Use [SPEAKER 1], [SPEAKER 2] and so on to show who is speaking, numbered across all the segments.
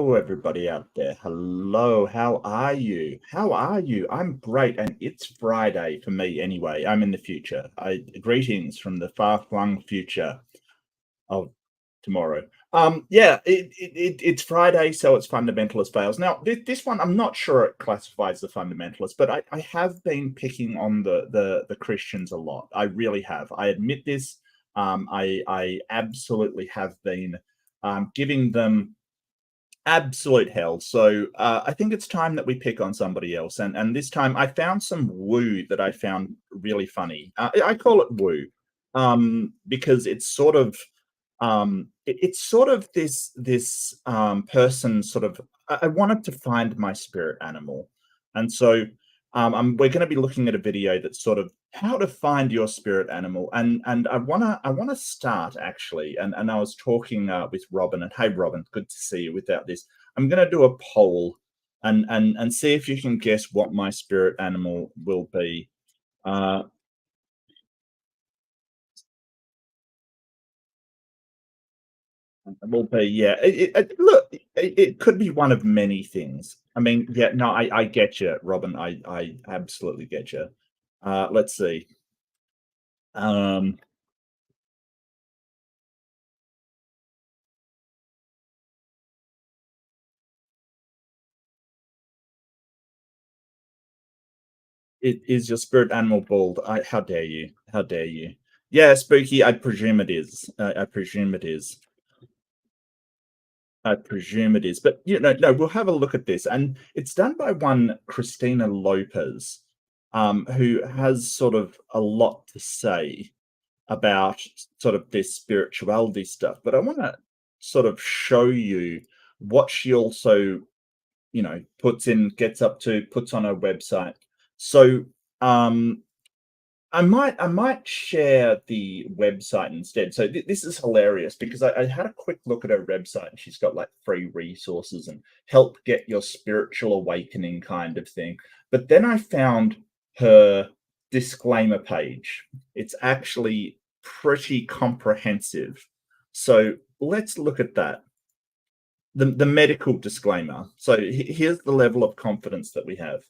[SPEAKER 1] Hello, everybody out there. Hello, how are you? How are you? I'm great, and it's Friday for me anyway. I'm in the future. Greetings from the far-flung future of tomorrow. It's Friday, so it's fundamentalist fails. Now, this one, I'm not sure it classifies as a fundamentalist, but I have been picking on the Christians a lot. I really have. I admit this. I absolutely have been giving them absolute hell. So I think it's time that we pick on somebody else. And this time I found some woo that I found really funny. I call it woo because it's sort of it's sort of this person sort of I wanted to find my spirit animal, and so we're going to be looking at a video that's sort of how to find your spirit animal, and I wanna start actually, and I was talking with Robin, and hey Robin, good to see you. Without this, I'm going to do a poll and see if you can guess what my spirit animal will be. Uh, Will be, yeah. Look, it could be one of many things. I mean, yeah, no, I get you, Robin. I absolutely get you. Let's see. Um, is your spirit animal bald? How dare you? How dare you? Yeah, spooky. I presume it is. I presume it is. I presume it is. But no, we'll have a look at this, and it's done by one Christina Lopez, who has sort of a lot to say about sort of this spirituality stuff, but I want to sort of show you what she also, puts on her website. So I might share the website instead. So this is hilarious because I had a quick look at her website, and she's got like free resources and help get your spiritual awakening kind of thing. But then I found her disclaimer page. It's actually pretty comprehensive. So let's look at that. The medical disclaimer. So here's the level of confidence that we have.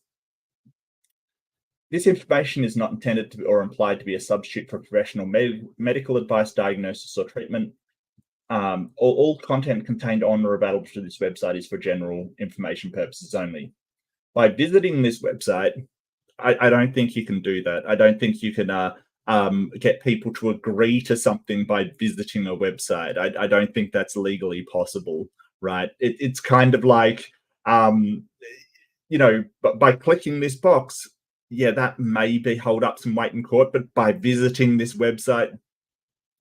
[SPEAKER 1] This information is not intended to be or implied to be a substitute for professional medical advice, diagnosis, or treatment. All content contained on or available to this website is for general information purposes only. By visiting this website, I don't think you can do that. I don't think you can get people to agree to something by visiting a website. I don't think that's legally possible, right? It's kind of like, but by clicking this box, yeah, that may be hold up some weight in court, but by visiting this website,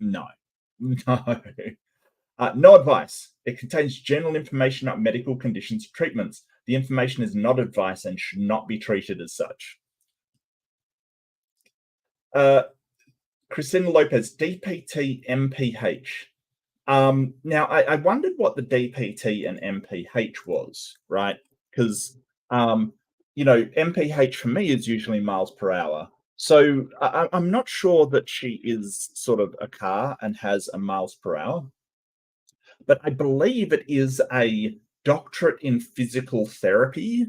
[SPEAKER 1] no, no. No advice. It contains general information about medical conditions and treatments. The information is not advice and should not be treated as such. Christina Lopez, DPT MPH. Now, I wondered what the DPT and MPH was, right? Because, MPH for me is usually miles per hour. So I'm not sure that she is sort of a car and has a miles per hour, but I believe it is a doctorate in physical therapy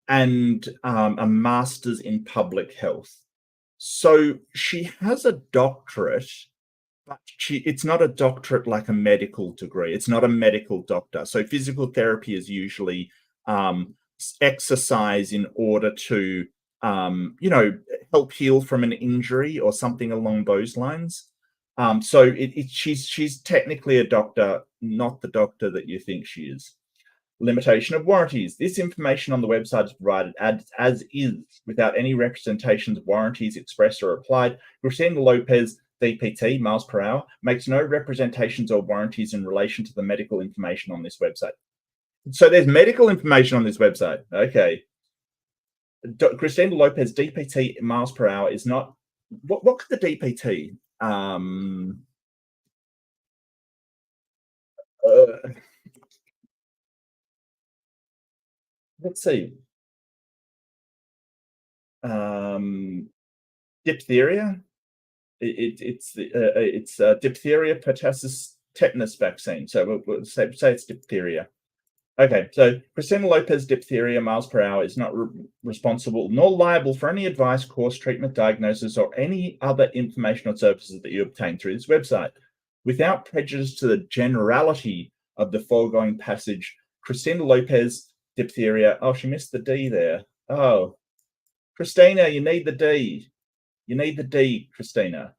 [SPEAKER 1] and a master's in public health. So she has a doctorate, but it's not a doctorate like a medical degree. It's not a medical doctor. So physical therapy is usually exercise in order to help heal from an injury or something along those lines. So she's technically a doctor, not the doctor that you think she is. Limitation of warranties. This information on the website is provided as is, without any representations of warranties expressed or applied. Christina Lopez, DPT, miles per hour, makes no representations or warranties in relation to the medical information on this website. So there's medical information on this website. Okay. Christina Lopez, DPT, miles per hour is not. What could the DPT? Let's see. Diphtheria. It's diphtheria, pertussis, tetanus vaccine. So we'll say it's diphtheria. Okay, so Christina Lopez diphtheria miles per hour is not responsible nor liable for any advice, course, treatment, diagnosis, or any other information or services that you obtain through this website. Without prejudice to the generality of the foregoing passage, Christina Lopez diphtheria. Oh, she missed the D there. Oh, Christina, you need the D. You need the D, Christina.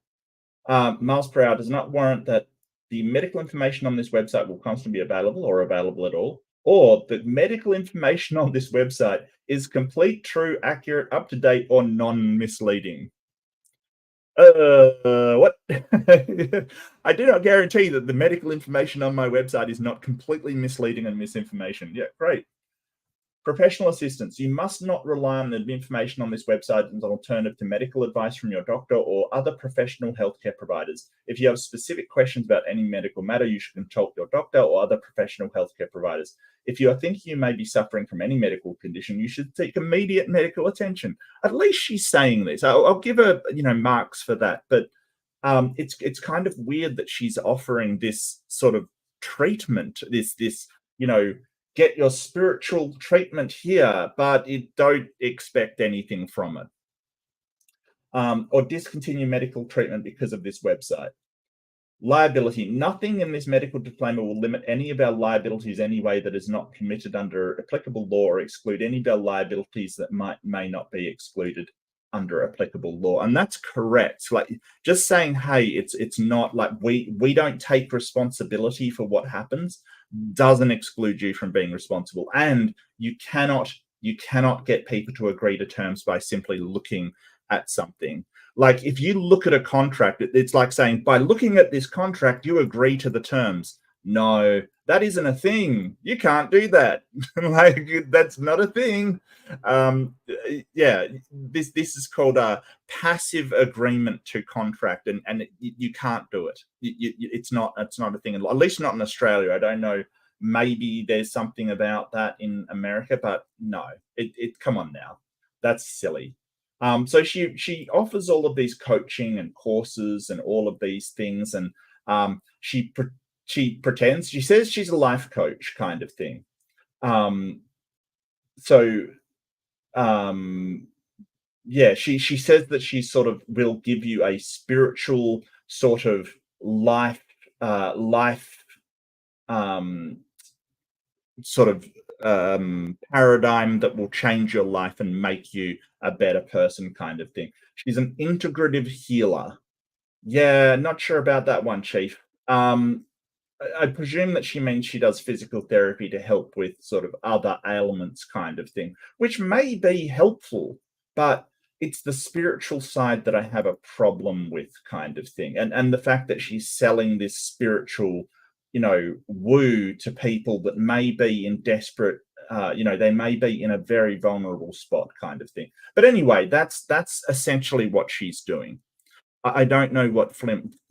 [SPEAKER 1] Miles per hour does not warrant that the medical information on this website will constantly be available or available at all, or that medical information on this website is complete, true, accurate, up to date, or non-misleading. What? I do not guarantee that the medical information on my website is not completely misleading and misinformation. Yeah, great. Professional assistance. You must not rely on the information on this website as an alternative to medical advice from your doctor or other professional healthcare providers. If you have specific questions about any medical matter, you should consult your doctor or other professional healthcare providers. If you are thinking you may be suffering from any medical condition, you should seek immediate medical attention. At least she's saying this. I'll give her, marks for that. But it's kind of weird that she's offering this sort of treatment, this get your spiritual treatment here, but don't expect anything from it. Or discontinue medical treatment because of this website. Liability. Nothing in this medical disclaimer will limit any of our liabilities any way that is not permitted under applicable law, or exclude any of our liabilities that may not be excluded under applicable law. And that's correct. Like, just saying, hey, it's not like we don't take responsibility for what happens doesn't exclude you from being responsible. And you cannot get people to agree to terms by simply looking at something. Like, if you look at a contract, it's like saying, by looking at this contract, you agree to the terms. No, that isn't a thing. You can't do that. Like, that's not a thing. Yeah, this is called a passive agreement to contract, and you can't do it. It's not a thing, at least not in Australia. I don't know. Maybe there's something about that in America, but no. Come on now, that's silly. So she offers all of these coaching and courses and all of these things, and she pretends, she says she's a life coach kind of thing. Yeah, she says that she sort of will give you a spiritual sort of life sort of paradigm that will change your life and make you a better person kind of thing. She's an integrative healer. Yeah, not sure about that one, Chief. I presume that she means she does physical therapy to help with sort of other ailments kind of thing, which may be helpful, but it's the spiritual side that I have a problem with kind of thing. And the fact that she's selling this spiritual, woo to people that may be in desperate, they may be in a very vulnerable spot kind of thing. But anyway, that's essentially what she's doing. I don't know what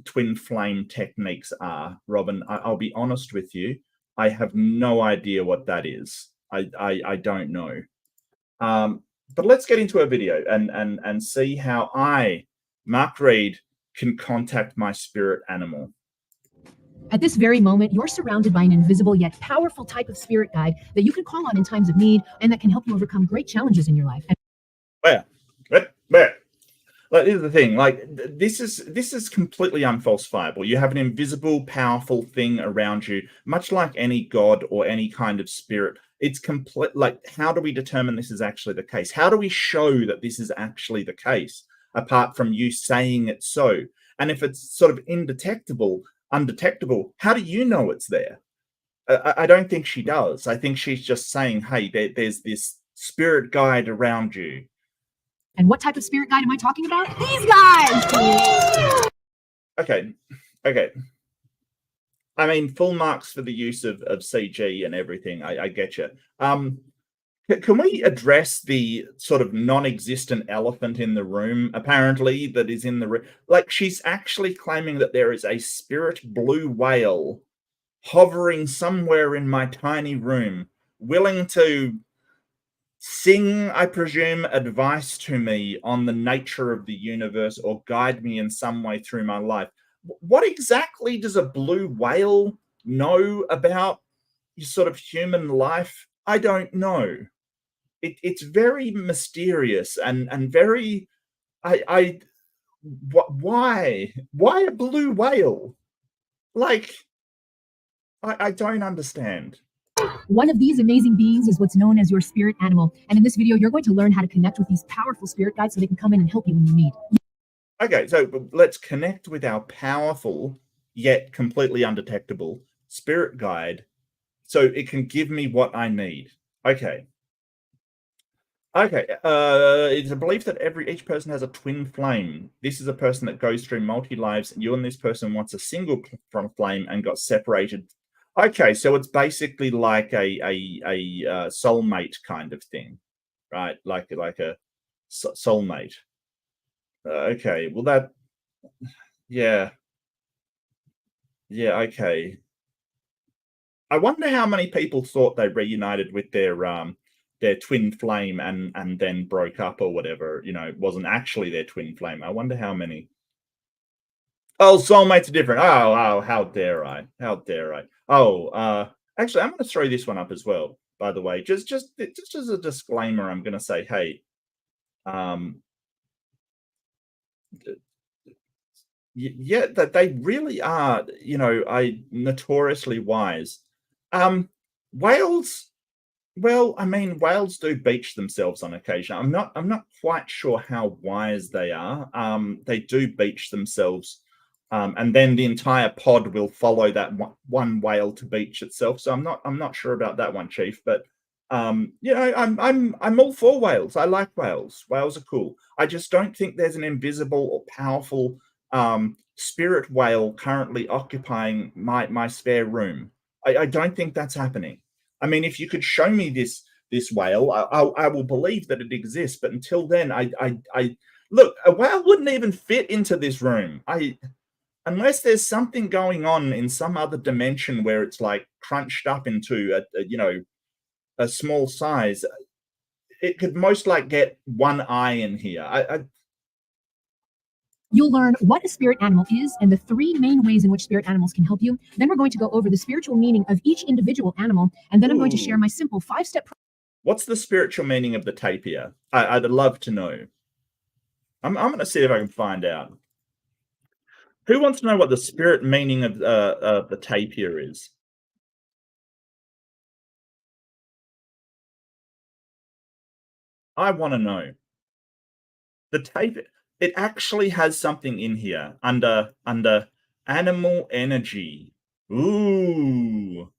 [SPEAKER 1] twin flame techniques are, Robin. I'll be honest with you. I have no idea what that is. I don't know. But let's get into a video and see how I, Mark Reed, can contact my spirit animal.
[SPEAKER 2] At this very moment, you're surrounded by an invisible yet powerful type of spirit guide that you can call on in times of need and that can help you overcome great challenges in your life.
[SPEAKER 1] Where? Like, here's the thing. Like, this is completely unfalsifiable. You have an invisible, powerful thing around you, much like any god or any kind of spirit. It's complete. Like, how do we determine this is actually the case? How do we show that this is actually the case, apart from you saying it so? And if it's sort of undetectable, how do you know it's there? I don't think she does. I think she's just saying, hey, there's this spirit guide around you.
[SPEAKER 2] And what type of spirit guide am I talking about? These guys!
[SPEAKER 1] Okay. I mean, full marks for the use of CG and everything. I get you. Can we address the sort of non-existent elephant in the room, apparently, that is in the room? Like, she's actually claiming that there is a spirit blue whale hovering somewhere in my tiny room, willing to sing, I presume, advice to me on the nature of the universe or guide me in some way through my life. What exactly does a blue whale know about sort of human life? I don't know. It's very mysterious and very. I why a blue whale? Like I don't understand.
[SPEAKER 2] One of these amazing beings is what's known as your spirit animal. And in this video, you're going to learn how to connect with these powerful spirit guides so they can come in and help you when you need.
[SPEAKER 1] Okay, so let's connect with our powerful yet completely undetectable spirit guide so it can give me what I need. Okay. Okay, it's a belief that each person has a twin flame. This is a person that goes through multi-lives. You and this person wants a single flame and got separated. Okay, so it's basically like a soulmate kind of thing, right? Like a soulmate. Okay, well that, yeah, yeah, okay. I wonder how many people thought they reunited with their twin flame and then broke up or whatever. You know, it wasn't actually their twin flame. I wonder how many. Oh, soulmates are different. Oh, how dare I? How dare I? Oh, actually, I'm going to throw this one up as well. By the way, just as a disclaimer, I'm going to say, hey, um, yeah, that they really are. You know, I notoriously wise. Whales. Well, I mean, whales do beach themselves on occasion. I'm not quite sure how wise they are. They do beach themselves, and then the entire pod will follow that one whale to beach itself. So I'm not sure about that one, Chief. But you know, I'm all for whales. I like whales. Whales are cool. I just don't think there's an invisible or powerful spirit whale currently occupying my spare room. I don't think that's happening. I mean, if you could show me this whale, I will believe that it exists. But until then, I look, a whale wouldn't even fit into this room. Unless there's something going on in some other dimension where it's like crunched up into a small size. It could most like get one eye in here.
[SPEAKER 2] You'll learn what a spirit animal is and the three main ways in which spirit animals can help you. Then we're going to go over the spiritual meaning of each individual animal. And then I'm going to share my simple 5-step.
[SPEAKER 1] What's the spiritual meaning of the tapir? I'd love to know. I'm going to see if I can find out. Who wants to know what the spirit meaning of the tapir is? I want to know. The tapir, it actually has something in here under animal energy. Ooh.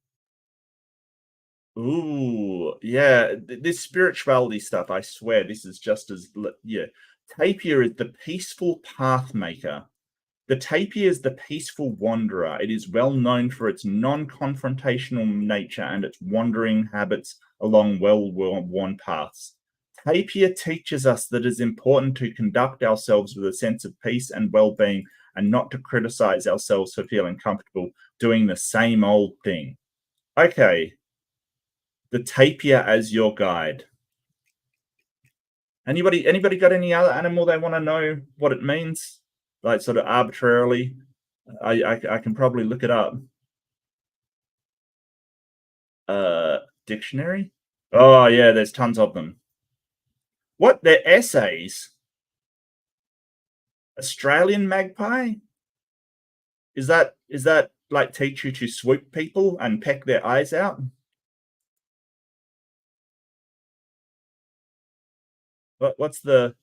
[SPEAKER 1] Ooh, yeah. This spirituality stuff, I swear, this is just as yeah. Tapir is the peaceful path maker. The tapir is the peaceful wanderer. It is well known for its non-confrontational nature and its wandering habits along well-worn paths. Tapir teaches us that it is important to conduct ourselves with a sense of peace and well-being and not to criticize ourselves for feeling comfortable doing the same old thing. Okay. The tapir as your guide. Anybody got any other animal they want to know what it means? Like sort of arbitrarily? I can probably look it up. Dictionary? Oh yeah, there's tons of them. What? They're essays? Australian magpie? Is that like teach you to swoop people and peck their eyes out? What's the?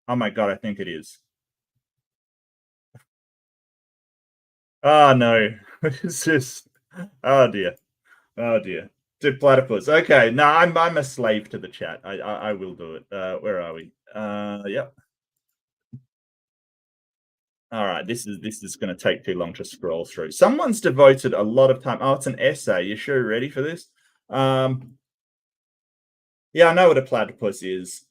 [SPEAKER 1] Oh my god, I think it is. Oh no, it's just. Oh dear, oh dear. To platypus. Okay, no, I'm a slave to the chat. I will do it. Where are we? Yep. All right, this is going to take too long to scroll through. Someone's devoted a lot of time. Oh, it's an essay. You sure you're ready for this? Yeah, I know what a platypus is.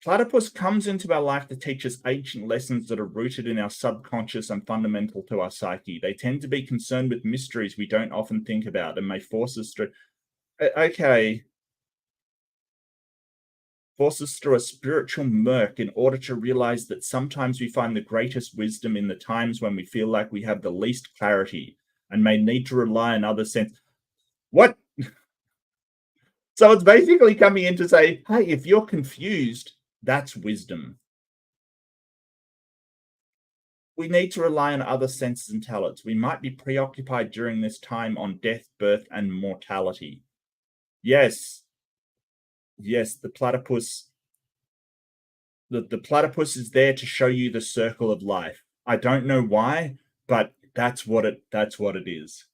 [SPEAKER 1] Platypus comes into our life to teach us ancient lessons that are rooted in our subconscious and fundamental to our psyche. They tend to be concerned with mysteries we don't often think about and may force us to. Okay. force us through a spiritual murk in order to realize that sometimes we find the greatest wisdom in the times when we feel like we have the least clarity and may need to rely on other sense. What? So it's basically coming in to say, hey, if you're confused, that's wisdom. We need to rely on other senses and talents. We might be preoccupied during this time on death, birth, and mortality. Yes. Yes, the platypus. The platypus is there to show you the circle of life. I don't know why, but that's what it is.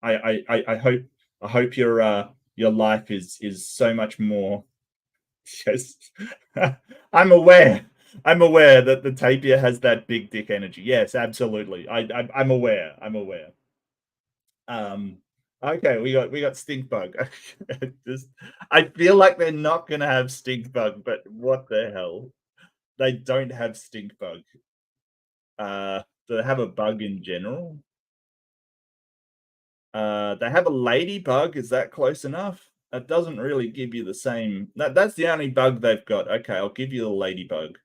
[SPEAKER 1] I hope your life is so much more. Yes. I'm aware that the tapir has that big dick energy. Yes, absolutely. I'm aware. Okay, we got stink bug. I feel like they're not gonna have stink bug, but what the hell? They don't have stink bug. Do they have a bug in general? They have a ladybug. Is that close enough? That doesn't really give you the same. That's the only bug they've got. Okay, I'll give you the ladybug.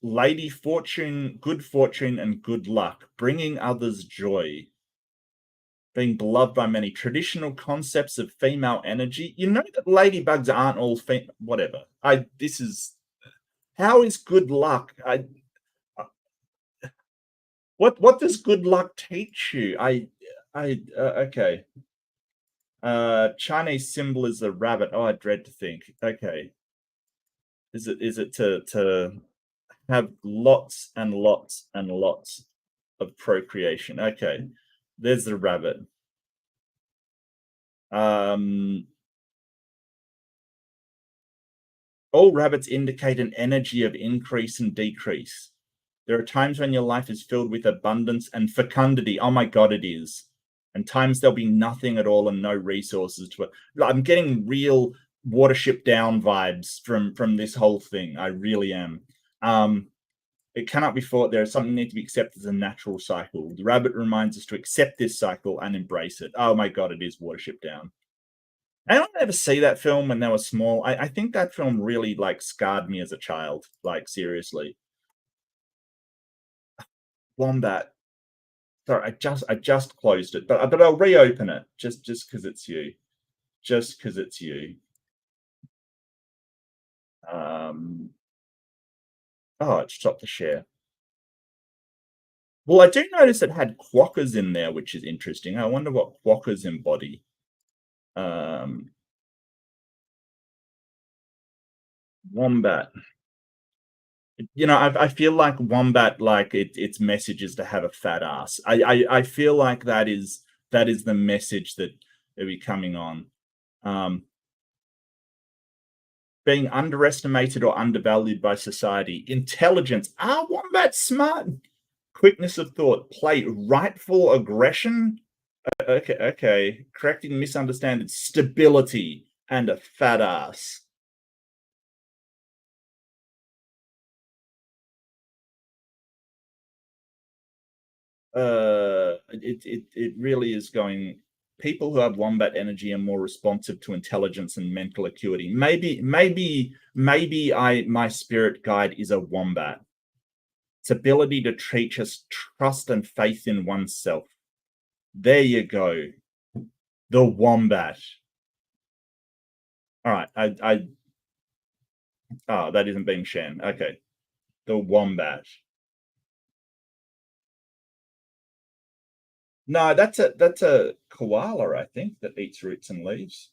[SPEAKER 1] Lady fortune, good fortune, and good luck, bringing others joy, being beloved by many. Traditional concepts of female energy. You know that ladybugs aren't all whatever. This is how is good luck? What does good luck teach you? Okay. Chinese symbol is a rabbit. Oh, I dread to think. Okay. Is it to have lots and lots and lots of procreation? Okay. There's the rabbit. All rabbits indicate an energy of increase and decrease. There are times when your life is filled with abundance and fecundity. Oh my God, it is. And times there'll be nothing at all and no resources to it. I'm getting real Watership Down vibes from this whole thing. I really am. It cannot be fought. There is something that needs to be accepted as a natural cycle. The rabbit reminds us to accept this cycle and embrace it. Oh my God, it is Watership Down. Anyone ever see that film when they were small? I think that film really scarred me as a child. Seriously. Wombat. Sorry, I just closed it, but I'll reopen it just because it's you. Just because it's you. Oh, it stopped the share. Well, I do notice it had quokkas in there, which is interesting. I wonder what quokkas embody. Wombat. I feel like wombat, its message is to have a fat ass. I feel like that is the message that they'll be coming on. Being underestimated or undervalued by society. Intelligence. Are wombats smart? Quickness of thought. Play. Rightful aggression. Okay. Correcting misunderstanding. Stability and a fat ass. It really is going. People who have wombat energy are more responsive to intelligence and mental acuity. Maybe my spirit guide is a wombat. Its ability to teach us trust and faith in oneself. There you go. The wombat. All right. That isn't being Shan. Okay. The wombat. No, that's a koala, I think, that eats roots and leaves.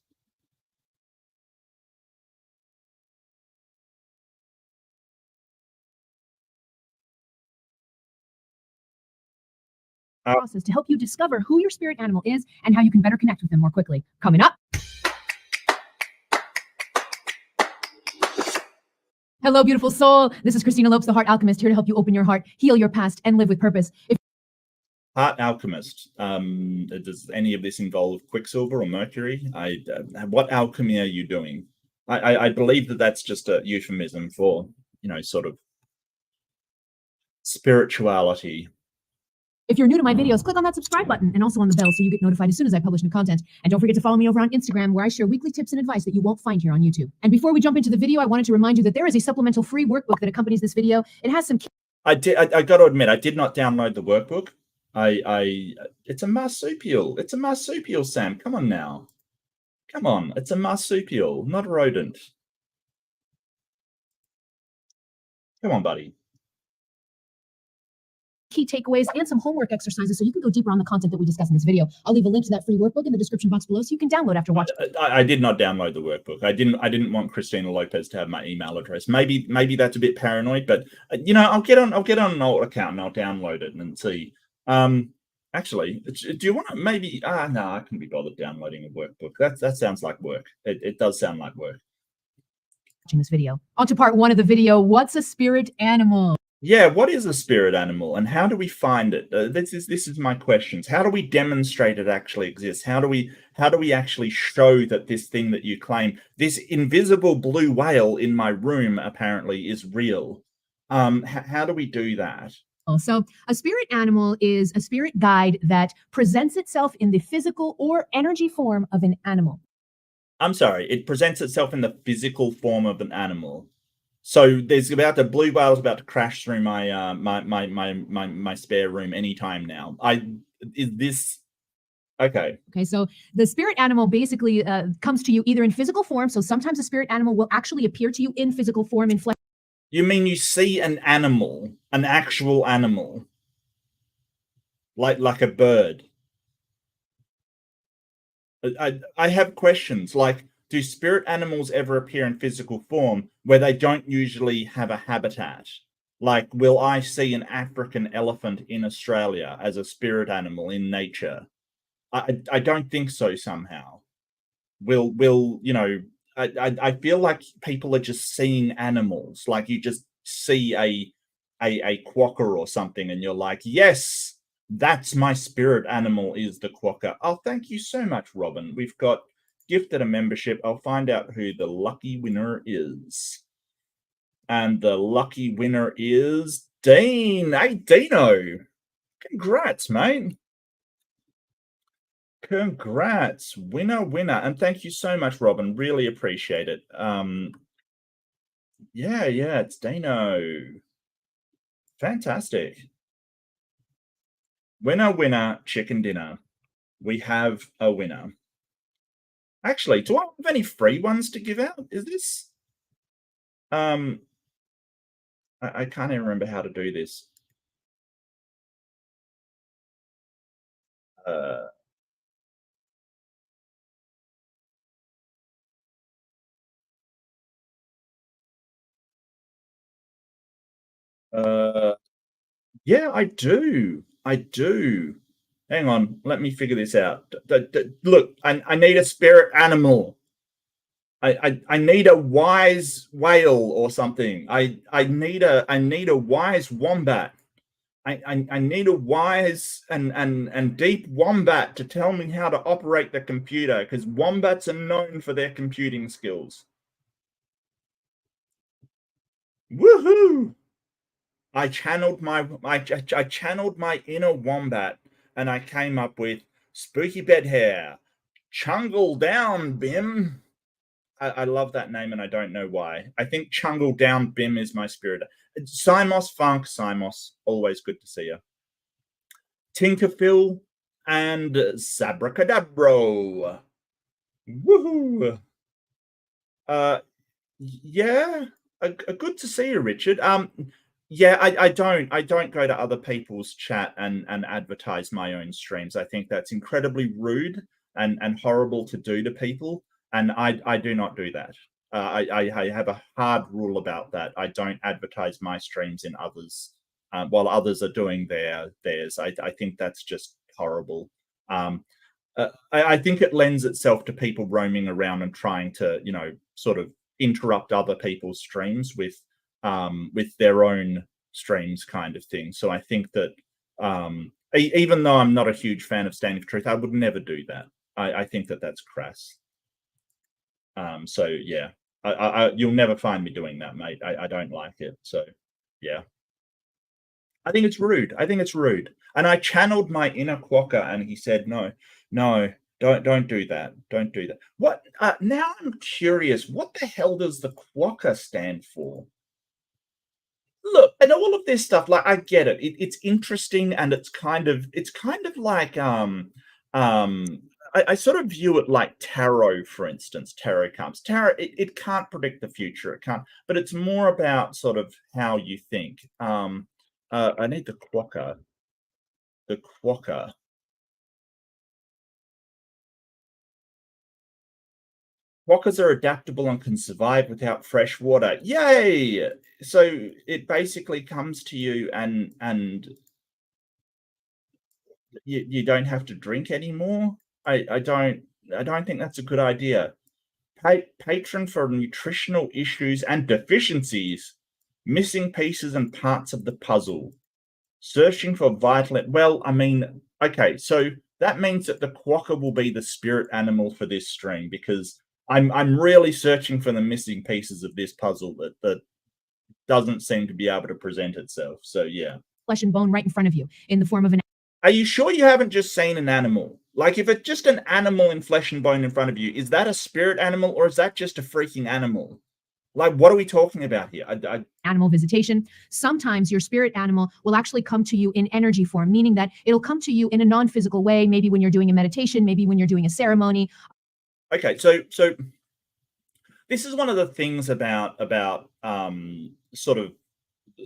[SPEAKER 2] Process to help you discover who your spirit animal is and how you can better connect with them more quickly. Coming up. Hello, beautiful soul. This is Christina Lopes, the Heart Alchemist, here to help you open your heart, heal your past, and live with purpose.
[SPEAKER 1] Heart Alchemist. Does any of this involve Quicksilver or Mercury? What alchemy are you doing? I believe that that's just a euphemism for, sort of spirituality.
[SPEAKER 2] If you're new to my videos, click on that subscribe button and also on the bell so you get notified as soon as I publish new content. And don't forget to follow me over on Instagram, where I share weekly tips and advice that you won't find here on YouTube. And before we jump into the video, I wanted to remind you that there is a supplemental free workbook that accompanies this video. It has some...
[SPEAKER 1] I got to admit, I did not download the workbook. It's a marsupial. It's a marsupial, Sam. Come on now. Come on. It's a marsupial, not a rodent. Come on, buddy.
[SPEAKER 2] Key takeaways and some homework exercises so you can go deeper on the content that we discuss in this video. I'll leave a link to that free workbook in the description box below so you can download after watching.
[SPEAKER 1] I did not download the workbook. I didn't want Christina Lopez to have my email address. Maybe that's a bit paranoid, but you know, I'll get on an old account and I'll download it and see. Actually, do you want to maybe? No, I couldn't be bothered downloading a workbook. That sounds like work. It does sound like work.
[SPEAKER 2] Watching this video. On to part one of the video. What's a spirit animal?
[SPEAKER 1] Yeah, what is a spirit animal and how do we find it? This is my questions. How do we demonstrate it actually exists? How do we actually show that this thing that you claim, this invisible blue whale in my room apparently is real? How do we do that?
[SPEAKER 2] So a spirit animal is a spirit guide that presents itself in the physical or energy form of an animal.
[SPEAKER 1] I'm sorry, it presents itself in the physical form of an animal. So the blue whale is about to crash through my my spare room anytime now. Okay.
[SPEAKER 2] Okay, so the spirit animal basically comes to you either in physical form. So sometimes a spirit animal will actually appear to you in physical form, in flesh.
[SPEAKER 1] You mean you see an animal, an actual animal, like a bird? I have questions like, do spirit animals ever appear in physical form where they don't usually have a habitat? Like, will I see an African elephant in Australia as a spirit animal in nature? I don't think so somehow. Will you know, I feel like people are just seeing animals. Like you just see a quokka or something and you're like, yes, that's my spirit animal is the quokka. Oh, thank you so much, Robin. We've got gifted a membership. I'll find out who the lucky winner is. And the lucky winner is Dean. Hey, Dino. Congrats, mate. Congrats. Winner. And thank you so much, Robin. Really appreciate it. Yeah, it's Dino. Fantastic. Winner, chicken dinner. We have a winner. Actually, do I have any free ones to give out? Is this? I can't even remember how to do this. Yeah, I do. Hang on, let me figure this out. Look, I need a spirit animal. I need a wise whale or something. I need a wise wombat. I need a wise and deep wombat to tell me how to operate the computer, because wombats are known for their computing skills. Woohoo! I channeled my inner wombat and I came up with spooky bed hair. Chungle down, Bim. I love that name and I don't know why. I think Chungle down, Bim is my spirit. Simos Funk, Simos. Always good to see you. Tinkerphil and Sabracadabro. Woohoo! Yeah, good to see you, Richard. Yeah, I don't go to other people's chat and advertise my own streams. I think that's incredibly rude and horrible to do to people, and I do not do that. I have a hard rule about that. I don't advertise my streams in others while others are doing theirs. I think that's just horrible. I think it lends itself to people roaming around and trying to, you know, sort of interrupt other people's streams with their own streams, kind of thing. So I think that even though I'm not a huge fan of Standing for Truth, I would never do that. I think that that's crass. So yeah, you'll never find me doing that, mate. I don't like it. So yeah. I think it's rude. I think it's rude. And I channeled my inner quokka, and he said, "No, no, don't do that. Don't do that." What? Now I'm curious. What the hell does the quokka stand for? Look, and all of this stuff, like I get it. It's interesting, and it's kind of like I sort of view it like tarot, for instance. Tarot cards. Tarot, it can't predict the future. It can't, but it's more about sort of how you think. I need the quokka. The quokka. Quokkas are adaptable and can survive without fresh water. Yay! So it basically comes to you, and you don't have to drink anymore. I don't think that's a good idea. Patron for nutritional issues and deficiencies, missing pieces and parts of the puzzle, searching for vital. Well, I mean, okay, so that means that the quokka will be the spirit animal for this stream, because I'm really searching for the missing pieces of this puzzle that doesn't seem to be able to present itself. So yeah.
[SPEAKER 2] Flesh and bone right in front of you in the form of an.
[SPEAKER 1] Are you sure you haven't just seen an animal? Like, if it's just an animal in flesh and bone in front of you, is that a spirit animal, or is that just a freaking animal? Like, what are we talking about here?
[SPEAKER 2] Animal visitation. Sometimes your spirit animal will actually come to you in energy form, meaning that it'll come to you in a non-physical way, maybe when you're doing a meditation, maybe when you're doing a ceremony.
[SPEAKER 1] Okay, so this is one of the things about sort of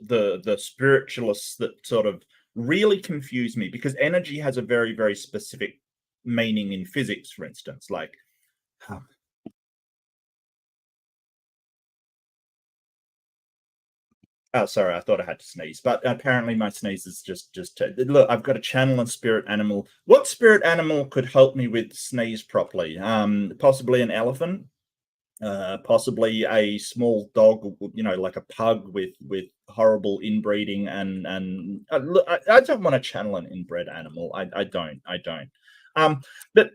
[SPEAKER 1] the spiritualists that sort of really confuse me, because energy has a very, very specific meaning in physics, for instance. Like, oh, sorry, I thought I had to sneeze, but apparently my sneeze is just look. I've got a channel and spirit animal. What spirit animal could help me with sneeze properly? Possibly an elephant. Possibly a small dog, like a pug with horrible inbreeding, and look, I don't want to channel an inbred animal. I don't. But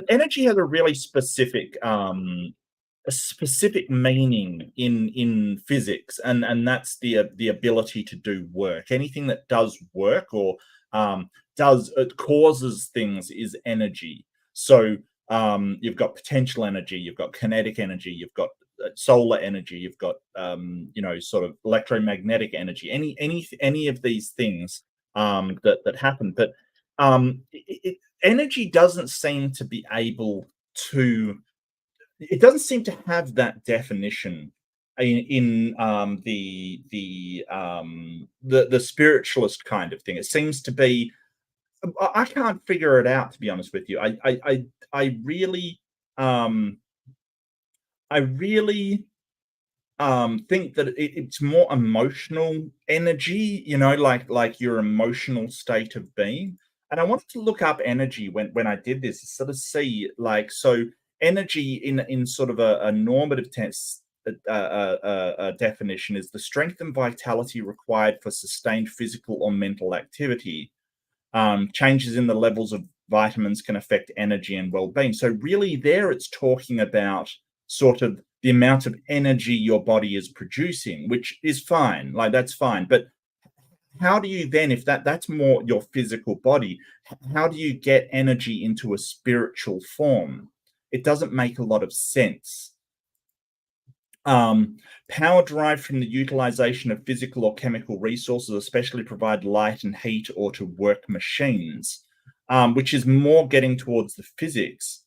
[SPEAKER 1] energy has a really specific meaning in physics, and that's the ability to do work. Anything that does work, or does it causes things, is energy. So you've got potential energy, you've got kinetic energy, you've got solar energy, you've got sort of electromagnetic energy. Any of these things that happen, but energy doesn't seem to be able to. It doesn't seem to have that definition in the spiritualist kind of thing. It seems to be. I can't figure it out, to be honest with you. I really um I really think that it's more emotional energy, like your emotional state of being. And I wanted to look up energy when I did this, to sort of see, like, so energy in sort of a normative tense definition is the strength and vitality required for sustained physical or mental activity. Changes in the levels of vitamins can affect energy and well-being. So really there it's talking about sort of the amount of energy your body is producing, which is fine. Like, that's fine. But how do you then, if that's more your physical body, how do you get energy into a spiritual form? It doesn't make a lot of sense. Power derived from the utilization of physical or chemical resources, especially provide light and heat, or to work machines, which is more getting towards the physics.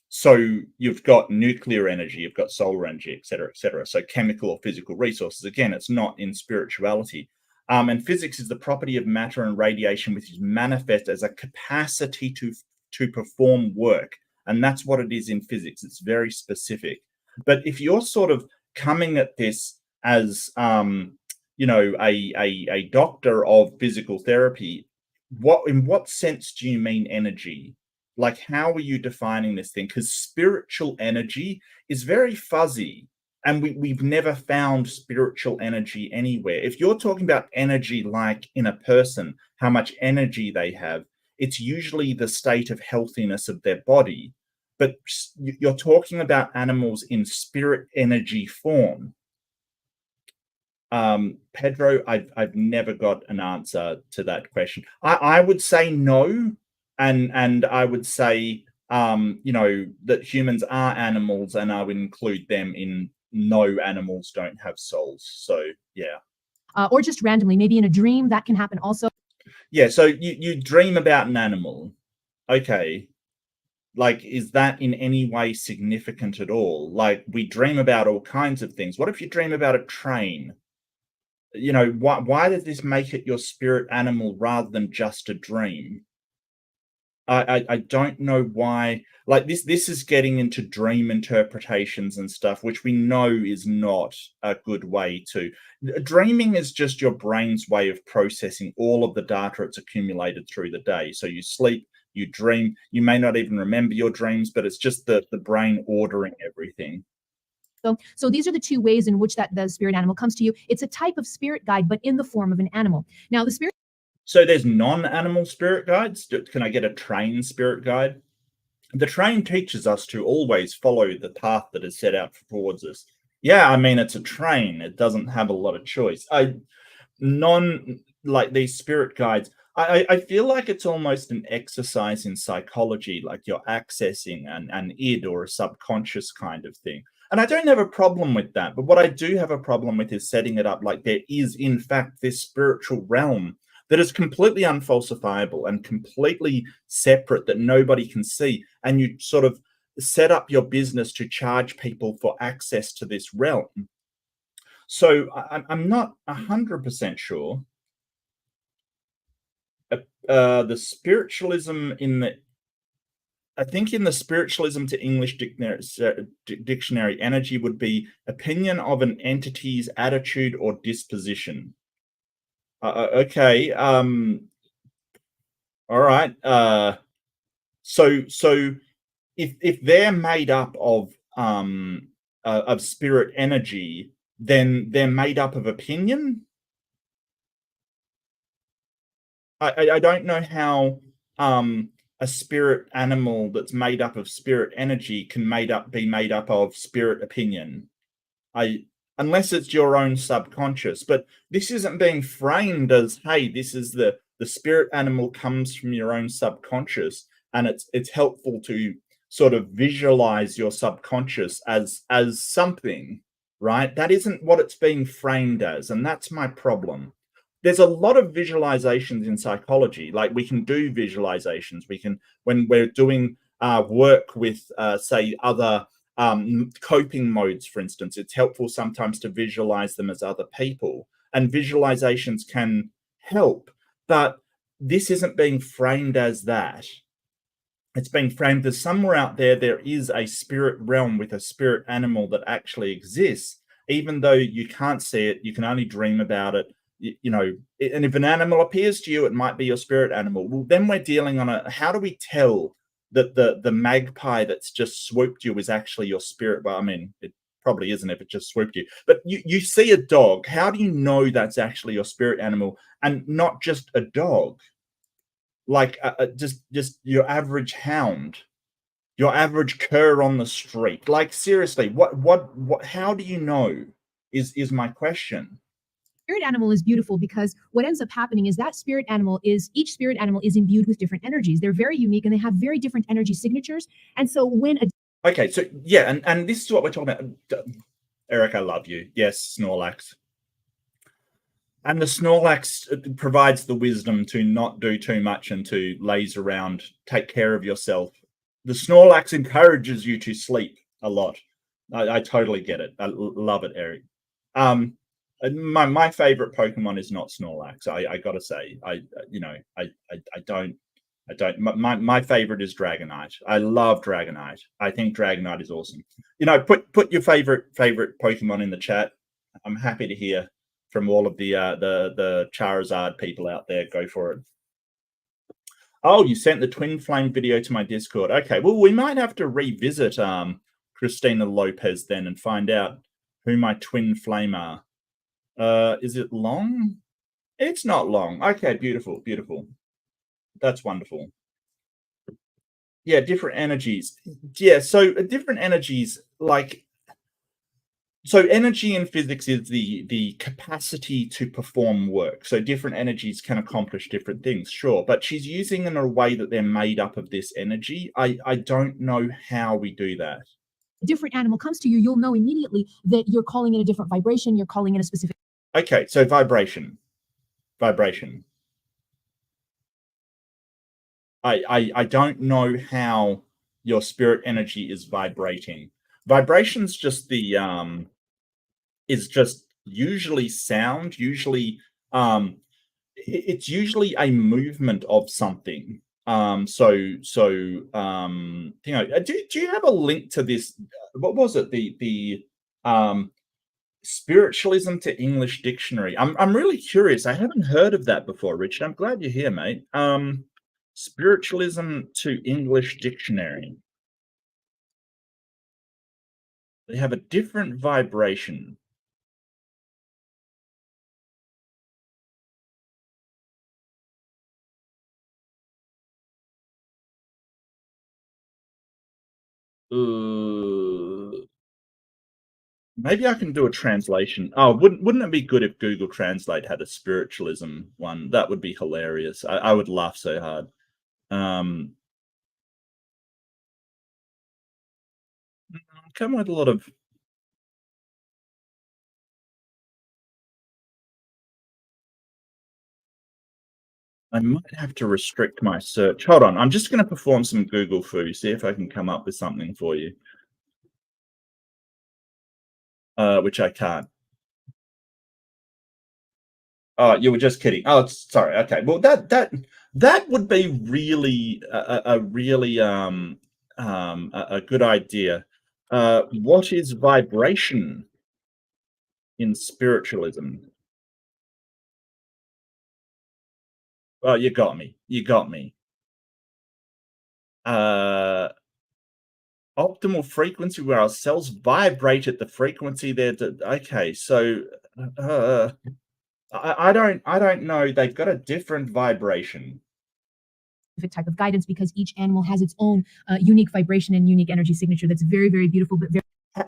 [SPEAKER 1] So you've got nuclear energy, you've got solar energy, et cetera, et cetera. So chemical or physical resources. Again, it's not in spirituality. And physics is the property of matter and radiation, which is manifest as a capacity to perform work. And that's what it is in physics. It's very specific. But if you're sort of coming at this as a doctor of physical therapy, in what sense do you mean energy? Like, how are you defining this thing? Because spiritual energy is very fuzzy, and we've never found spiritual energy anywhere. If you're talking about energy, like in a person, how much energy they have, it's usually the state of healthiness of their body. But you're talking about animals in spirit energy form. Pedro, I've never got an answer to that question. I would say no, and I would say that humans are animals, and I would include them in no, animals don't have souls. So yeah.
[SPEAKER 2] Or just randomly, maybe in a dream, that can happen also.
[SPEAKER 1] Yeah, so you dream about an animal. Okay. Like, is that in any way significant at all? Like, we dream about all kinds of things. What if you dream about a train? Why does this make it your spirit animal rather than just a dream? I don't know why. Like, this is getting into dream interpretations and stuff, which we know is not a good way to. Dreaming is just your brain's way of processing all of the data it's accumulated through the day. So you sleep, you dream, you may not even remember your dreams, but it's just the brain ordering everything.
[SPEAKER 2] So these are the two ways in which the spirit animal comes to you. It's a type of spirit guide, but in the form of an animal. Now, the spirit.
[SPEAKER 1] So there's non-animal spirit guides. Can I get a trained spirit guide? The train teaches us to always follow the path that is set out towards us. Yeah, I mean, it's a train. It doesn't have a lot of choice. Like these spirit guides, I feel like it's almost an exercise in psychology, like you're accessing an id or a subconscious kind of thing. And I don't have a problem with that. But what I do have a problem with is setting it up like there is, in fact, this spiritual realm that is completely unfalsifiable and completely separate that nobody can see. And you sort of set up your business to charge people for access to this realm. So I'm not 100% sure. The spiritualism I think in the spiritualism to English dictionary, energy would be opinion of an entity's attitude or disposition. Okay. All right. So if they're made up of spirit energy, then they're made up of opinion. I don't know how a spirit animal that's made up of spirit energy can be made up of spirit opinion. Unless it's your own subconscious. But this isn't being framed as, hey, this is the spirit animal comes from your own subconscious, and it's helpful to sort of visualize your subconscious as something, right? That isn't what it's being framed as, and that's my problem. There's a lot of visualizations in psychology. Like, we can do visualizations. We can, when we're doing work with, say, other coping modes, for instance, it's helpful sometimes to visualize them as other people, and visualizations can help, but this isn't being framed as that. It's being framed as somewhere out there is a spirit realm with a spirit animal that actually exists, even though you can't see it, you can only dream about it. And if an animal appears to you, it might be your spirit animal. Well, then we're dealing on how do we tell that the magpie that's just swooped you is actually your spirit? Well, I mean, it probably isn't if it just swooped you. But you see a dog. How do you know that's actually your spirit animal and not just a dog? Like just your average hound, your average cur on the street. Like, seriously, what? How do you know? Is my question.
[SPEAKER 2] Spirit animal is beautiful because what ends up happening is that each spirit animal is imbued with different energies. They're very unique and they have very different energy signatures. And so when
[SPEAKER 1] okay, so yeah, and this is what we're talking about. Eric, I love you. Yes, Snorlax. And the Snorlax provides the wisdom to not do too much and to laze around, take care of yourself. The Snorlax encourages you to sleep a lot. I totally get it. I love it, Eric. My favorite Pokemon is not Snorlax. I gotta say, I don't. My favorite is Dragonite. I love Dragonite. I think Dragonite is awesome. Put your favorite Pokemon in the chat. I'm happy to hear from all of the Charizard people out there. Go for it. Oh, you sent the Twin Flame video to my Discord. Okay, well, we might have to revisit Christina Lopez then and find out who my Twin Flame are. Is it long? It's not long. Okay, beautiful. That's wonderful. Yeah, different energies. Yeah, so different energies, like, So energy in physics is the capacity to perform work. So different energies can accomplish different things, sure. But she's using in a way that they're made up of this energy. I don't know how we do that.
[SPEAKER 2] A different animal comes to you, you'll know immediately that you're calling in a different vibration, you're calling in a specific.
[SPEAKER 1] Okay, so vibration. I don't know how your spirit energy is vibrating. Vibration's just the is just usually sound, usually it's usually a movement of something. You know, do you have a link to this? What was it? The spiritualism to English dictionary. I'm really curious. I haven't heard of that before, Richard. I'm glad you're here, mate. Spiritualism to English dictionary. They have a different vibration. Maybe I can do a translation. Oh, wouldn't it be good if Google Translate had a spiritualism one? That would be hilarious. I would laugh so hard. Come with a lot of. I might have to restrict my search. Hold on, I'm just going to perform some Google foo, see if I can come up with something for you. Which I can't. Oh, you were just kidding. Oh, sorry. Okay. Well, that would be really a really a good idea. What is vibration in spiritualism? Well, you got me. You got me. Optimal frequency where our cells vibrate at the frequency they're. Okay, so I don't know. They've got a different vibration.
[SPEAKER 2] Type of guidance because each animal has its own unique vibration and unique energy signature that's very, very beautiful, but very.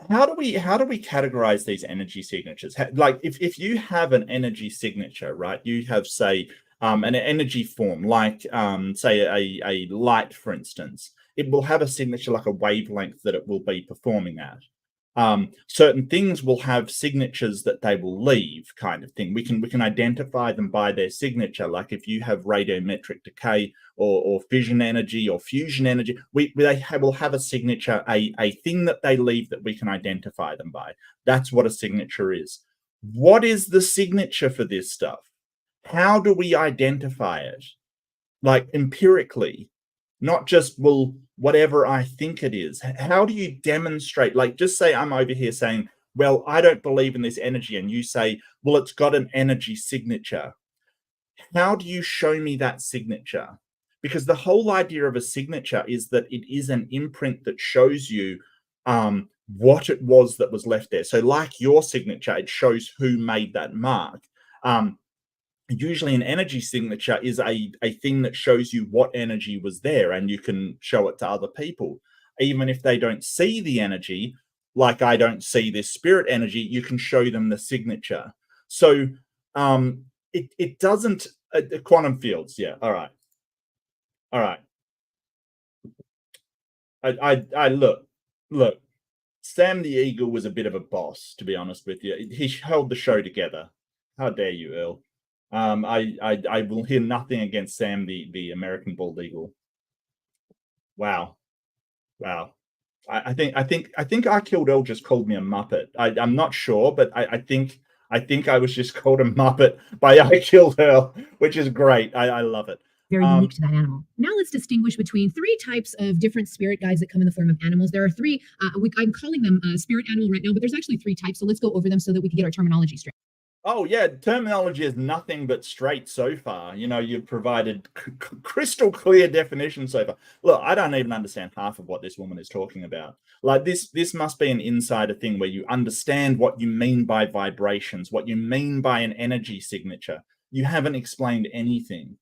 [SPEAKER 1] How do we categorize these energy signatures? Like if you have an energy signature, right? You have say an energy form, like say a light, for instance. It will have a signature like a wavelength that it will be performing at. Certain things will have signatures that they will leave, kind of thing. We can identify them by their signature. Like if you have radiometric decay or fission energy or fusion energy, will have a signature, a thing that they leave that we can identify them by. That's what a signature is. What is the signature for this stuff? How do we identify it? Like empirically, not just, well, whatever I think it is. How do you demonstrate? Like, just say I'm over here saying, well, I don't believe in this energy. And you say, well, it's got an energy signature. How do you show me that signature? Because the whole idea of a signature is that it is an imprint that shows you what it was that was left there. So like your signature, it shows who made that mark. Usually an energy signature is a thing that shows you what energy was there, and you can show it to other people. Even if they don't see the energy, like I don't see this spirit energy, you can show them the signature. So it doesn't quantum fields. Yeah. All right. I look. Sam the Eagle was a bit of a boss, to be honest with you. He held the show together. How dare you, Earl? I will hear nothing against Sam the American bald eagle. Wow. I think I Killed Earl just called me a muppet. I'm not sure, but I think I was just called a muppet by I Killed Earl, which is great. I love it.
[SPEAKER 2] Very unique to that animal. Now let's distinguish between three types of different spirit guides that come in the form of animals. There are three. I'm calling them spirit animal right now, but there's actually three types. So let's go over them so that we can get our terminology straight.
[SPEAKER 1] Oh yeah, terminology is nothing but straight so far. You know, you've provided crystal clear definition so far. Look, I don't even understand half of what this woman is talking about. Like this must be an insider thing where you understand what you mean by vibrations, what you mean by an energy signature. You haven't explained anything.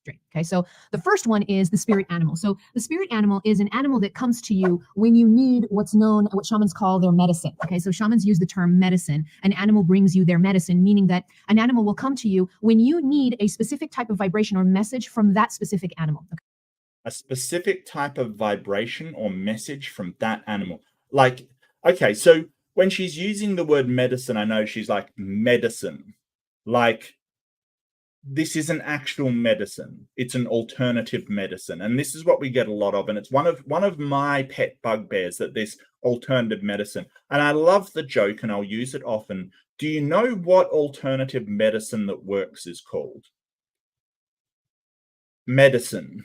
[SPEAKER 2] Okay, so the first one is the spirit animal. So the spirit animal is an animal that comes to you when you need what shamans call their medicine. Okay, so shamans use the term medicine. An animal brings you their medicine, meaning that an animal will come to you when you need a specific type of vibration or message from that specific animal. Okay.
[SPEAKER 1] A specific type of vibration or message from that animal. Like, okay, so when she's using the word medicine, I know she's like medicine. Like, this is an actual medicine. It's an alternative medicine, and this is what we get a lot of. And it's one of my pet bugbears, that this alternative medicine. And I love the joke, and I'll use it often. Do you know what alternative medicine that works is called? Medicine.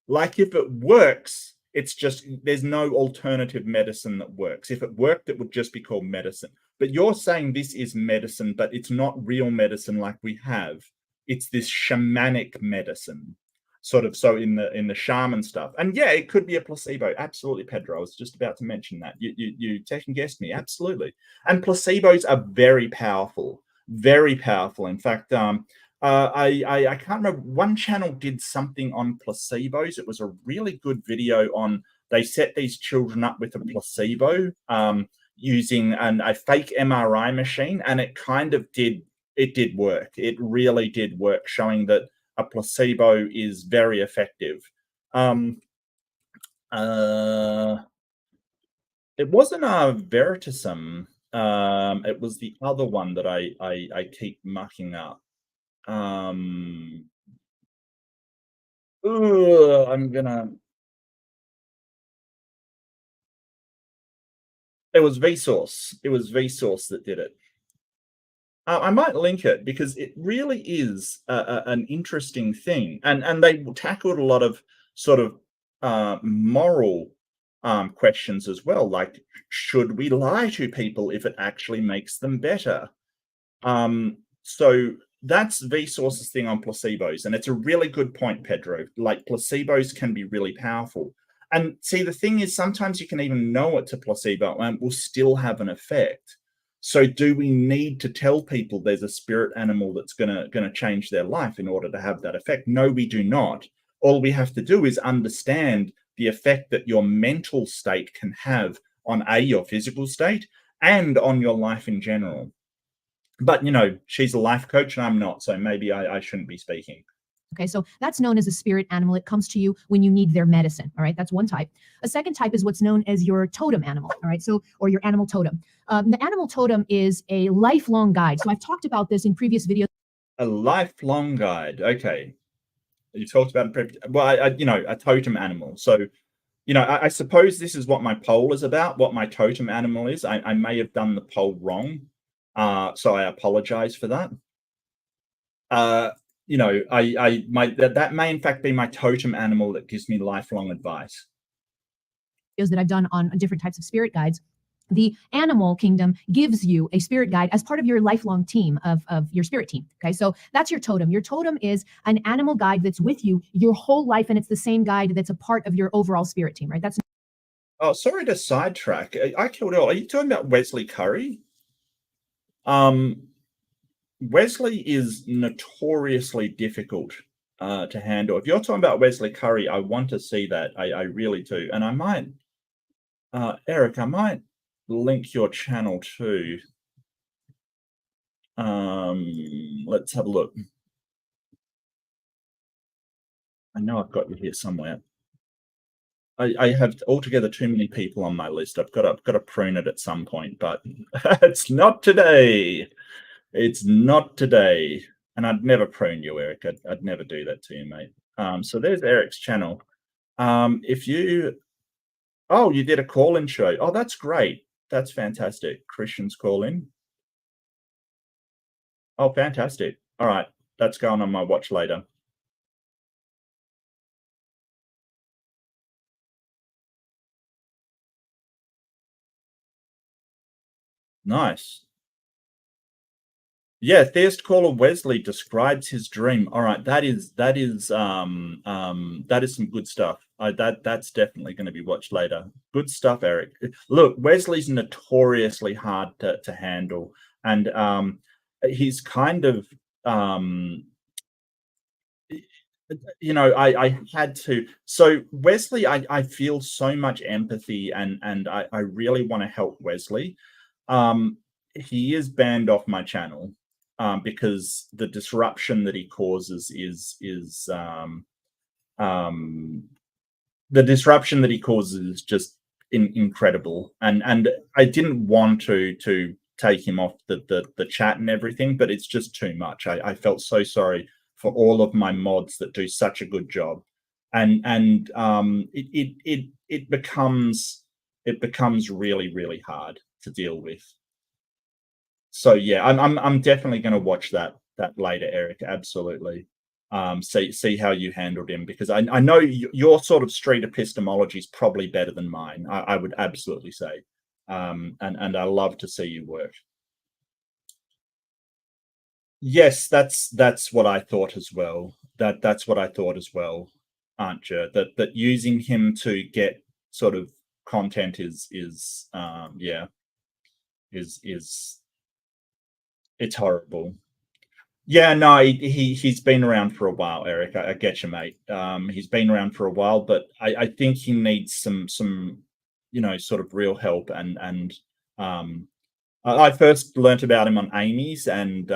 [SPEAKER 1] Like, if it works, it's just, there's no alternative medicine that works. If it worked, it would just be called medicine. But you're saying this is medicine, but it's not real medicine like we have. It's this shamanic medicine, sort of. So in the shaman stuff, and yeah, it could be a placebo. Absolutely, Pedro. I was just about to mention that. You second guessed me. Absolutely. And placebos are very powerful, very powerful. In fact, I can't remember. One channel did something on placebos. It was a really good video on. They set these children up with a placebo using a fake MRI machine, and it kind of did. It did work. It really did work, showing that a placebo is very effective. It wasn't a Veritasum. It was the other one that I keep mucking up. I'm gonna. It was Vsauce. It was Vsauce that did it. I might link it because it really is an interesting thing, and they tackled a lot of sort of moral questions as well, like, should we lie to people if it actually makes them better? So that's Vsauce's thing on placebos, and it's a really good point, Pedro. Like, placebos can be really powerful. And see, the thing is, sometimes you can even know it's a placebo and will still have an effect. So do we need to tell people there's a spirit animal that's gonna change their life in order to have that effect? No, we do not. All we have to do is understand the effect that your mental state can have on your physical state and on your life in general. But she's a life coach and I'm not, so maybe I shouldn't be speaking.
[SPEAKER 2] Okay, so that's known as a spirit animal. It comes to you when you need their medicine. All right, that's one type. A second type is what's known as your totem animal. All right, or your animal totem. The animal totem is a lifelong guide. So I've talked about this in previous videos.
[SPEAKER 1] A lifelong guide. Okay, you talked about a totem animal. So I suppose this is what my poll is about. What my totem animal is. I may have done the poll wrong, so I apologize for that. That may in fact be my totem animal that gives me lifelong advice.
[SPEAKER 2] That I've done on different types of spirit guides. The animal kingdom gives you a spirit guide as part of your lifelong team of your spirit team. Okay, so that's your totem. Your totem is an animal guide that's with you your whole life, and it's the same guide that's a part of your overall spirit team, right? That's.
[SPEAKER 1] Oh, sorry to sidetrack. I killed it all. Are you talking about Wesley Curry? Wesley is notoriously difficult to handle. If you're talking about Wesley Curry, I want to see that. I really do. And I might, Eric, I might link your channel too. Let's have a look. I know I've got you here somewhere. I have altogether too many people on my list. I've got to prune it at some point, but it's not today. It's not today. And I'd never prune you, Eric. I'd never do that to you, mate. So there's Eric's channel. If you, oh, you did a call-in show. Oh, that's great. That's fantastic. Christians call in. Oh, fantastic. All right. That's going on my watch later. Nice. Yeah, theist caller Wesley describes his dream. All right, that is some good stuff. That's definitely going to be watched later. Good stuff, Eric. Look, Wesley's notoriously hard to handle, and he's kind of I had to. So Wesley, I feel so much empathy, and I really want to help Wesley. He is banned off my channel because the disruption that he causes is um, the disruption that he causes is just incredible. And I didn't want to take him off the chat and everything, but it's just too much. I felt so sorry for all of my mods that do such a good job, and it becomes really hard to deal with. So yeah, I'm definitely going to watch that later, Eric. Absolutely. See how you handled him, because I know your sort of street epistemology is probably better than mine. I would absolutely say, and I love to see you work. Yes, that's what I thought as well. That's what I thought as well, aren't you? That using him to get sort of content is yeah, is it's horrible. Yeah, no, he's been around for a while, Eric. I get you, mate. He's been around for a while, but I think he needs some sort of real help. And I first learnt about him on Amy's, and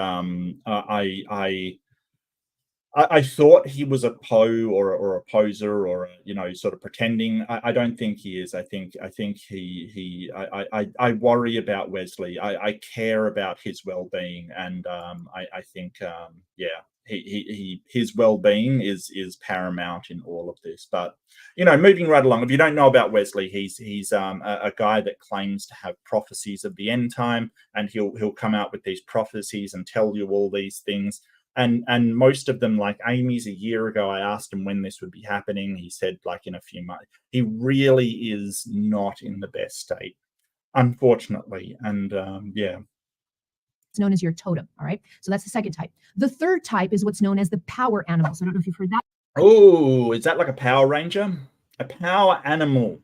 [SPEAKER 1] I thought he was a or a poser, or sort of pretending. I don't think he is. I think I worry about Wesley. I care about his well-being, and I think yeah, his well-being is paramount in all of this. But moving right along. If you don't know about Wesley, he's a guy that claims to have prophecies of the end time, and he'll come out with these prophecies and tell you all these things. And most of them, like Amy's a year ago, I asked him when this would be happening. He said like in a few months. He really is not in the best state, unfortunately. And yeah.
[SPEAKER 2] It's known as your totem. All right. So that's the second type. The third type is what's known as the power animals. I don't know if you've heard that.
[SPEAKER 1] Oh, is that like a Power Ranger? A power animal.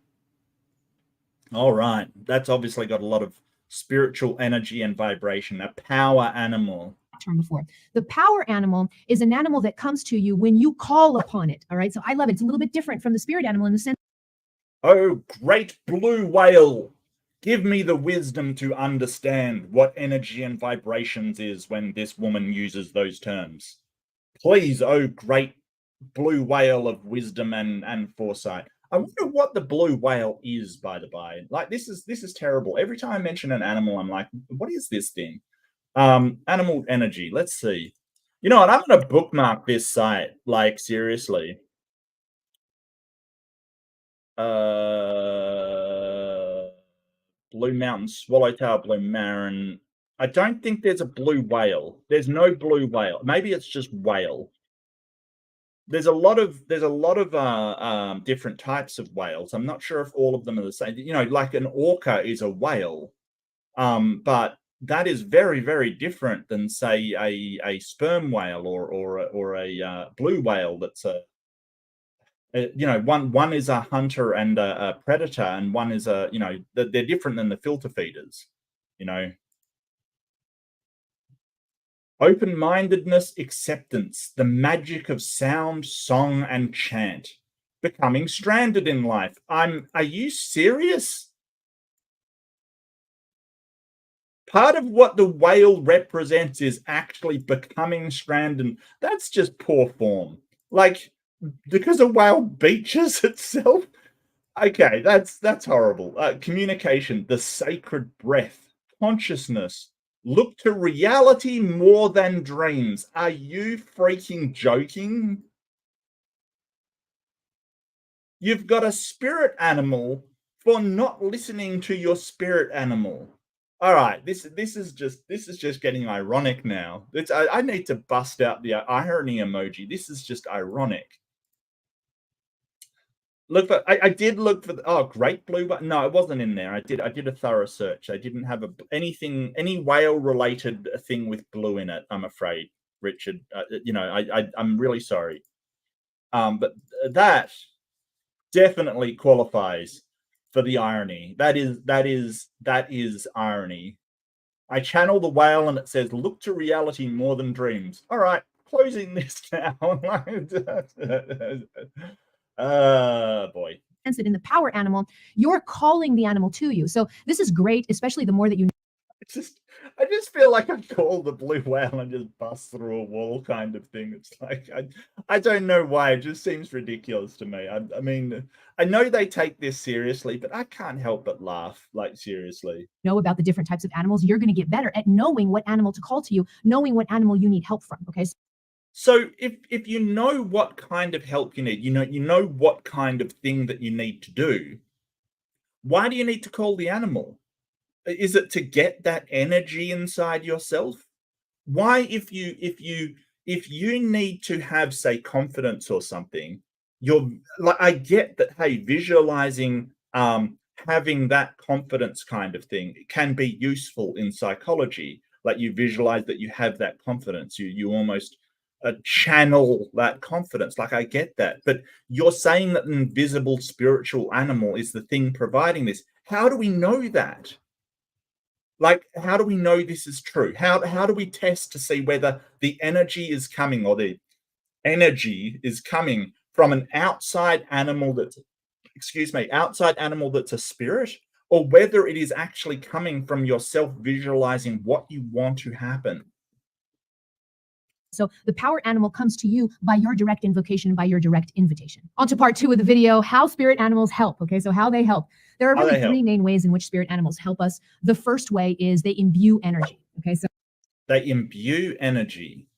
[SPEAKER 1] All right. That's obviously got a lot of spiritual energy and vibration. A power animal.
[SPEAKER 2] Term before. The power animal is an animal that comes to you when you call upon it. All right. So I love it. It's a little bit different from the spirit animal in the sense.
[SPEAKER 1] Oh, great blue whale, give me the wisdom to understand what energy and vibrations is when this woman uses those terms. Please, oh great blue whale of wisdom and foresight. I wonder what the blue whale is, by the by. Like, this is terrible. Every time I mention an animal, I'm like, what is this thing? Animal energy. Let's see. You know what? I'm gonna bookmark this site. Like, seriously. Blue Mountain Swallowtail, Blue Marin. I don't think there's a blue whale. There's no blue whale. Maybe it's just whale. There's a lot of different types of whales. I'm not sure if all of them are the same. Like an orca is a whale, but that is very different than, say, a sperm whale or a blue whale. That's one is a hunter and a predator, and one is they're different than the filter feeders. Open-mindedness, acceptance, the magic of sound, song, and chant. Becoming stranded in life. Are you serious? Part of what the whale represents is actually becoming stranded. That's just poor form. Like, because a whale beaches itself? Okay, that's horrible. Communication, the sacred breath, consciousness. Look to reality more than dreams. Are you freaking joking? You've got a spirit animal for not listening to your spirit animal. All right, this is just getting ironic now. I need to bust out the irony emoji. This is just ironic. I did look for great blue, but no, it wasn't in there. I did a thorough search. I didn't have any whale related thing with blue in it, I'm afraid, Richard. I'm really sorry. But that definitely qualifies for the irony. That is irony. I channel the whale and it says, look to reality more than dreams. All right, closing this now. Boy.
[SPEAKER 2] Sense it in the power animal, you're calling the animal to you. So this is great, especially the more that you
[SPEAKER 1] I just feel like I call the blue whale and just bust through a wall kind of thing. It's like I don't know why. It just seems ridiculous to me. I mean, I know they take this seriously, but I can't help but laugh. Like, seriously.
[SPEAKER 2] know about the different types of animals, you're going to get better at knowing what animal to call to you, knowing what animal you need help from. Okay.
[SPEAKER 1] So if you know what kind of help you need, you know what kind of thing that you need to do, why do you need to call the animal? Is it to get that energy inside yourself? Why, if you need to have, say, confidence or something, you're like, I get that, hey, visualizing having that confidence kind of thing can be useful in psychology. Like, you visualize that you have that confidence, you almost channel that confidence. Like, I get that, but you're saying that an invisible spiritual animal is the thing providing this. How do we know that? Like, how do we know this is true? How do we test to see whether the energy is coming, or the energy is coming from an outside animal that's, outside animal that's a spirit, or whether it is actually coming from yourself visualizing what you want to happen?
[SPEAKER 2] So the power animal comes to you by your direct invocation, by your direct invitation. On to part 2 of the video, how spirit animals help. Okay, so how they help. There are really 3 main ways in which spirit animals help us. The first way is they imbue energy. Okay, so
[SPEAKER 1] they imbue energy.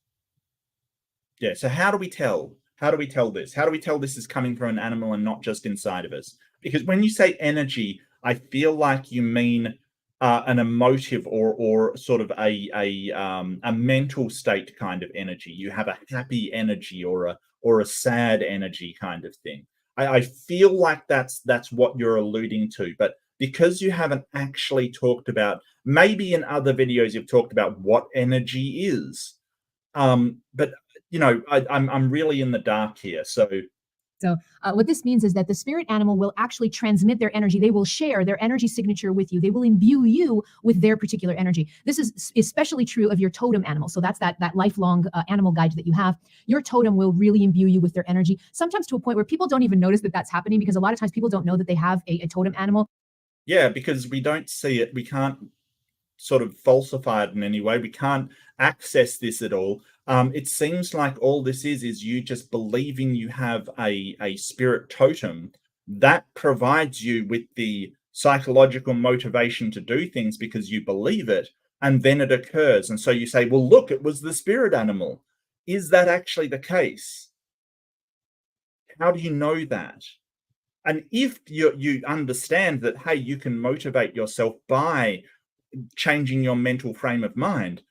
[SPEAKER 1] Yeah, so how do we tell? How do we tell this? How do we tell this is coming from an animal and not just inside of us? Because when you say energy, I feel like you mean an emotive or sort of a mental state kind of energy. You have a happy energy or a sad energy kind of thing. I feel like that's what you're alluding to, but because you haven't actually talked about, maybe in other videos you've talked about what energy is, but I'm really in the dark here. So
[SPEAKER 2] what this means is that the spirit animal will actually transmit their energy. They will share their energy signature with you. They will imbue you with their particular energy. This is especially true of your totem animal. So that's that lifelong animal guide that you have. Your totem will really imbue you with their energy, sometimes to a point where people don't even notice that that's happening, because a lot of times people don't know that they have a totem animal.
[SPEAKER 1] Yeah, because we don't see it. We can't sort of falsify it in any way. We can't access this at all. It seems like all this is you just believing you have a spirit totem that provides you with the psychological motivation to do things because you believe it, and then it occurs. And so you say, well, look, it was the spirit animal. Is that actually the case? How do you know that? And if you understand that, hey, you can motivate yourself by changing your mental frame of mind,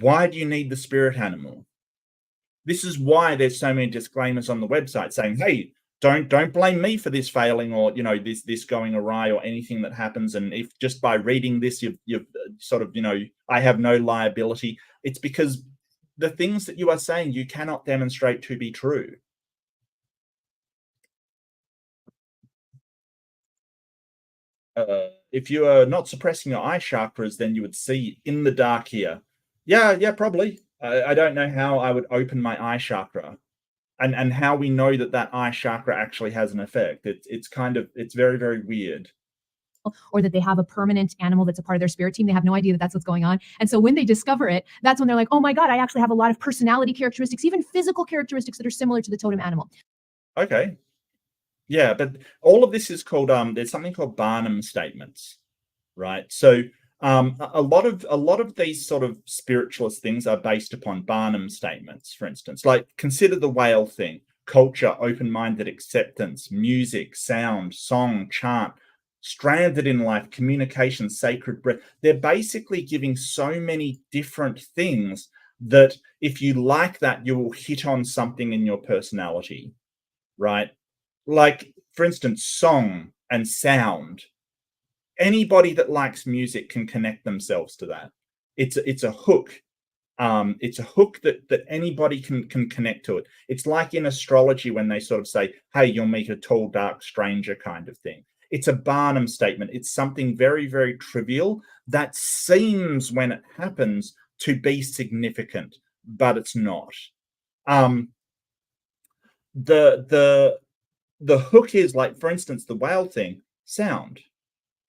[SPEAKER 1] why do you need the spirit animal? This is why there's so many disclaimers on the website saying, hey, don't blame me for this failing, or this going awry, or anything that happens. And if just by reading this you've sort of, I have no liability. It's because the things that you are saying you cannot demonstrate to be true. If you are not suppressing your eye chakras, then you would see in the dark here. Yeah, probably. I don't know how I would open my eye chakra, and how we know that eye chakra actually has an effect. It's very, very weird.
[SPEAKER 2] Or that they have a permanent animal that's a part of their spirit team. They have no idea that that's what's going on. And so when they discover it, that's when they're like, oh my God, I actually have a lot of personality characteristics, even physical characteristics that are similar to the totem animal.
[SPEAKER 1] Okay. Yeah, but all of this is called, there's something called Barnum statements, right? So a lot of these sort of spiritualist things are based upon Barnum statements. For instance, like, consider the whale thing: culture, open-minded acceptance, music, sound, song, chant, stranded in life, communication, sacred breath. They're basically giving so many different things that if you like that, you will hit on something in your personality, right? Like, for instance, song and sound. Anybody that likes music can connect themselves to that. It's a hook. It's a hook that anybody can connect to it. It's like in astrology when they sort of say, hey, you'll meet a tall, dark stranger kind of thing. It's a Barnum statement. It's something very, very trivial that seems, when it happens, to be significant, but it's not. Um, the hook is, like, for instance, the whale thing, sound.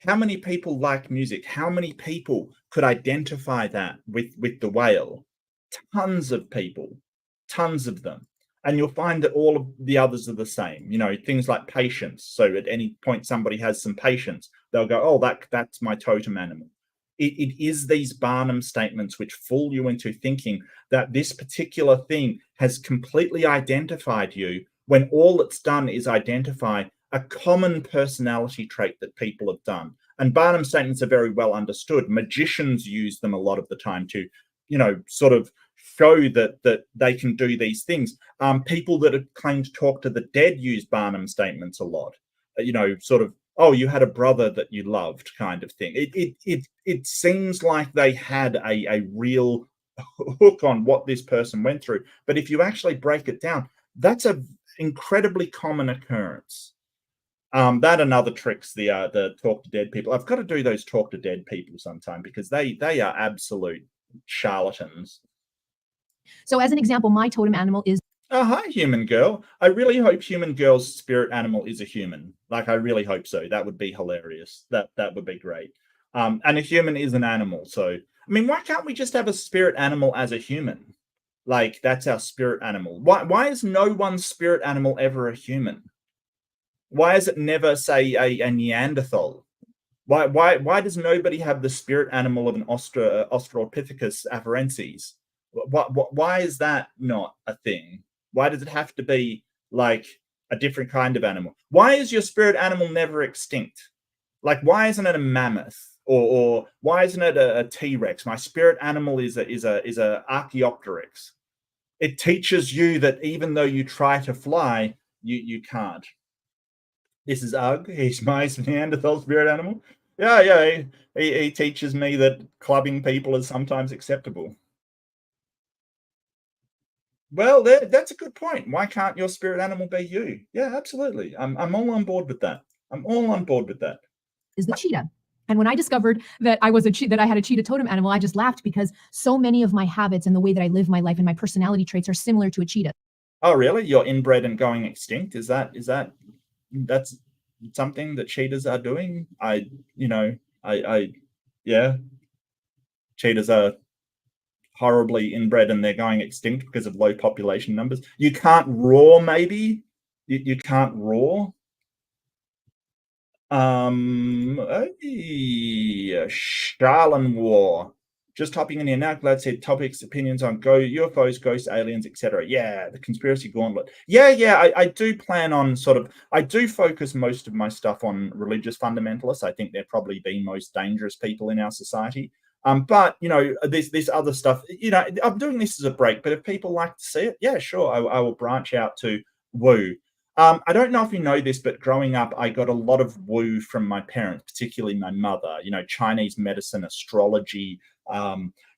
[SPEAKER 1] How many people like music? How many people could identify that with the whale? Tons of people, tons of them. And you'll find that all of the others are the same. Things like patience. So at any point somebody has some patience, they'll go, "Oh, that's my totem animal." It is these Barnum statements which fool you into thinking that this particular thing has completely identified you, when all it's done is identify a common personality trait that people have done. And Barnum statements are very well understood. Magicians use them a lot of the time to, sort of show that they can do these things. People that claim to talk to the dead use Barnum statements a lot. Sort of, "Oh, you had a brother that you loved," kind of thing. It seems like they had a real hook on what this person went through. But if you actually break it down, that's a incredibly common occurrence. That and other tricks, the talk to dead people. I've got to do those talk to dead people sometime, because they are absolute charlatans.
[SPEAKER 2] So as an example, my totem animal is.
[SPEAKER 1] Oh, hi, human girl. I really hope human girl's spirit animal is a human. Like, I really hope so. That would be hilarious. That would be great. And a human is an animal. So, I mean, why can't we just have a spirit animal as a human? Like, that's our spirit animal. Why is no one's spirit animal ever a human? Why is it never, say, a Neanderthal? Why does nobody have the spirit animal of an Australopithecus afarensis? Why is that not a thing? Why does it have to be like a different kind of animal? Why is your spirit animal never extinct? Like, why isn't it a mammoth, or why isn't it a T-Rex? My spirit animal is a Archaeopteryx. It teaches you that even though you try to fly, you can't. This is Ugg. He's my Neanderthal spirit animal. Yeah. He teaches me that clubbing people is sometimes acceptable. Well, that's a good point. Why can't your spirit animal be you? Yeah, absolutely. I'm all on board with that. I'm all on board with that.
[SPEAKER 2] Is the cheetah. And when I discovered that I had a cheetah totem animal, I just laughed, because so many of my habits and the way that I live my life and my personality traits are similar to a cheetah.
[SPEAKER 1] Oh, really? You're inbred and going extinct? That's something that cheetahs are doing? Yeah. Cheetahs are horribly inbred and they're going extinct because of low population numbers. You can't roar, maybe? You can't roar? Charlin War. Just hopping in here now. Glad said topics, opinions on UFOs, ghosts, aliens, etc. Yeah, the conspiracy gauntlet. Yeah. I do plan on I do focus most of my stuff on religious fundamentalists. I think they're probably the most dangerous people in our society. But this other stuff. I'm doing this as a break. But if people like to see it, yeah, sure, I will branch out to woo. I don't know if you know this, but growing up, I got a lot of woo from my parents, particularly my mother. Chinese medicine, astrology,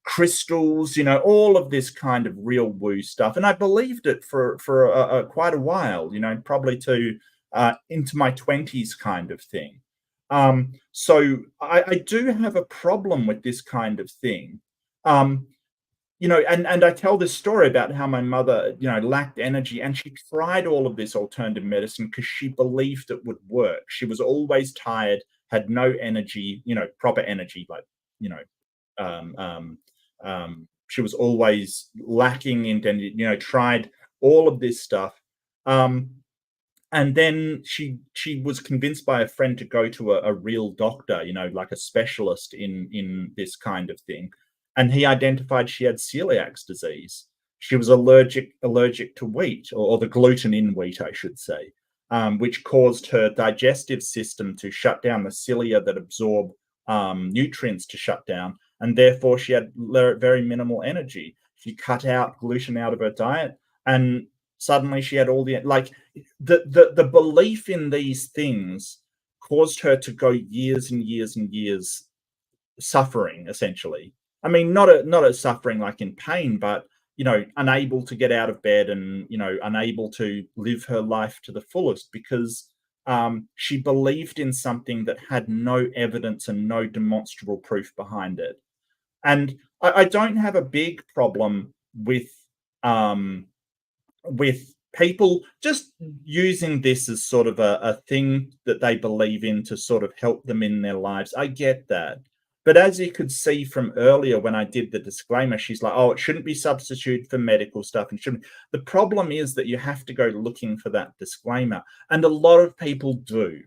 [SPEAKER 1] crystals, all of this kind of real woo stuff. And I believed it for quite a while, probably to into my 20s kind of thing. So I do have a problem with this kind of thing. And I tell this story about how my mother, lacked energy, and she tried all of this alternative medicine because she believed it would work. She was always tired, had no energy, proper energy, like, um, um, she was always lacking in energy, tried all of this stuff. And then she was convinced by a friend to go to a real doctor, like a specialist in this kind of thing. And he identified she had celiac disease. She was allergic to wheat, or the gluten in wheat, I should say, which caused her digestive system to shut down, the cilia that absorb nutrients to shut down, and therefore she had very minimal energy. She cut out gluten out of her diet, and suddenly she had all the belief in these things caused her to go years and years and years suffering, essentially. I mean, not a suffering like in pain, but unable to get out of bed, and unable to live her life to the fullest, because she believed in something that had no evidence and no demonstrable proof behind it. And I don't have a big problem with with people just using this as sort of a thing that they believe in to sort of help them in their lives. I get that. But as you could see from earlier when I did the disclaimer, she's like, oh, it shouldn't be substituted for medical stuff. And shouldn't. The problem is that you have to go looking for that disclaimer. And a lot of people do.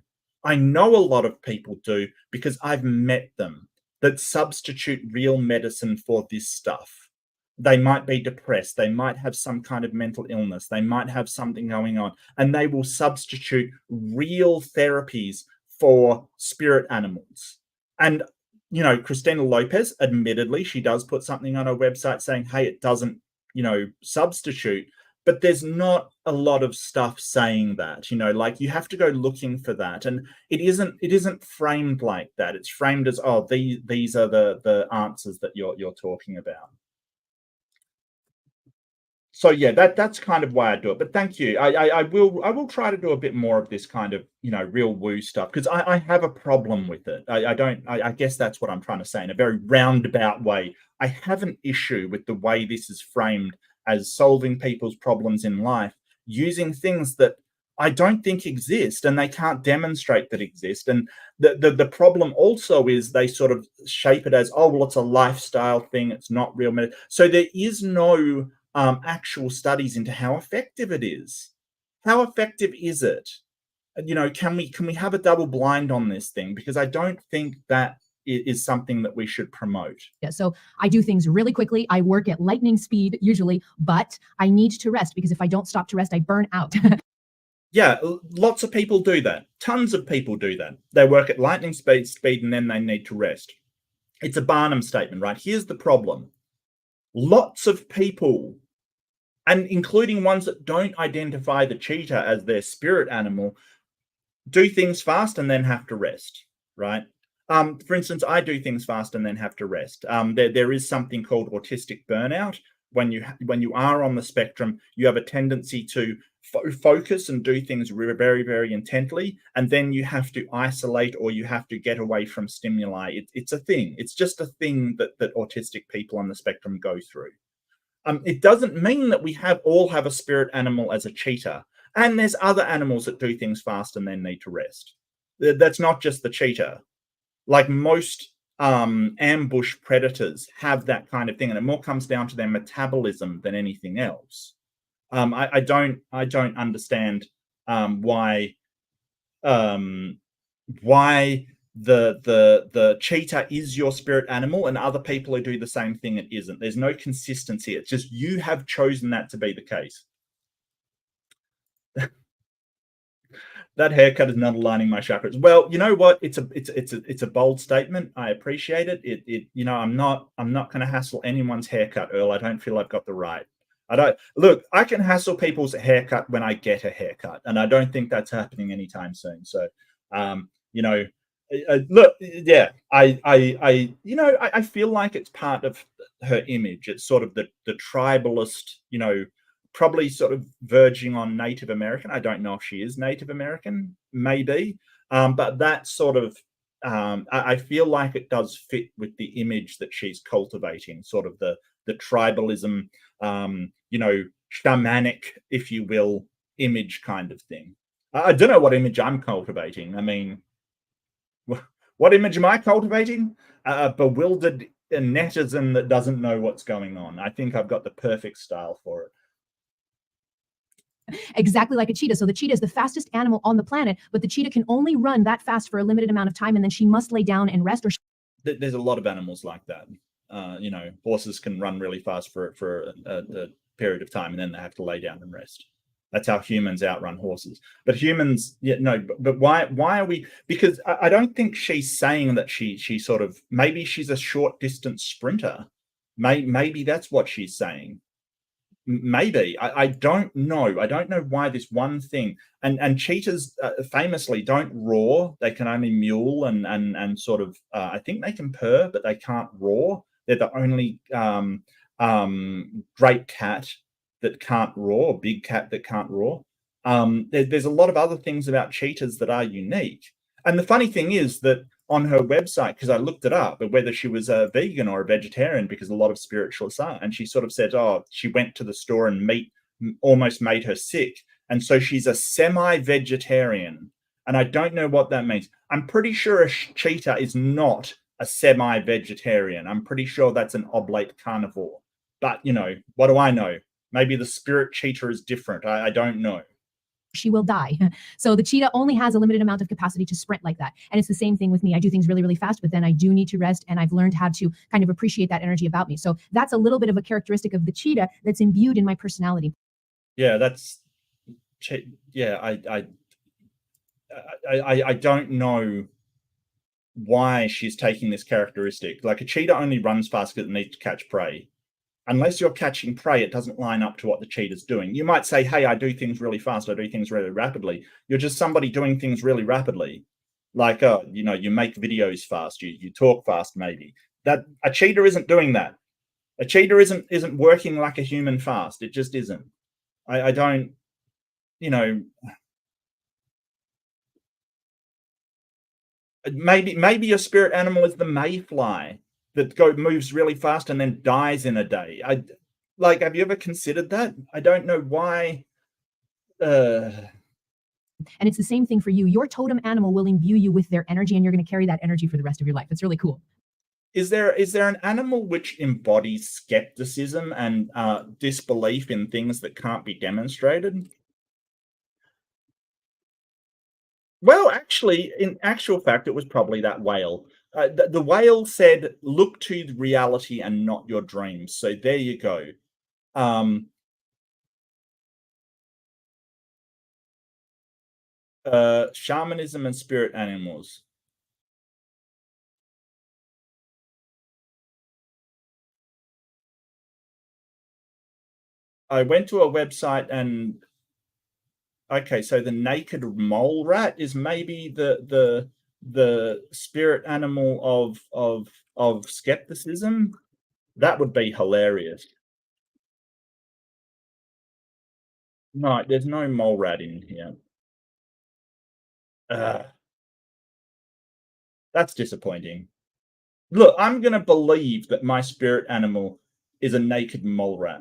[SPEAKER 1] I know a lot of people do because I've met them that substitute real medicine for this stuff. They might be depressed. They might have some kind of mental illness. They might have something going on, and they will substitute real therapies for spirit animals. And, you know, Christina Lopez, admittedly, she does put something on her website saying, hey, it doesn't, you know, substitute. But there's not a lot of stuff saying that, you know, like you have to go looking for that. And it isn't framed like that. It's framed as, oh, these are the answers that you're talking about. So yeah, that's kind of why I do it. But thank you. I will try to do a bit more of this kind of, you know, real woo stuff because I have a problem with it. I guess that's what I'm trying to say in a very roundabout way. I have an issue with the way this is framed as solving people's problems in life using things that I don't think exist and they can't demonstrate that exist. And the problem also is they sort of shape it as, oh, well, it's a lifestyle thing. It's not real medicine. So there is no actual studies into how effective it is. How effective is it? You know, can we have a double blind on this thing? Because I don't think that is something that we should promote.
[SPEAKER 2] Yeah, so I do things really quickly. I work at lightning speed usually, but I need to rest because if I don't stop to rest, I burn out.
[SPEAKER 1] Yeah, lots of people do that. Tons of people do that. They work at lightning speed and then they need to rest. It's a Barnum statement, right? Here's the problem. Lots of people, and including ones that don't identify the cheetah as their spirit animal, do things fast and then have to rest, right? For instance, I do things fast and then have to rest. There is something called autistic burnout. When you are on the spectrum, you have a tendency to focus and do things very, very intently, and then you have to isolate or you have to get away from stimuli. It's a thing. It's just a thing that autistic people on the spectrum go through. It doesn't mean that we all have a spirit animal as a cheetah, and there's other animals that do things fast and then need to rest. That's not just the cheetah. Like most ambush predators have that kind of thing, and it more comes down to their metabolism than anything else. I don't understand why the cheetah is your spirit animal and other people who do the same thing it isn't. There's no consistency. It's just you have chosen that to be the case. That haircut is not aligning my chakras. Well, you know what? It's a bold statement. I appreciate it. You know, I'm not going to hassle anyone's haircut, Earl. I don't feel I've got the right. I can hassle people's haircut when I get a haircut, and I don't think that's happening anytime soon. So, you know, look, yeah, I feel like it's part of her image. It's sort of the tribalist, you know, probably sort of verging on Native American. I don't know if she is Native American, maybe, but that sort of, I feel like it does fit with the image that she's cultivating, sort of the tribalism, you know, shamanic, if you will, image kind of thing. I don't know what image I'm cultivating. I mean, what image am I cultivating? A bewildered netizen that doesn't know what's going on. I think I've got the perfect style for it.
[SPEAKER 2] Exactly like a cheetah. So the cheetah is the fastest animal on the planet, but the cheetah can only run that fast for a limited amount of time, and then she must lay down and rest. Or
[SPEAKER 1] there's a lot of animals like that. You know, horses can run really fast for a period of time, and then they have to lay down and rest. That's how humans outrun horses. But humans, yeah, no. But why are we? Because I don't think she's saying that she sort of, maybe she's a short distance sprinter. Maybe that's what she's saying. Maybe. I don't know. I don't know why this one thing. And cheetahs famously don't roar. They can only mewl and sort of, I think they can purr, but they can't roar. They're the only great cat that can't roar, big cat that can't roar. There's a lot of other things about cheetahs that are unique. And the funny thing is that on her website, because I looked it up, whether she was a vegan or a vegetarian, because a lot of spiritualists are, and she sort of said, oh, she went to the store and meat almost made her sick. And so she's a semi-vegetarian. And I don't know what that means. I'm pretty sure a cheetah is not a semi-vegetarian. I'm pretty sure that's an oblate carnivore. But, you know, what do I know? Maybe the spirit cheetah is different. I don't know.
[SPEAKER 2] She will die. So the cheetah only has a limited amount of capacity to sprint like that. And it's the same thing with me. I do things really, really fast, but then I do need to rest. And I've learned how to kind of appreciate that energy about me. So that's a little bit of a characteristic of the cheetah that's imbued in my personality.
[SPEAKER 1] Yeah, I don't know why she's taking this characteristic. Like, a cheetah only runs fast because it needs to catch prey. Unless you're catching prey, it doesn't line up to what the cheetah's doing. You might say, hey, I do things really fast, I do things really rapidly. You're just somebody doing things really rapidly. Like, you know, you make videos fast, you talk fast, maybe. That a cheetah isn't doing that. A cheetah isn't working like a human fast. It just isn't. I don't, you know, maybe your spirit animal is the mayfly that moves really fast and then dies in a day. Have you ever considered that? I don't know why.
[SPEAKER 2] And it's the same thing for you. Your totem animal will imbue you with their energy, and you're going to carry that energy for the rest of your life. It's really cool.
[SPEAKER 1] Is there an animal which embodies skepticism and disbelief in things that can't be demonstrated? Well, actually, in actual fact, it was probably that whale. The whale said, look to reality and not your dreams. So there you go. Shamanism and spirit animals. I went to a website and okay, so the naked mole rat is maybe the spirit animal of skepticism. That would be hilarious. No, there's no mole rat in here. That's disappointing. Look, I'm gonna believe that my spirit animal is a naked mole rat.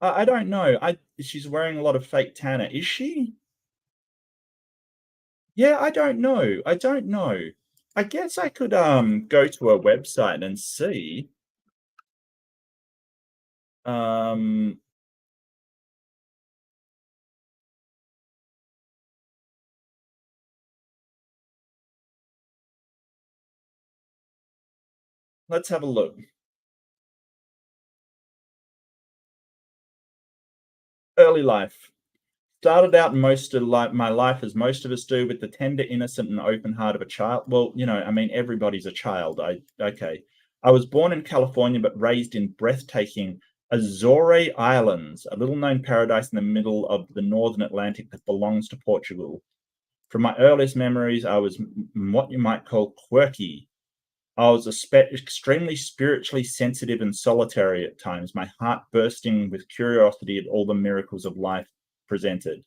[SPEAKER 1] I don't know. She's wearing a lot of fake tanner. Is she? Yeah, I don't know. I don't know. I guess I could go to a website and see. Let's have a look. Early life. Started out most of my life as most of us do, with the tender, innocent, and open heart of a child. Well, you know, I mean, everybody's a child. Okay. I was born in California, but raised in breathtaking Azore Islands, a little-known paradise in the middle of the northern Atlantic that belongs to Portugal. From my earliest memories, I was what you might call quirky. I was extremely spiritually sensitive and solitary at times, my heart bursting with curiosity at all the miracles of life presented.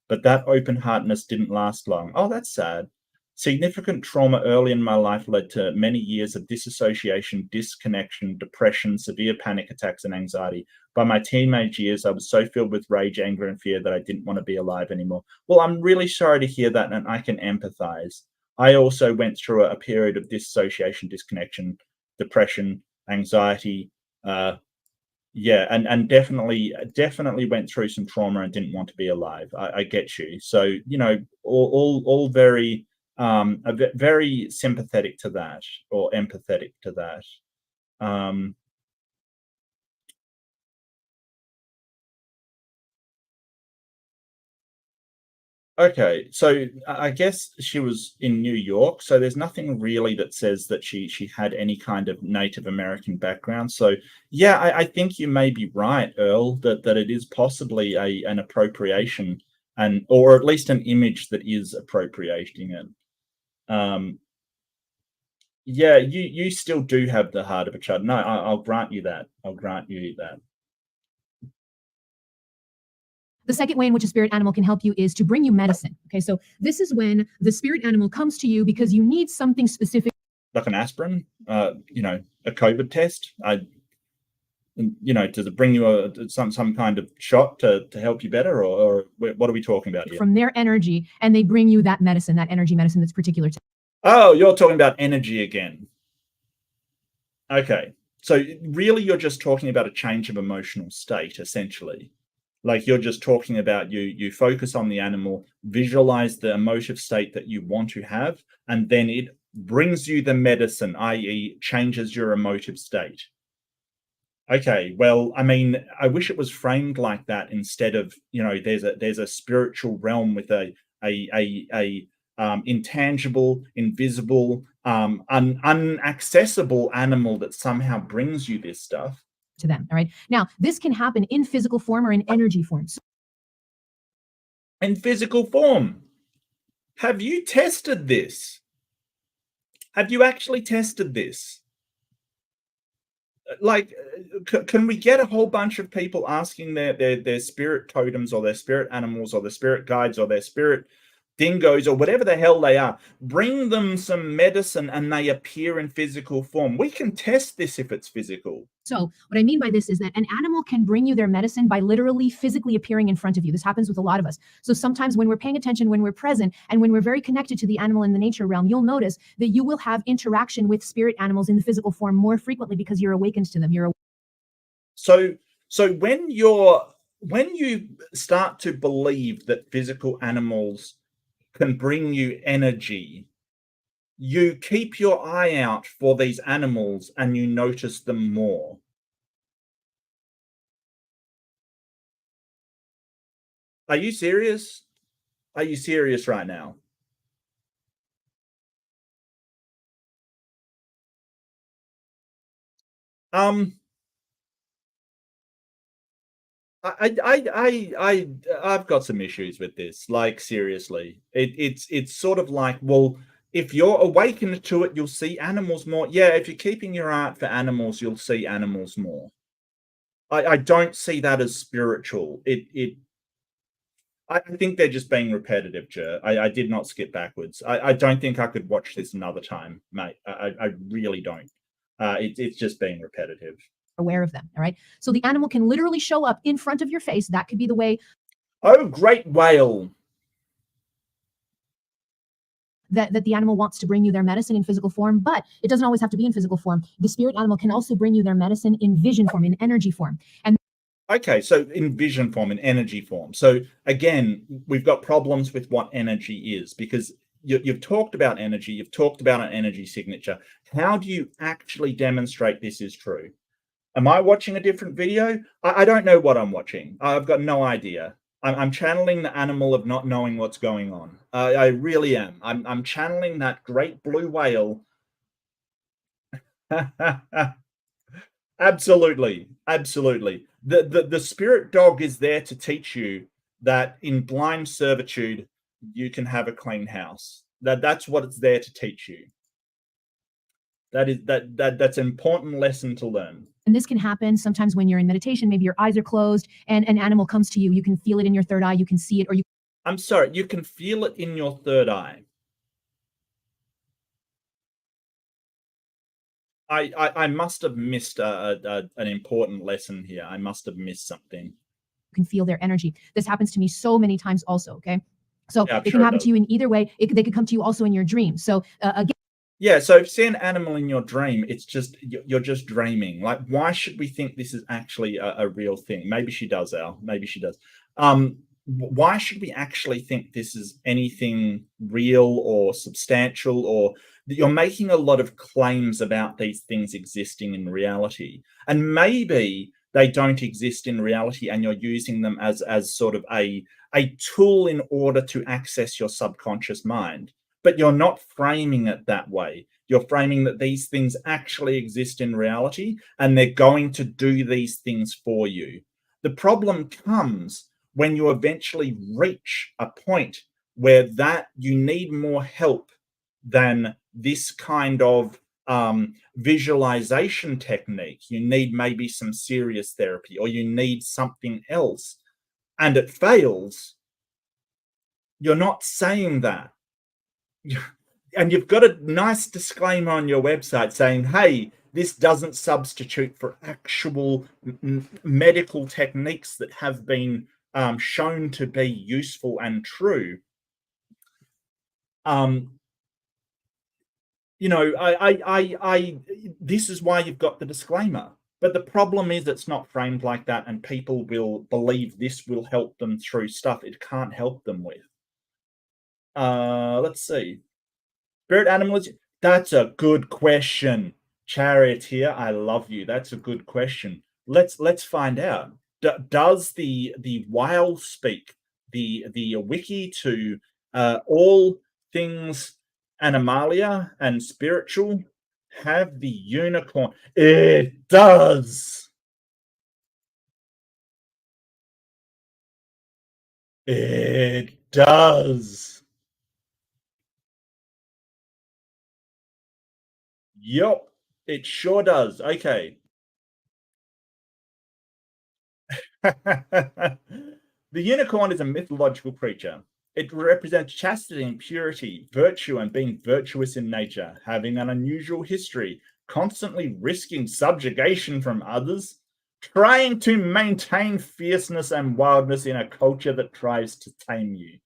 [SPEAKER 1] But that open-heartedness didn't last long. Oh, that's sad. Significant trauma early in my life led to many years of disassociation, disconnection, depression, severe panic attacks, and anxiety. By my teenage years, I was so filled with rage, anger, and fear that I didn't want to be alive anymore. Well, I'm really sorry to hear that, and I can empathize. I also went through a period of dissociation, disconnection, depression, anxiety. Yeah, and definitely went through some trauma and didn't want to be alive. I get you. So, you know, all very very sympathetic to that, or empathetic to that. Okay, so I guess she was in New York, so there's nothing really that says that she had any kind of Native American background. So yeah, I think you may be right, Earl, that it is possibly an appropriation, and or at least an image that is appropriating it. Yeah, you still do have the heart of a child. No, I'll grant you that. I'll grant you that.
[SPEAKER 2] The second way in which a spirit animal can help you is to bring you medicine. Okay, so this is when the spirit animal comes to you because you need something specific.
[SPEAKER 1] Like an aspirin, you know, a COVID test. You know, does it bring you some kind of shot to help you better, or what are we talking about here?
[SPEAKER 2] From their energy, and they bring you that medicine, that energy medicine that's particular to.
[SPEAKER 1] Oh, you're talking about energy again. Okay. So really you're just talking about a change of emotional state, essentially. Like you're just talking about you focus on the animal, visualize the emotive state that you want to have, and then it brings you the medicine, i.e. changes your emotive state. Okay, well, I mean, I wish it was framed like that instead of, you know, there's a spiritual realm with a intangible, invisible, unaccessible animal that somehow brings you this stuff.
[SPEAKER 2] To them. All right. Now, this can happen in physical form or in energy form. So
[SPEAKER 1] in physical form. Have you tested this? Have you actually tested this? Like, can we get a whole bunch of people asking their spirit totems or their spirit animals or their spirit guides or their spirit dingoes or whatever the hell they are, bring them some medicine and they appear in physical form? We can test this if it's physical.
[SPEAKER 2] So what I mean by this is that an animal can bring you their medicine by literally physically appearing in front of you. This happens with a lot of us. So sometimes when we're paying attention, when we're present, and when we're very connected to the animal in the nature realm, you'll notice that you will have interaction with spirit animals in the physical form more frequently because you're awakened to them.
[SPEAKER 1] So when you start to believe that physical animals can bring you energy, you keep your eye out for these animals and you notice them more. Are you serious? Are you serious right now? I've got some issues with this. Like, seriously, it's sort of like, well, if you're awakened to it, you'll see animals more. Yeah, if you're keeping your eye out for animals, you'll see animals more. I don't see that as spiritual. I think they're just being repetitive, Jer. I did not skip backwards. I don't think I could watch this another time, mate. I really don't. It's just being repetitive.
[SPEAKER 2] Aware of them. All right. So the animal can literally show up in front of your face. That could be the way.
[SPEAKER 1] Oh, great whale.
[SPEAKER 2] That the animal wants to bring you their medicine in physical form, but it doesn't always have to be in physical form. The spirit animal can also bring you their medicine in vision form, in energy form. And
[SPEAKER 1] okay, so in vision form, in energy form. So again, we've got problems with what energy is, because you've talked about energy, you've talked about an energy signature. How do you actually demonstrate this is true? Am I watching a different video? I don't know what I'm watching. I've got no idea. I'm channeling the animal of not knowing what's going on. I really am. I'm channeling that great blue whale. Absolutely. Absolutely. The spirit dog is there to teach you that in blind servitude, you can have a clean house. That's what it's there to teach you. That's an important lesson to learn.
[SPEAKER 2] And this can happen sometimes when you're in meditation, maybe your eyes are closed and an animal comes to you. You can feel it in your third eye, you can see it, or you.
[SPEAKER 1] I'm sorry, you can feel it in your third eye. I must have missed an important lesson here. I must have missed something.
[SPEAKER 2] You can feel their energy. This happens to me so many times also, okay? So
[SPEAKER 1] yeah,
[SPEAKER 2] it can happen to you in either way. They could come to you also in your dreams. So again.
[SPEAKER 1] Yeah, so if you see an animal in your dream, it's just, you're just dreaming. Like, why should we think this is actually a real thing? Maybe she does, Al. Maybe she does. Why should we actually think this is anything real or substantial, or that you're making a lot of claims about these things existing in reality? And maybe they don't exist in reality and you're using them as sort of a tool in order to access your subconscious mind. But you're not framing it that way. You're framing that these things actually exist in reality and they're going to do these things for you. The problem comes when you eventually reach a point where that you need more help than this kind of visualization technique. You need maybe some serious therapy, or you need something else, and it fails. You're not saying that. and you've got a nice disclaimer on your website saying, hey, this doesn't substitute for actual medical techniques that have been shown to be useful and true. You know, this is why you've got the disclaimer. But the problem is it's not framed like that, and people will believe this will help them through stuff it can't help them with. Let's see. Spirit animals, that's a good question. Chariot here, I love you. That's a good question. Let's find out. Does the whale speak the wiki to all things Animalia and spiritual? Have the unicorn? It does. It does. Yup, it sure does. Okay. The unicorn is a mythological creature. It represents chastity and purity, virtue, and being virtuous in nature, having an unusual history, constantly risking subjugation from others, trying to maintain fierceness and wildness in a culture that tries to tame you,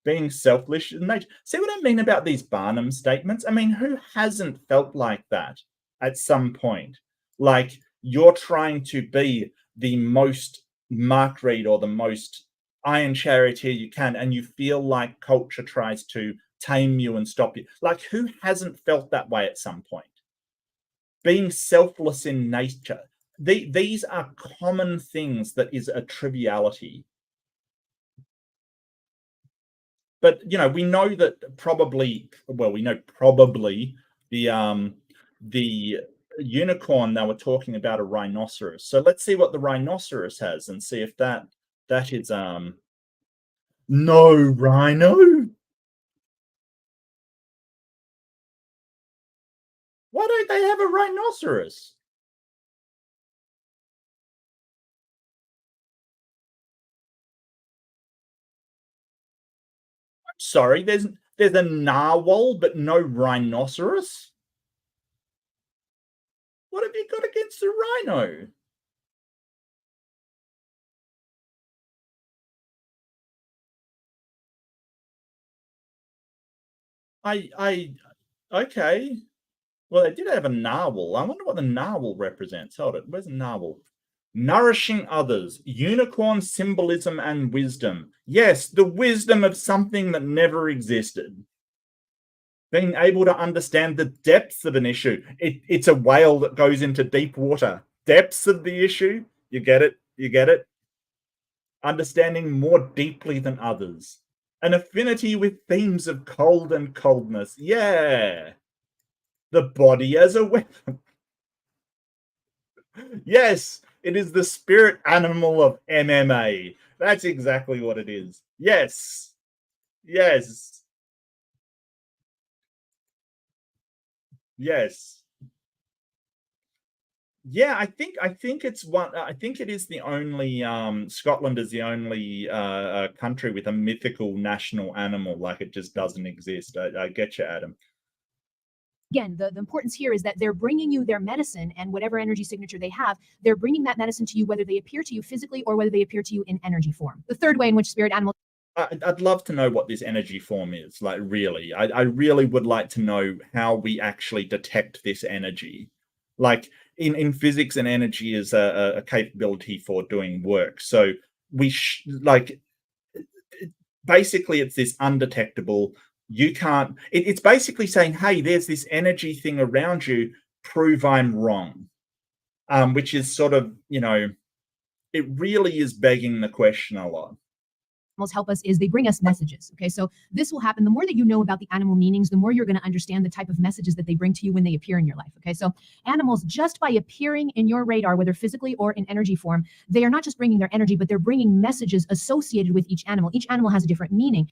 [SPEAKER 1] being selfish in nature. See what I mean about these Barnum statements? I mean, who hasn't felt like that at some point? Like you're trying to be the most Mark Reed or the most iron charioteer you can, and you feel like culture tries to tame you and stop you. Like, who hasn't felt that way at some point? Being selfless in nature. These are common things that is a triviality. But you know, we know that probably, well, we know probably the unicorn they were talking about a rhinoceros. So let's see what the rhinoceros has and see if that is no rhino. Why don't they have a rhinoceros? I'm sorry, there's a narwhal but no rhinoceros. What have you got against the rhino? Okay. Well, they did have a narwhal. I wonder what the narwhal represents. Hold it. Where's the narwhal? Nourishing others, unicorn symbolism and wisdom. Yes, the wisdom of something that never existed. Being able to understand the depths of an issue. It's a whale that goes into deep water. Depths of the issue. You get it? You get it? Understanding more deeply than others. An affinity with themes of cold and coldness. Yeah. The body as a weapon. Yes, it is the spirit animal of MMA. That's exactly what it is. Yes. Yes. Yes. Yeah, I think it's one. I think it is the only. Scotland is the only country with a mythical national animal. Like it just doesn't exist. I get you, Adam.
[SPEAKER 2] Again, the importance here is that they're bringing you their medicine and whatever energy signature they have, they're bringing that medicine to you, whether they appear to you physically or whether they appear to you in energy form. The third way in which spirit animals.
[SPEAKER 1] I'd love to know what this energy form is. Like, really, I really would like to know how we actually detect this energy. Like in physics, and energy is a capability for doing work. So we like basically it's this undetectable. You can't. It's basically saying, hey, there's this energy thing around you. Prove I'm wrong. Which is sort of, you know, it really is begging the question a lot.
[SPEAKER 2] Help us is they bring us messages. Okay, so this will happen. The more that you know about the animal meanings, the more you're going to understand the type of messages that they bring to you when they appear in your life. Okay, so animals, just by appearing in your radar, whether physically or in energy form, they are not just bringing their energy, but they're bringing messages associated with each animal. Each animal has a different meaning.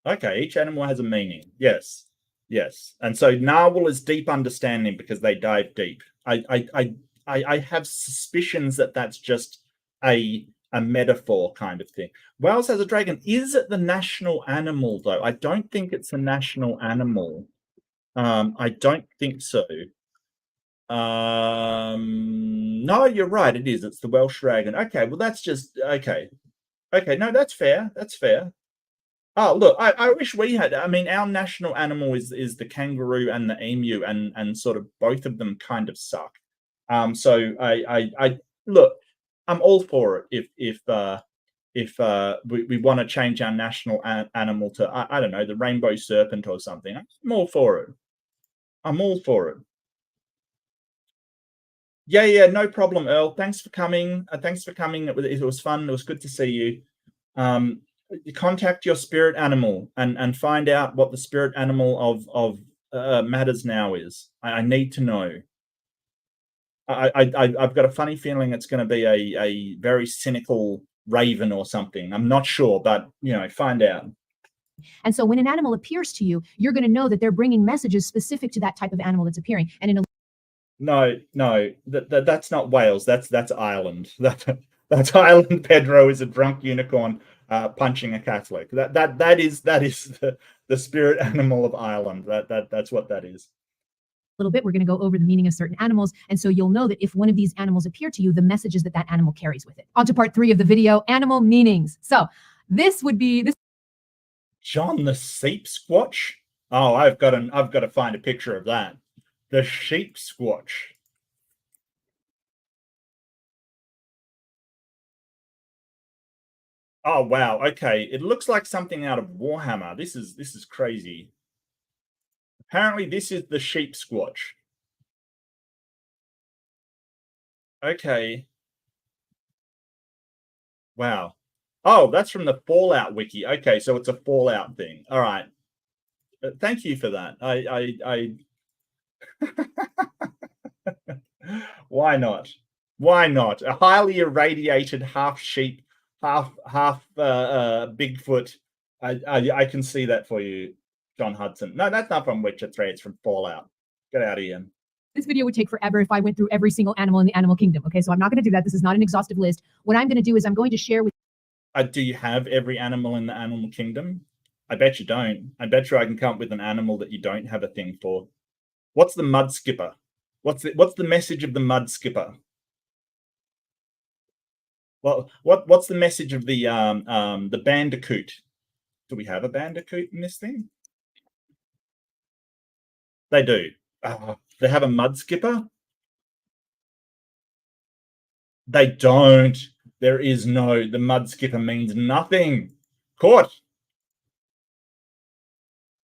[SPEAKER 1] Okay, each animal has a meaning. Yes, yes, and so narwhal is deep understanding because they dive deep. I have suspicions that that's just a metaphor kind of thing. Wales has a dragon. Is it the national animal though? I don't think it's the national animal. I don't think so. No, you're right. It is. It's the Welsh dragon. Okay, well, that's just okay. Okay, no, that's fair. That's fair. Oh, look, I wish we had. I mean, our national animal is the kangaroo and the emu, and sort of both of them kind of suck. So I look, I'm all for it if we want to change our national animal to I don't know, the rainbow serpent or something. I'm all for it. I'm all for it. Yeah, yeah, no problem, Earl. Thanks for coming. Thanks for coming. It was fun. It was good to see you. Um, Contact your spirit animal and find out what the spirit animal of matters now is. I need to know. I've got a funny feeling it's going to be a very cynical raven or something. I'm not sure, but find out.
[SPEAKER 2] And so when an animal appears to you, you're going to know that they're bringing messages specific to that type of animal that's appearing. And in a
[SPEAKER 1] No, that's not Wales. That's Ireland. That's Ireland. Pedro is a drunk unicorn punching a Catholic. That is the spirit animal of Ireland. That's what that is.
[SPEAKER 2] little bit, we're going to go over the meaning of certain animals. And so you'll know that if one of these animals appear to you, the messages that that animal carries with it. On to part 3 of the video, animal meanings. So this would be this.
[SPEAKER 1] John the sheep squatch. Oh, I've got to find a picture of that. The sheep squatch. Oh wow. Okay, it looks like something out of Warhammer. This is crazy. Apparently, this is the sheep squatch. Okay. Wow. Oh, that's from the Fallout wiki. Okay, so it's a Fallout thing. All right. Thank you for that. I Why not? Why not? A highly irradiated half sheep, half Bigfoot. I can see that for you, John Hudson. No, that's not from Witcher 3. It's from Fallout. Get out of here.
[SPEAKER 2] This video would take forever if I went through every single animal in the animal kingdom. Okay, so I'm not going to do that. This is not an exhaustive list. What I'm going to do is I'm going to share with.
[SPEAKER 1] Do you have every animal in the animal kingdom? I bet you don't. I bet you I can come up with an animal that you don't have a thing for. What's the mud skipper? What's the message of the mud skipper? Well, what's the message of the bandicoot? Do we have a bandicoot in this thing? They do. They have a mud skipper? They don't. There is no. The mud skipper means nothing. Caught.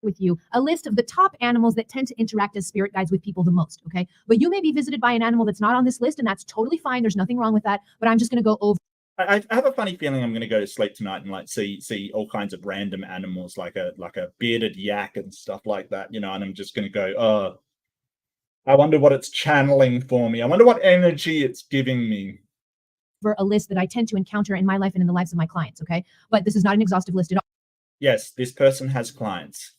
[SPEAKER 2] With you a list of the top animals that tend to interact as spirit guides with people the most. Okay, but you may be visited by an animal that's not on this list, and that's totally fine. There's nothing wrong with that. But I'm just going to go over.
[SPEAKER 1] I have a funny feeling I'm going to go to sleep tonight and like see all kinds of random animals, like a bearded yak and stuff like that, and I'm just going to go, oh, I wonder what it's channeling for me. I wonder what energy it's giving me.
[SPEAKER 2] For a list that I tend to encounter in my life and in the lives of my clients. Okay, but this is not an exhaustive list at all.
[SPEAKER 1] Yes, this person has clients.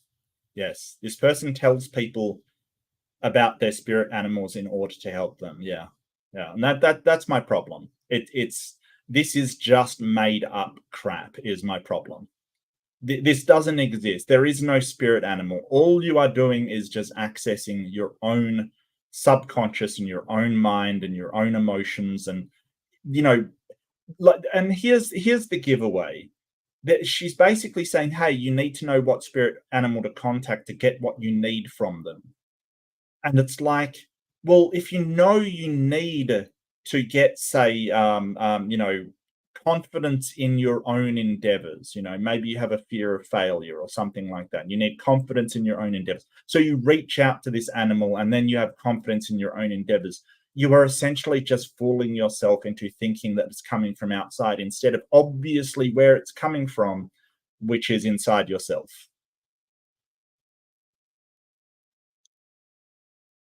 [SPEAKER 1] Yes, this person tells people about their spirit animals in order to help them. Yeah, and that's my problem. This is just made up crap. Is my problem. This doesn't exist. There is no spirit animal. All you are doing is just accessing your own subconscious and your own mind and your own emotions, and and here's the giveaway. That she's basically saying, hey, you need to know what spirit animal to contact to get what you need from them. And it's like, well, if you know you need to get, say, confidence in your own endeavors, maybe you have a fear of failure or something like that. You need confidence in your own endeavors. So you reach out to this animal and then you have confidence in your own endeavors. You are essentially just fooling yourself into thinking that it's coming from outside instead of obviously where it's coming from, which is inside yourself.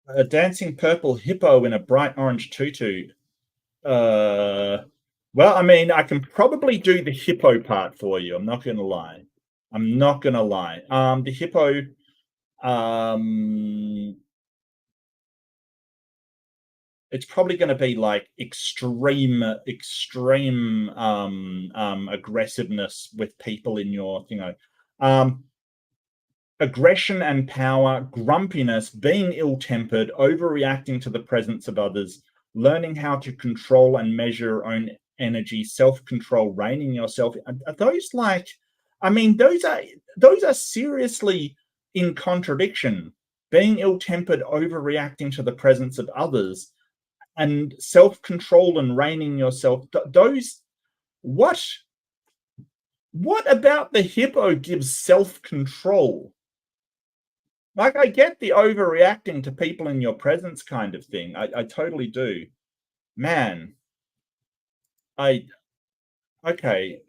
[SPEAKER 1] A dancing purple hippo in a bright orange tutu. Well, I mean, I can probably do the hippo part for you. I'm not going to lie. The hippo, it's probably going to be like extreme aggressiveness with people in your aggression and power, grumpiness, being ill-tempered, overreacting to the presence of others, learning how to control and measure your own energy, self-control, reining yourself. Are those like, I mean, those are seriously in contradiction. Being ill-tempered, overreacting to the presence of others, and self-control and reining yourself. Those, what about the hippo gives self-control? Like, I get the overreacting to people in your presence kind of thing. I totally do. Man, okay.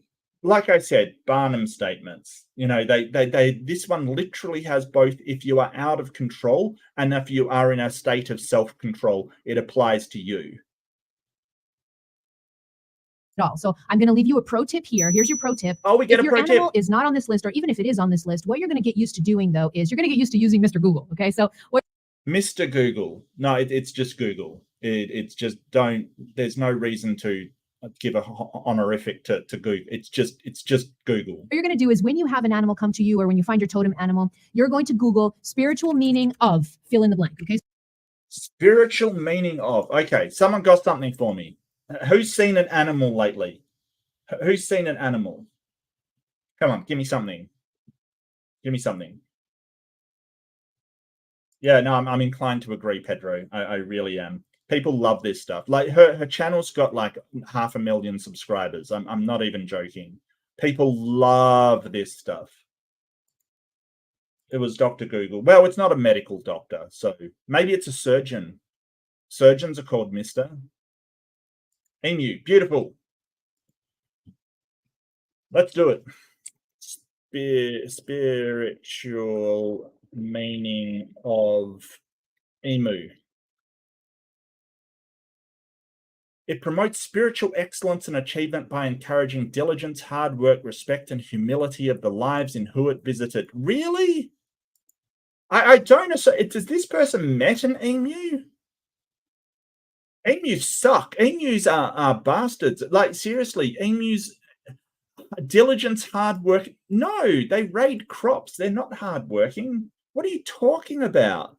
[SPEAKER 1] Like I said, Barnum statements, this one literally has both. If you are out of control and if you are in a state of self-control, it applies to you.
[SPEAKER 2] All. So I'm going to leave you a pro tip here. Here's your pro tip.
[SPEAKER 1] Oh, we get
[SPEAKER 2] if
[SPEAKER 1] a pro
[SPEAKER 2] tip. If your animal is not on this list, or even if it is on this list, what you're going to get used to doing, though, is you're going to get used to using Mr. Google. Okay, so what?
[SPEAKER 1] Mr. Google. No, it's just Google. It's just there's no reason to give a honorific to Google. It's just Google.
[SPEAKER 2] What you're going to do is when you have an animal come to you, or when you find your totem animal, you're going to Google spiritual meaning of fill in the blank. Okay.
[SPEAKER 1] Spiritual meaning of. Okay, someone got something for me. Who's seen an animal lately? Who's seen an animal? Come on, give me something. Give me something. Yeah, no, I'm inclined to agree, Pedro. I really am. People love this stuff. Like her channel's got like 500,000 subscribers. I'm not even joking. People love this stuff. It was Dr. Google. Well, it's not a medical doctor, so maybe it's a surgeon. Surgeons are called Mr. Emu. Beautiful. Let's do it. Spiritual meaning of emu. It promotes spiritual excellence and achievement by encouraging diligence, hard work, respect, and humility of the lives in who it visited. Really? I don't know. So does this person met an emu? Emus suck. Emus are bastards. Like, seriously, emus, diligence, hard work. No, they raid crops. They're not hardworking. What are you talking about?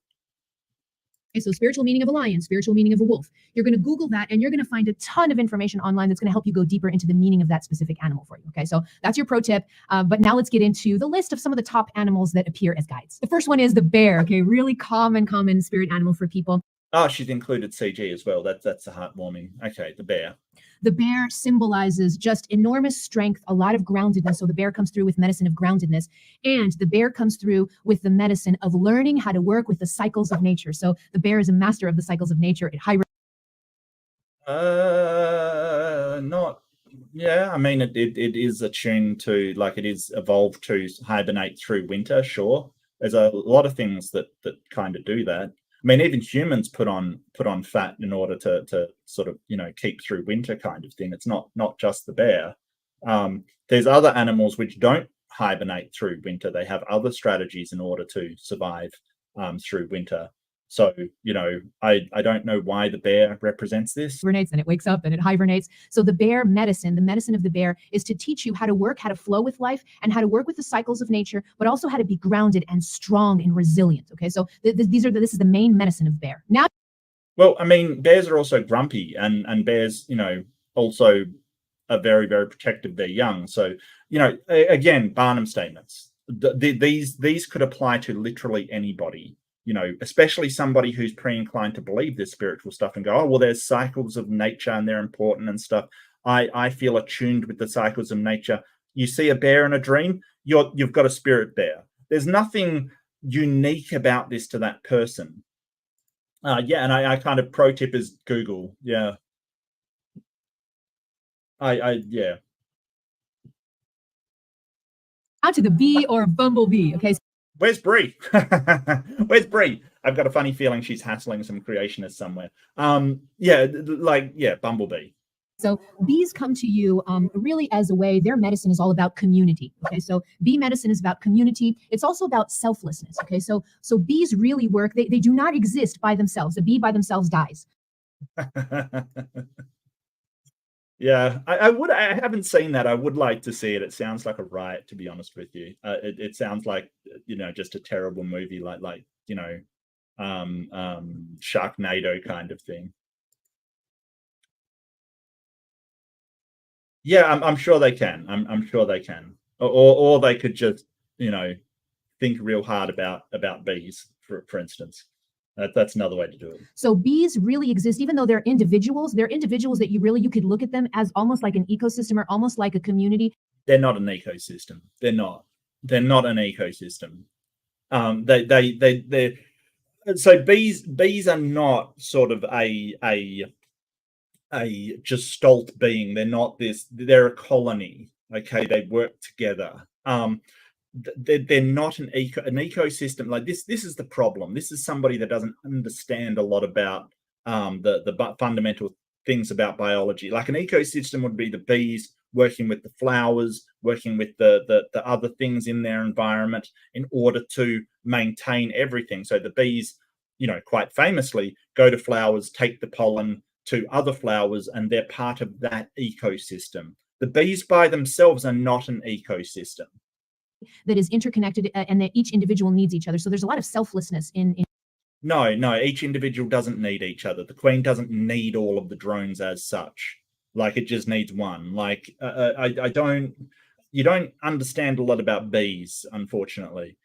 [SPEAKER 2] Okay, so spiritual meaning of a lion, spiritual meaning of a wolf. You're going to Google that, and you're going to find a ton of information online that's going to help you go deeper into the meaning of that specific animal for you. Okay, so that's your pro tip. But now let's get into the list of some of the top animals that appear as guides. The first one is the bear. Okay, really common spirit animal for people.
[SPEAKER 1] Oh, she's included CG as well. That's a heartwarming. Okay, the bear.
[SPEAKER 2] The bear symbolizes just enormous strength, a lot of groundedness. So the bear comes through with medicine of groundedness, and the bear comes through with the medicine of learning how to work with the cycles of nature. So the bear is a master of the cycles of nature. It
[SPEAKER 1] not. Yeah, I mean, it is attuned to, like, it is evolved to hibernate through winter. Sure, there's a lot of things that kind of do that. I mean, even humans put on fat in order to sort of, keep through winter kind of thing. It's not just the bear. There's other animals which don't hibernate through winter. They have other strategies in order to survive through winter. So, I don't know why the bear represents this.
[SPEAKER 2] Hibernates, and it wakes up and it hibernates. So the bear medicine, the medicine of the bear, is to teach you how to work, how to flow with life, and how to work with the cycles of nature, but also how to be grounded and strong and resilient. Okay, so this is the main medicine of bear. Now,
[SPEAKER 1] well, I mean, bears are also grumpy, and bears, also are very, very protective of their young. So, again, Barnum statements. These could apply to literally anybody. Especially somebody who's pre-inclined to believe this spiritual stuff and go, oh, well, there's cycles of nature and they're important and stuff. I feel attuned with the cycles of nature. You see a bear in a dream, you've got a spirit bear. There's nothing unique about this to that person. Yeah, and I kind of pro tip is Google. Yeah. Yeah.
[SPEAKER 2] out to the bee or bumblebee. Okay.
[SPEAKER 1] Where's Brie? Where's Brie? I've got a funny feeling she's hassling some creationists somewhere. Bumblebee.
[SPEAKER 2] So bees come to you really as a way, their medicine is all about community. Okay, so bee medicine is about community. It's also about selflessness. Okay, so bees really work. They do not exist by themselves. A bee by themselves dies.
[SPEAKER 1] Yeah, I haven't seen that. I would like to see it. It sounds like a riot, to be honest with you. It sounds like just a terrible movie like Sharknado kind of thing. Yeah, I'm sure they can. I'm sure they can. Or they could just, think real hard about bees, for instance. That's another way to do it.
[SPEAKER 2] So bees really exist, even though they're individuals that you could look at them as almost like an ecosystem or almost like a community.
[SPEAKER 1] They're not an ecosystem. They're not an ecosystem. They're so bees are not sort of a gestalt being. They're not this. They're a colony. Okay, they work together. They're not an ecosystem. Like this is the problem. This is somebody that doesn't understand a lot about the fundamental things about biology. Like an ecosystem would be the bees working with the flowers, working with the other things in their environment in order to maintain everything. So the bees, quite famously go to flowers, take the pollen to other flowers, and they're part of that ecosystem. The bees by themselves are not an ecosystem.
[SPEAKER 2] That is interconnected, and that each individual needs each other. So there's a lot of selflessness in.
[SPEAKER 1] No, each individual doesn't need each other. The queen doesn't need all of the drones as such. Like, it just needs one. Like, you don't understand a lot about bees, unfortunately.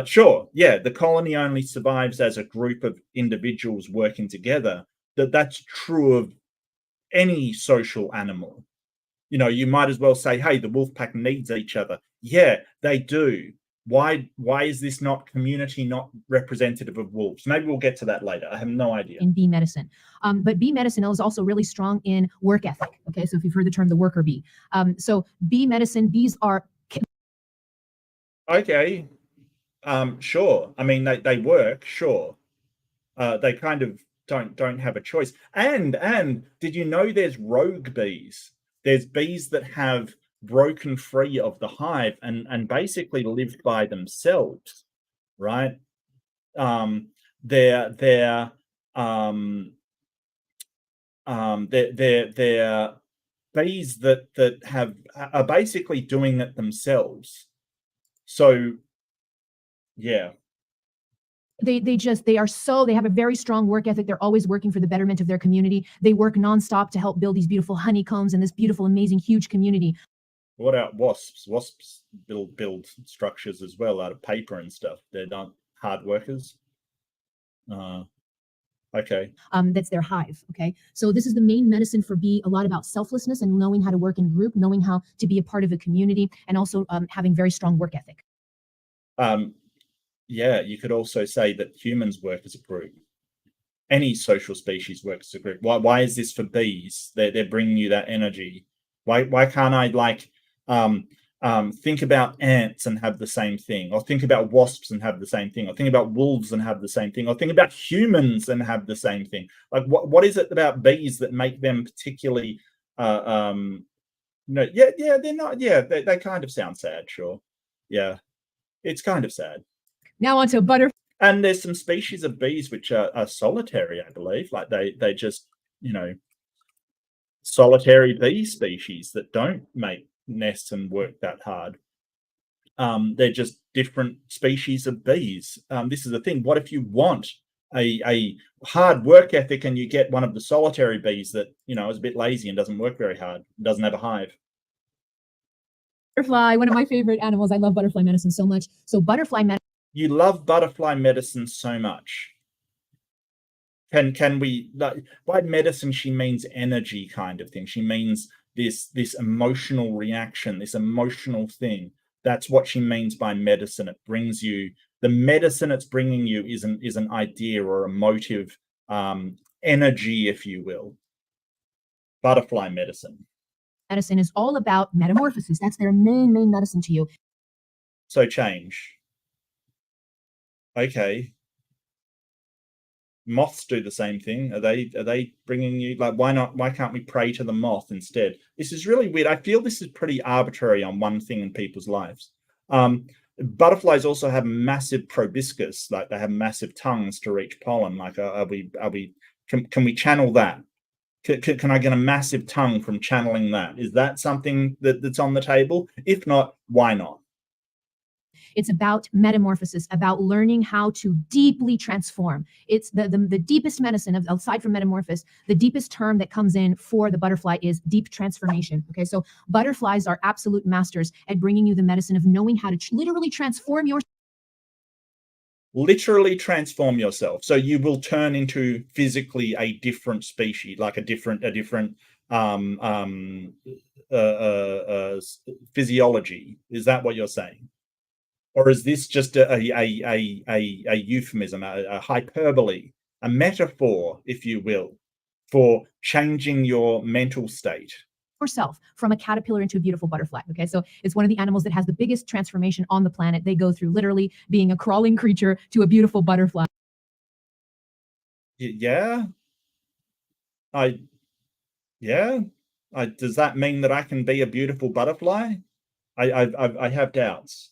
[SPEAKER 1] Sure, yeah, the colony only survives as a group of individuals working together. That's true of any social animal. You might as well say, hey, the wolf pack needs each other. Yeah, they do. Why is this not community, not representative of wolves? Maybe we'll get to that later. I have no idea.
[SPEAKER 2] In bee medicine. But bee medicine is also really strong in work ethic. Okay, so if you've heard the term the worker bee. So bee medicine, bees are...
[SPEAKER 1] Okay, sure. I mean, they work, sure. They kind of don't have a choice. And did you know there's rogue bees? There's bees that have broken free of the hive and basically live by themselves, right? They're bees that are basically doing it themselves. So yeah.
[SPEAKER 2] They have a very strong work ethic. They're always working for the betterment of their community. They work nonstop to help build these beautiful honeycombs and this beautiful, amazing, huge community.
[SPEAKER 1] What about wasps? Wasps build structures as well out of paper and stuff. They're not hard workers. Okay.
[SPEAKER 2] That's their hive. Okay. So this is the main medicine for bee, a lot about selflessness and knowing how to work in group, knowing how to be a part of a community, and also having very strong work ethic.
[SPEAKER 1] Yeah, you could also say that humans work as a group. Any social species works as a group. Why is this for bees? They're bringing you that energy. Why can't I think about ants and have the same thing, or think about wasps and have the same thing, or think about wolves and have the same thing, or think about humans and have the same thing? Like, what is it about bees that make them particularly? They're not. Yeah, they kind of sound sad. Sure, yeah, it's kind of sad.
[SPEAKER 2] Now on to butterfly.
[SPEAKER 1] And there's some species of bees which are solitary, I believe. Like they just, solitary bee species that don't make nests and work that hard. They're just different species of bees. This is the thing. What if you want a hard work ethic and you get one of the solitary bees that, is a bit lazy and doesn't work very hard, doesn't have a hive?
[SPEAKER 2] Butterfly, one of my favorite animals. I love butterfly medicine so much. So butterfly medicine.
[SPEAKER 1] You love butterfly medicine so much. Can we, by medicine, she means energy kind of thing. She means this emotional reaction, this emotional thing. That's what she means by medicine. It brings you, the medicine it's bringing you is an idea or a motive, energy, if you will. Butterfly medicine.
[SPEAKER 2] Medicine is all about metamorphosis. That's their main medicine to you.
[SPEAKER 1] So change. Okay. Moths do the same thing. Are they bringing you, like, why can't we pray to the moth instead? This is really weird. I feel this is pretty arbitrary on one thing in people's lives. Butterflies also have massive proboscis, like they have massive tongues to reach pollen. Like, can we channel that? Can I get a massive tongue from channeling that? Is that something that's on the table? If not, why not?
[SPEAKER 2] It's about metamorphosis, about learning how to deeply transform. It's the deepest medicine of, aside from metamorphosis, the deepest term that comes in for the butterfly is deep transformation. Okay, so butterflies are absolute masters at bringing you the medicine of knowing how to literally transform your.
[SPEAKER 1] Literally transform yourself, so you will turn into physically a different species, like a different physiology. Is that what you're saying, or is this just a euphemism, a hyperbole, a metaphor, if you will, for changing your mental state?
[SPEAKER 2] Yourself from a caterpillar into a beautiful butterfly. Okay, so it's one of the animals that has the biggest transformation on the planet. They go through literally being a crawling creature to a beautiful butterfly.
[SPEAKER 1] Yeah, does that mean that I can be a beautiful butterfly? I have doubts.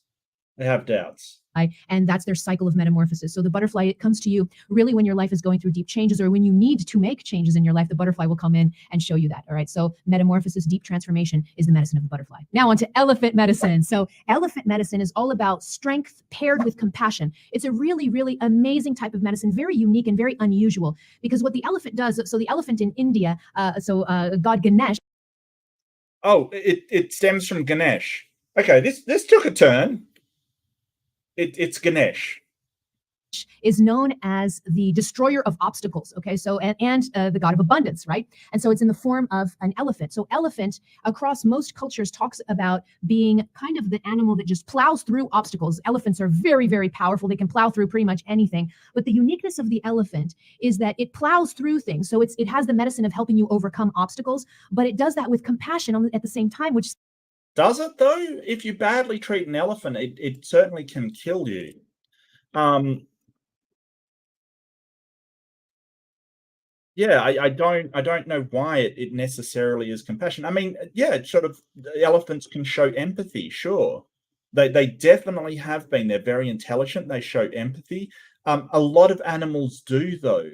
[SPEAKER 1] I have doubts.
[SPEAKER 2] And that's their cycle of metamorphosis. So the butterfly, it comes to you really when your life is going through deep changes, or when you need to make changes in your life. The butterfly will come in and show you that. All right. So metamorphosis, deep transformation is the medicine of the butterfly. Now on to elephant medicine. So elephant medicine is all about strength paired with compassion. It's a really, really amazing type of medicine, very unique and very unusual, because what the elephant does, so the elephant in India, God Ganesh.
[SPEAKER 1] Oh, it stems from Ganesh. Okay, this took a turn. It's Ganesh.
[SPEAKER 2] Is known as the destroyer of obstacles. Okay, so and the god of abundance, right? And so it's in the form of an elephant. So elephant across most cultures talks about being kind of the animal that just plows through obstacles. Elephants are very, very powerful. They can plow through pretty much anything. But the uniqueness of the elephant is that it plows through things. So it has the medicine of helping you overcome obstacles, but it does that with compassion at the same time, which.
[SPEAKER 1] Does it though? If you badly treat an elephant, it certainly can kill you. Yeah, I don't know why it necessarily is compassion. I mean, yeah, it sort of, elephants can show empathy, sure. They definitely have been. They're very intelligent. They show empathy. A lot of animals do, though.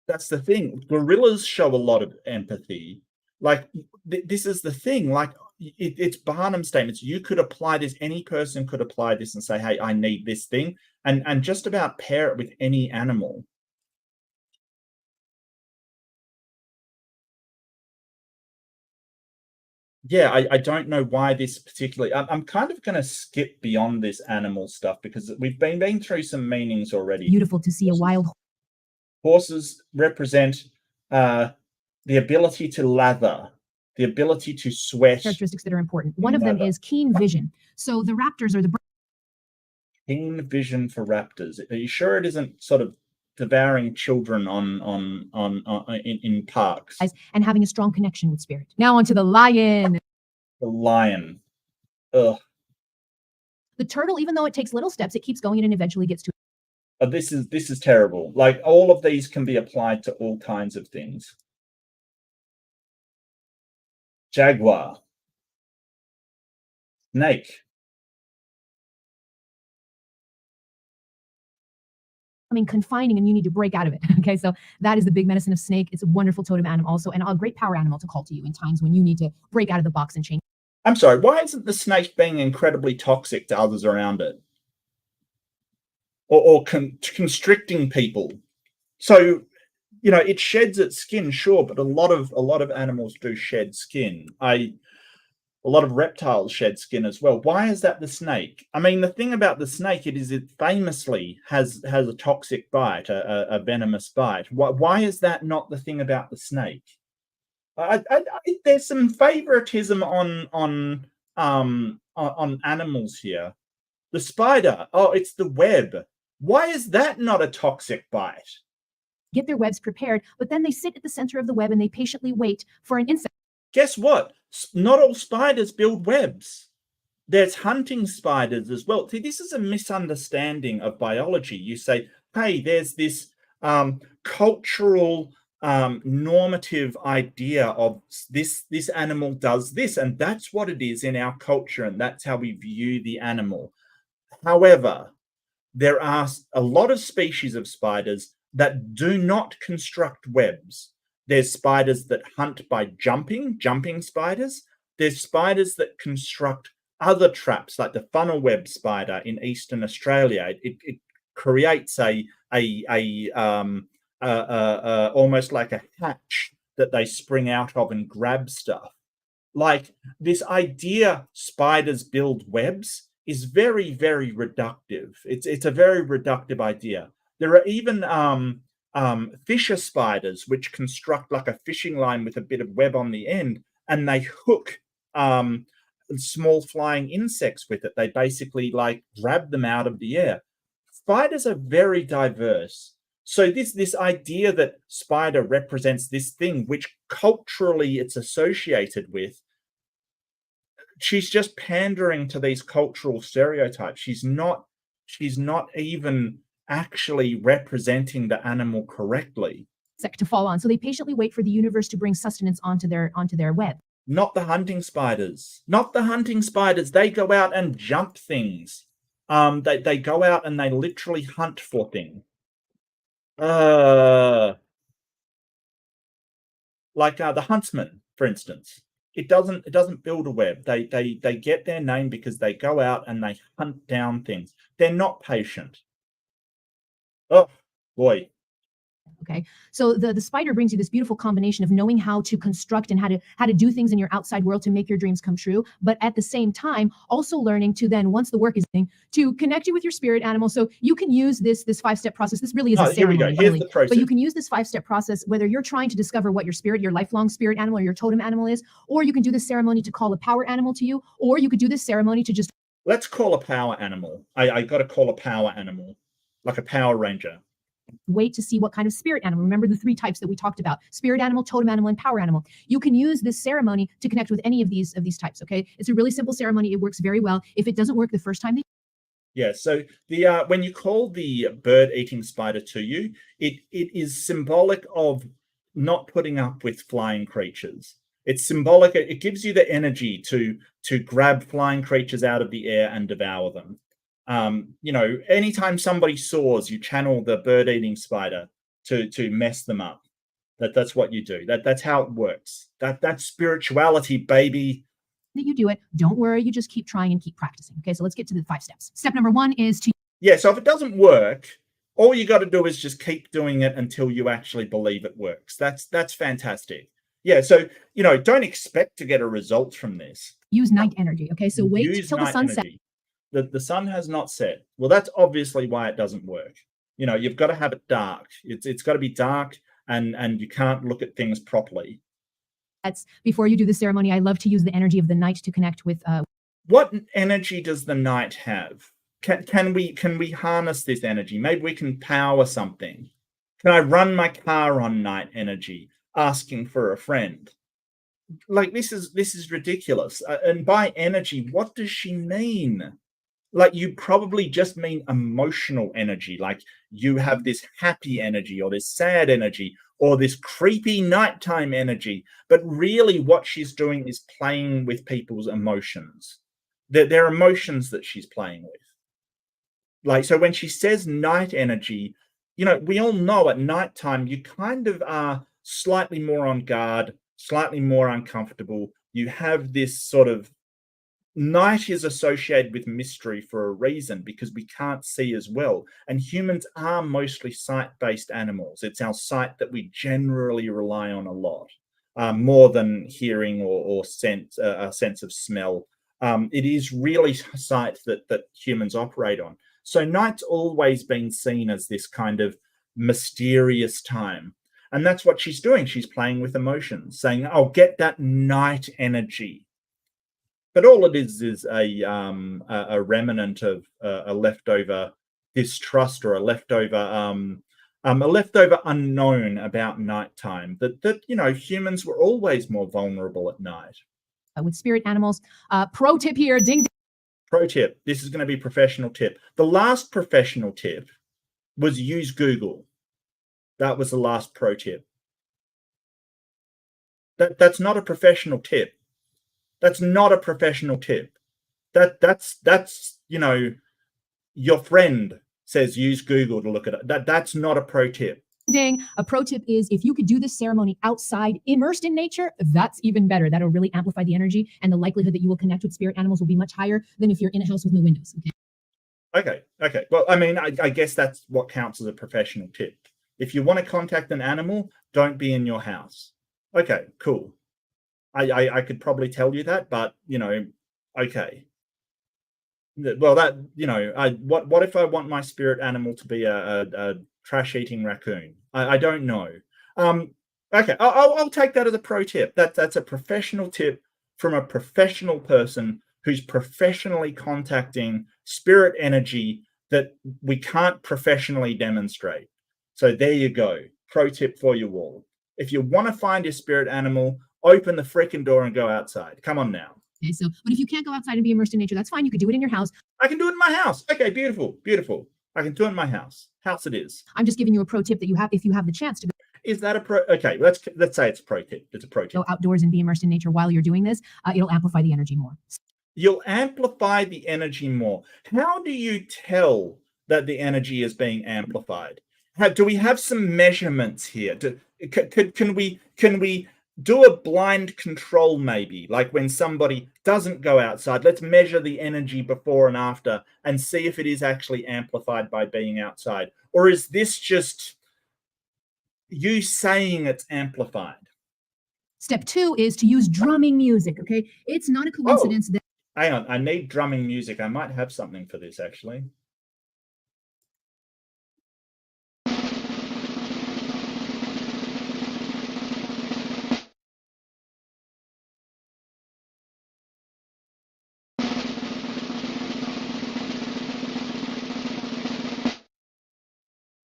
[SPEAKER 1] That's the thing. Gorillas show a lot of empathy. Like this is the thing. Like it's Barnum statements. You could apply this. Any person could apply this and say, "Hey, I need this thing," and just about pair it with any animal. Yeah, I don't know why this particularly. I'm kind of going to skip beyond this animal stuff because we've been through some meanings already.
[SPEAKER 2] Beautiful to see a wild.
[SPEAKER 1] Horses represent the ability to lather, the ability to sweat.
[SPEAKER 2] Characteristics that are important. One of them is keen vision. So the raptors are the
[SPEAKER 1] keen vision for raptors. Are you sure it isn't sort of devouring children in parks?
[SPEAKER 2] And having a strong connection with spirit. Now onto the lion.
[SPEAKER 1] The lion. Ugh.
[SPEAKER 2] The turtle, even though it takes little steps, it keeps going and eventually gets to.
[SPEAKER 1] This is terrible. Like all of these can be applied to all kinds of things. Jaguar. Snake.
[SPEAKER 2] Confining and you need to break out of it. Okay, so that is the big medicine of snake. It's a wonderful totem animal also, and a great power animal to call to you in times when you need to break out of the box and change.
[SPEAKER 1] I'm sorry, why isn't the snake being incredibly toxic to others around it? Or constricting people? So, you know, it sheds its skin, sure, but a lot of animals do shed skin. A lot of reptiles shed skin as well. Why is that the snake? I mean, the thing about the snake, it famously has a toxic bite, a venomous bite. Why is that not the thing about the snake? There's some favoritism on animals here. The spider, oh, it's the web. Why is that not a toxic bite?
[SPEAKER 2] Get their webs prepared, but then they sit at the center of the web and they patiently wait for an insect.
[SPEAKER 1] Guess what? Not all spiders build webs. There's hunting spiders as well. See, this is a misunderstanding of biology. You say, hey, there's this cultural normative idea of this animal does this, and that's what it is in our culture, and that's how we view the animal. However, there are a lot of species of spiders that do not construct webs. There's spiders that hunt by jumping spiders. There's spiders that construct other traps, like the funnel web spider in Eastern Australia. It creates almost like a hatch that they spring out of and grab stuff. Like, this idea spiders build webs is very, very reductive. It's a very reductive idea. There are even fisher spiders which construct like a fishing line with a bit of web on the end, and they hook small flying insects with it. They basically like grab them out of the air. Spiders are very diverse. So this idea that spider represents this thing which culturally it's associated with, she's just pandering to these cultural stereotypes. She's not even actually representing the animal correctly.
[SPEAKER 2] To fall on, so they patiently wait for the universe to bring sustenance onto their web.
[SPEAKER 1] Not the hunting spiders. Not the hunting spiders. They go out and jump things. They go out and they literally hunt for things. Like the huntsman, for instance. It doesn't build a web. They get their name because they go out and they hunt down things. They're not patient. Oh boy.
[SPEAKER 2] Okay, so the spider brings you this beautiful combination of knowing how to construct and how to do things in your outside world to make your dreams come true, but at the same time also learning to then, once the work is done, to connect you with your spirit animal. So you can use this 5-step process. This really is a ceremony.
[SPEAKER 1] Here we go. Here's the process.
[SPEAKER 2] But you can use this 5-step process whether you're trying to discover what your lifelong spirit animal or your totem animal is, or you can do this ceremony to call a power animal to you, or you could do this ceremony to just...
[SPEAKER 1] Let's call a power animal. I got to call a power animal, like a Power Ranger.
[SPEAKER 2] Wait to see what kind of spirit animal. Remember the 3 types that we talked about: spirit animal, totem animal, and power animal. You can use this ceremony to connect with any of these types. Okay, it's a really simple ceremony. It works very well. If it doesn't work the first time,
[SPEAKER 1] yeah. So the when you call the bird-eating spider to you, it is symbolic of not putting up with flying creatures. It's symbolic. It gives you the energy to grab flying creatures out of the air and devour them. Anytime somebody soars, you channel the bird-eating spider to mess them up. That's what you do. That's how it works. That's spirituality, baby.
[SPEAKER 2] That you do it. Don't worry. You just keep trying and keep practicing. Okay, so let's get to the 5 steps. Step number 1 is to...
[SPEAKER 1] Yeah, so if it doesn't work, all you got to do is just keep doing it until you actually believe it works. That's fantastic. Yeah, so, don't expect to get a result from this.
[SPEAKER 2] Use night energy. Okay, so wait till the sun sets.
[SPEAKER 1] The sun has not set. Well, that's obviously why it doesn't work. You've got to have it dark. It's got to be dark, and you can't look at things properly.
[SPEAKER 2] That's before you do the ceremony. I love to use the energy of the night to connect with...
[SPEAKER 1] What energy does the night have? Can we harness this energy? Maybe we can power something. Can I run my car on night energy, asking for a friend? Like, this is ridiculous. And by energy, what does she mean? Like, you probably just mean emotional energy, like you have this happy energy or this sad energy or this creepy nighttime energy. But really what she's doing is playing with people's emotions. They're emotions that she's playing with. Like, so when she says night energy, we all know at nighttime you kind of are slightly more on guard, slightly more uncomfortable. You have this sort of... Night is associated with mystery for a reason, because we can't see as well. And humans are mostly sight-based animals. It's our sight that we generally rely on a lot, more than hearing or sense, a sense of smell. It is really sight that humans operate on. So night's always been seen as this kind of mysterious time. And that's what she's doing. She's playing with emotions, saying, "Oh, get that night energy." But all it is a remnant of a leftover distrust, or a leftover unknown about nighttime. That humans were always more vulnerable at night.
[SPEAKER 2] With spirit animals. Pro tip here, ding.
[SPEAKER 1] Pro tip. This is going to be professional tip. The last professional tip was use Google. That was the last pro tip. That's not a professional tip. That's not a professional tip. That's your friend says use Google to look at it. That's not a pro tip.
[SPEAKER 2] Ding. A pro tip is if you could do this ceremony outside, immersed in nature, that's even better. That'll really amplify the energy, and the likelihood that you will connect with spirit animals will be much higher than if you're in a house with no windows.
[SPEAKER 1] Okay. Well, I mean, I guess that's what counts as a professional tip. If you want to contact an animal, don't be in your house. Okay, cool. I could probably tell you that, but okay. Well, that what if I want my spirit animal to be a trash-eating raccoon? I don't know. Okay, I'll take that as a pro tip. That's a professional tip from a professional person who's professionally contacting spirit energy that we can't professionally demonstrate. So there you go. Pro tip for you all. If you want to find your spirit animal, open the freaking door and go outside. Come on now.
[SPEAKER 2] Okay, so, but if you can't go outside and be immersed in nature, that's fine. You could do it in your house.
[SPEAKER 1] I can do it in my house. Okay, beautiful. I can do it in my house. House it is.
[SPEAKER 2] I'm just giving you a pro tip that you have if you have the chance to go.
[SPEAKER 1] Is that a pro? Okay, let's say it's a pro tip. It's a pro tip.
[SPEAKER 2] Go outdoors and be immersed in nature while you're doing this. It'll amplify the energy more.
[SPEAKER 1] You'll amplify the energy more. How do you tell that the energy is being amplified? Do we have some measurements here? Can we do a blind control, maybe, like when somebody doesn't go outside? Let's measure the energy before and after and see if it is actually amplified by being outside. Or is this just you saying it's amplified?
[SPEAKER 2] Step 2 is to use drumming music, okay? It's not a coincidence that...
[SPEAKER 1] Hang on, I need drumming music. I might have something for this, actually.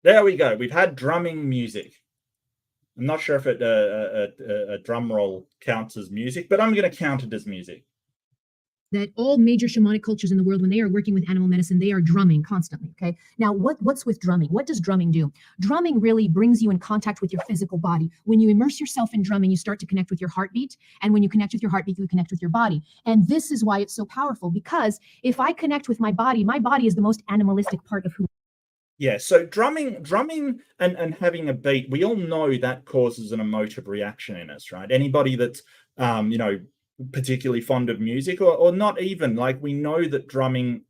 [SPEAKER 1] There we go. We've had drumming music. I'm not sure if a drum roll counts as music, but I'm going to count it as music.
[SPEAKER 2] That all major shamanic cultures in the world, when they are working with animal medicine, they are drumming constantly, okay? Now, what's with drumming? What does drumming do? Drumming really brings you in contact with your physical body. When you immerse yourself in drumming, you start to connect with your heartbeat. And when you connect with your heartbeat, you connect with your body. And this is why it's so powerful, because if I connect with my body is the most animalistic part of who.
[SPEAKER 1] Yeah, so drumming and having a beat, we all know that causes an emotive reaction in us, right? Anybody that's particularly fond of music, or not even, like, we know that drumming,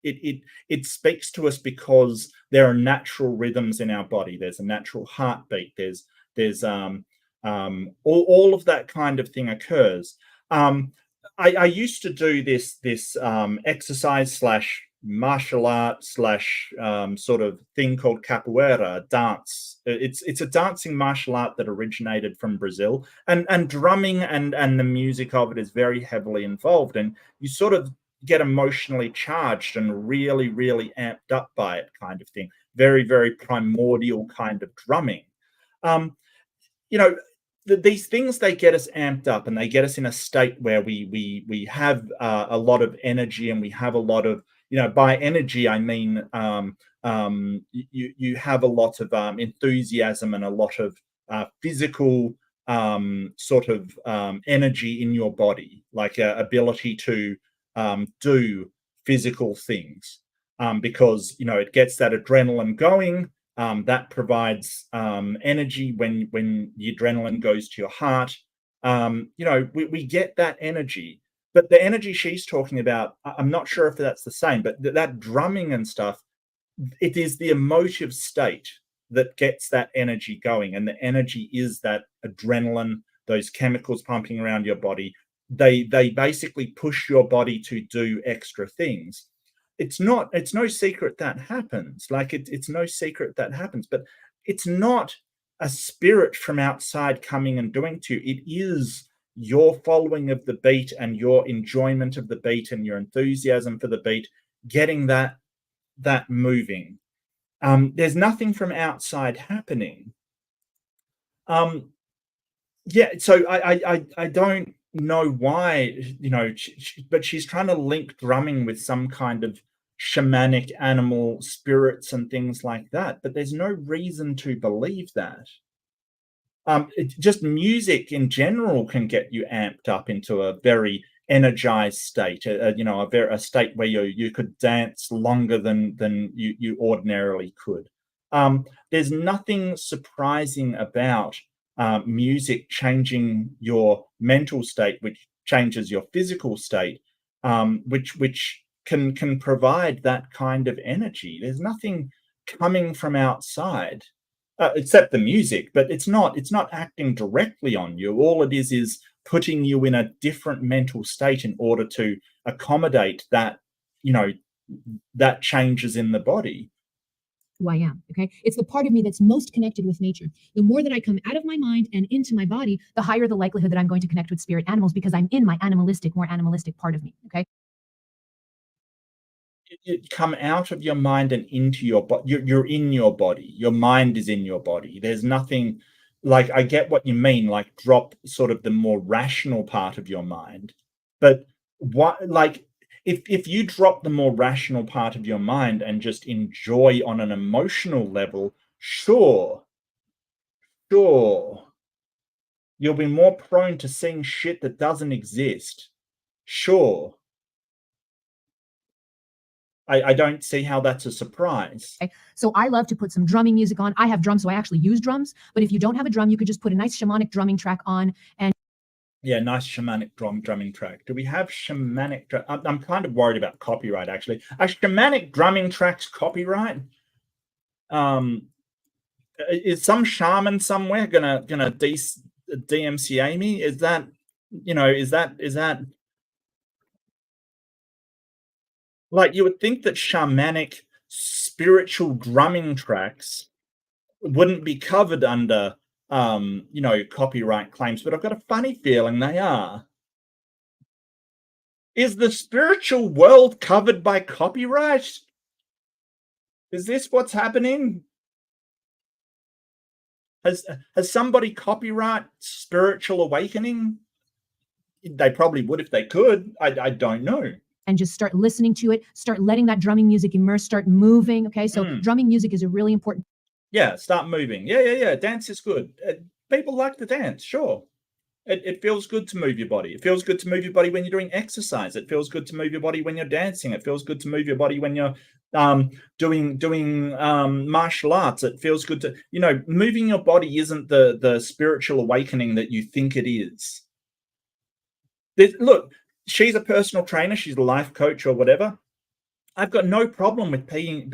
[SPEAKER 1] it speaks to us because there are natural rhythms in our body. There's a natural heartbeat. There's all of that kind of thing occurs. I used to do this exercise / martial art / sort of thing called capoeira, dance. It's a dancing martial art that originated from Brazil, and drumming and the music of it is very heavily involved, and you sort of get emotionally charged and really, really amped up by it, kind of thing. Very, very primordial kind of drumming. These things, they get us amped up and they get us in a state where we have a lot of energy, and we have a lot of, by energy, I mean, you have a lot of enthusiasm and a lot of physical sort of energy in your body, like ability to do physical things, because, it gets that adrenaline going. That provides energy when the adrenaline goes to your heart. We get that energy. But the energy she's talking about, I'm not sure if that's the same, but that drumming and stuff, it is the emotive state that gets that energy going. And the energy is that adrenaline, those chemicals pumping around your body. They basically push your body to do extra things. It's no secret that happens. Like, it's no secret that happens, but it's not a spirit from outside coming and doing to you. It is your following of the beat and your enjoyment of the beat and your enthusiasm for the beat, getting that moving. There's nothing from outside happening. So I don't know why, but she's trying to link drumming with some kind of shamanic animal spirits and things like that, but there's no reason to believe that. Just music in general can get you amped up into a very energized state, a state where you could dance longer than you ordinarily could. There's nothing surprising about music changing your mental state, which changes your physical state, which can provide that kind of energy. There's nothing coming from outside, except the music, but it's not acting directly on you. All it is putting you in a different mental state in order to accommodate that, that changes in the body.
[SPEAKER 2] Who I am, okay? It's the part of me that's most connected with nature. The more that I come out of my mind and into my body, the higher the likelihood that I'm going to connect with spirit animals, because I'm in my more animalistic part of me, okay?
[SPEAKER 1] You come out of your mind and into your body. You're in your body. Your mind is in your body. There's nothing, like, I get what you mean, like drop sort of the more rational part of your mind. But what, like, if you drop the more rational part of your mind and just enjoy on an emotional level, sure, you'll be more prone to seeing shit that doesn't exist. Sure. I don't see how that's a surprise.
[SPEAKER 2] Okay? So I love to put some drumming music on. I have drums, so I actually use drums. But if you don't have a drum, you could just put a nice shamanic drumming track on. And
[SPEAKER 1] yeah, nice shamanic drumming track. Do we have shamanic? I'm kind of worried about copyright, actually. Are shamanic drumming tracks copyright? Is some shaman somewhere gonna DMCA me? Is that, is that like, you would think that shamanic spiritual drumming tracks wouldn't be covered under copyright claims, but I've got a funny feeling they are. Is the spiritual world covered by copyright? Is this what's happening? Has somebody copyright Spiritual Awakening? They probably would if they could. I don't know.
[SPEAKER 2] And just start listening to it, start letting that drumming music immerse, start moving, okay? So drumming music is a really important.
[SPEAKER 1] Yeah, start moving. Yeah. Dance is good. People like to dance, sure. It feels good to move your body. It feels good to move your body when you're doing exercise. It feels good to move your body when you're dancing. It feels good to move your body when you're doing martial arts. It feels good to, moving your body isn't the spiritual awakening that you think it is. Look, she's a personal trainer. She's a life coach or whatever. I've got no problem with being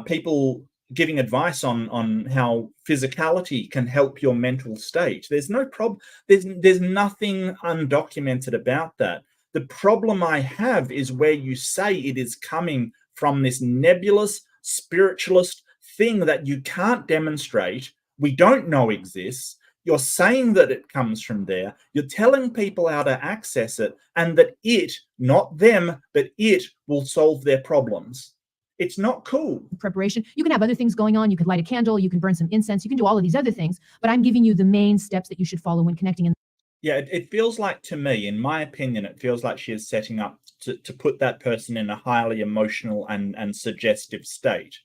[SPEAKER 1] people giving advice on how physicality can help your mental state. There's no problem. There's nothing undocumented about that. The problem I have is where you say it is coming from this nebulous spiritualist thing that you can't demonstrate, we don't know exists. You're saying that it comes from there. You're telling people how to access it, and that it, not them, but it will solve their problems. It's not cool.
[SPEAKER 2] Preparation. You can have other things going on. You could light a candle. You can burn some incense. You can do all of these other things. But I'm giving you the main steps that you should follow when connecting.
[SPEAKER 1] Yeah, it feels like, to me, in my opinion, it feels like she is setting up to put that person in a highly emotional and suggestive state.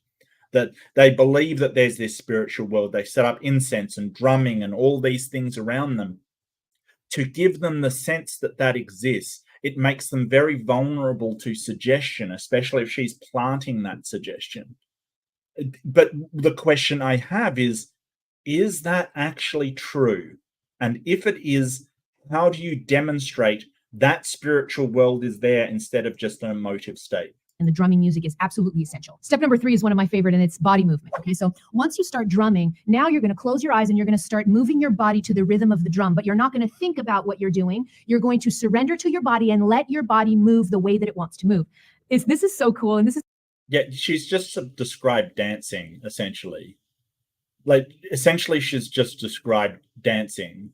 [SPEAKER 1] That they believe that there's this spiritual world. They set up incense and drumming and all these things around them to give them the sense that that exists. It makes them very vulnerable to suggestion, especially if she's planting that suggestion. But the question I have is that actually true? And if it is, how do you demonstrate that spiritual world is there instead of just an emotive state?
[SPEAKER 2] And the drumming music is absolutely essential. Step number 3 is one of my favorite, and it's body movement. Okay, so once you start drumming, now you're going to close your eyes and you're going to start moving your body to the rhythm of the drum, but you're not going to think about what you're doing. You're going to surrender to your body and let your body move the way that it wants to move. This is so cool. And this is.
[SPEAKER 1] Yeah, she's just described dancing, essentially. Like, essentially, she's just described dancing.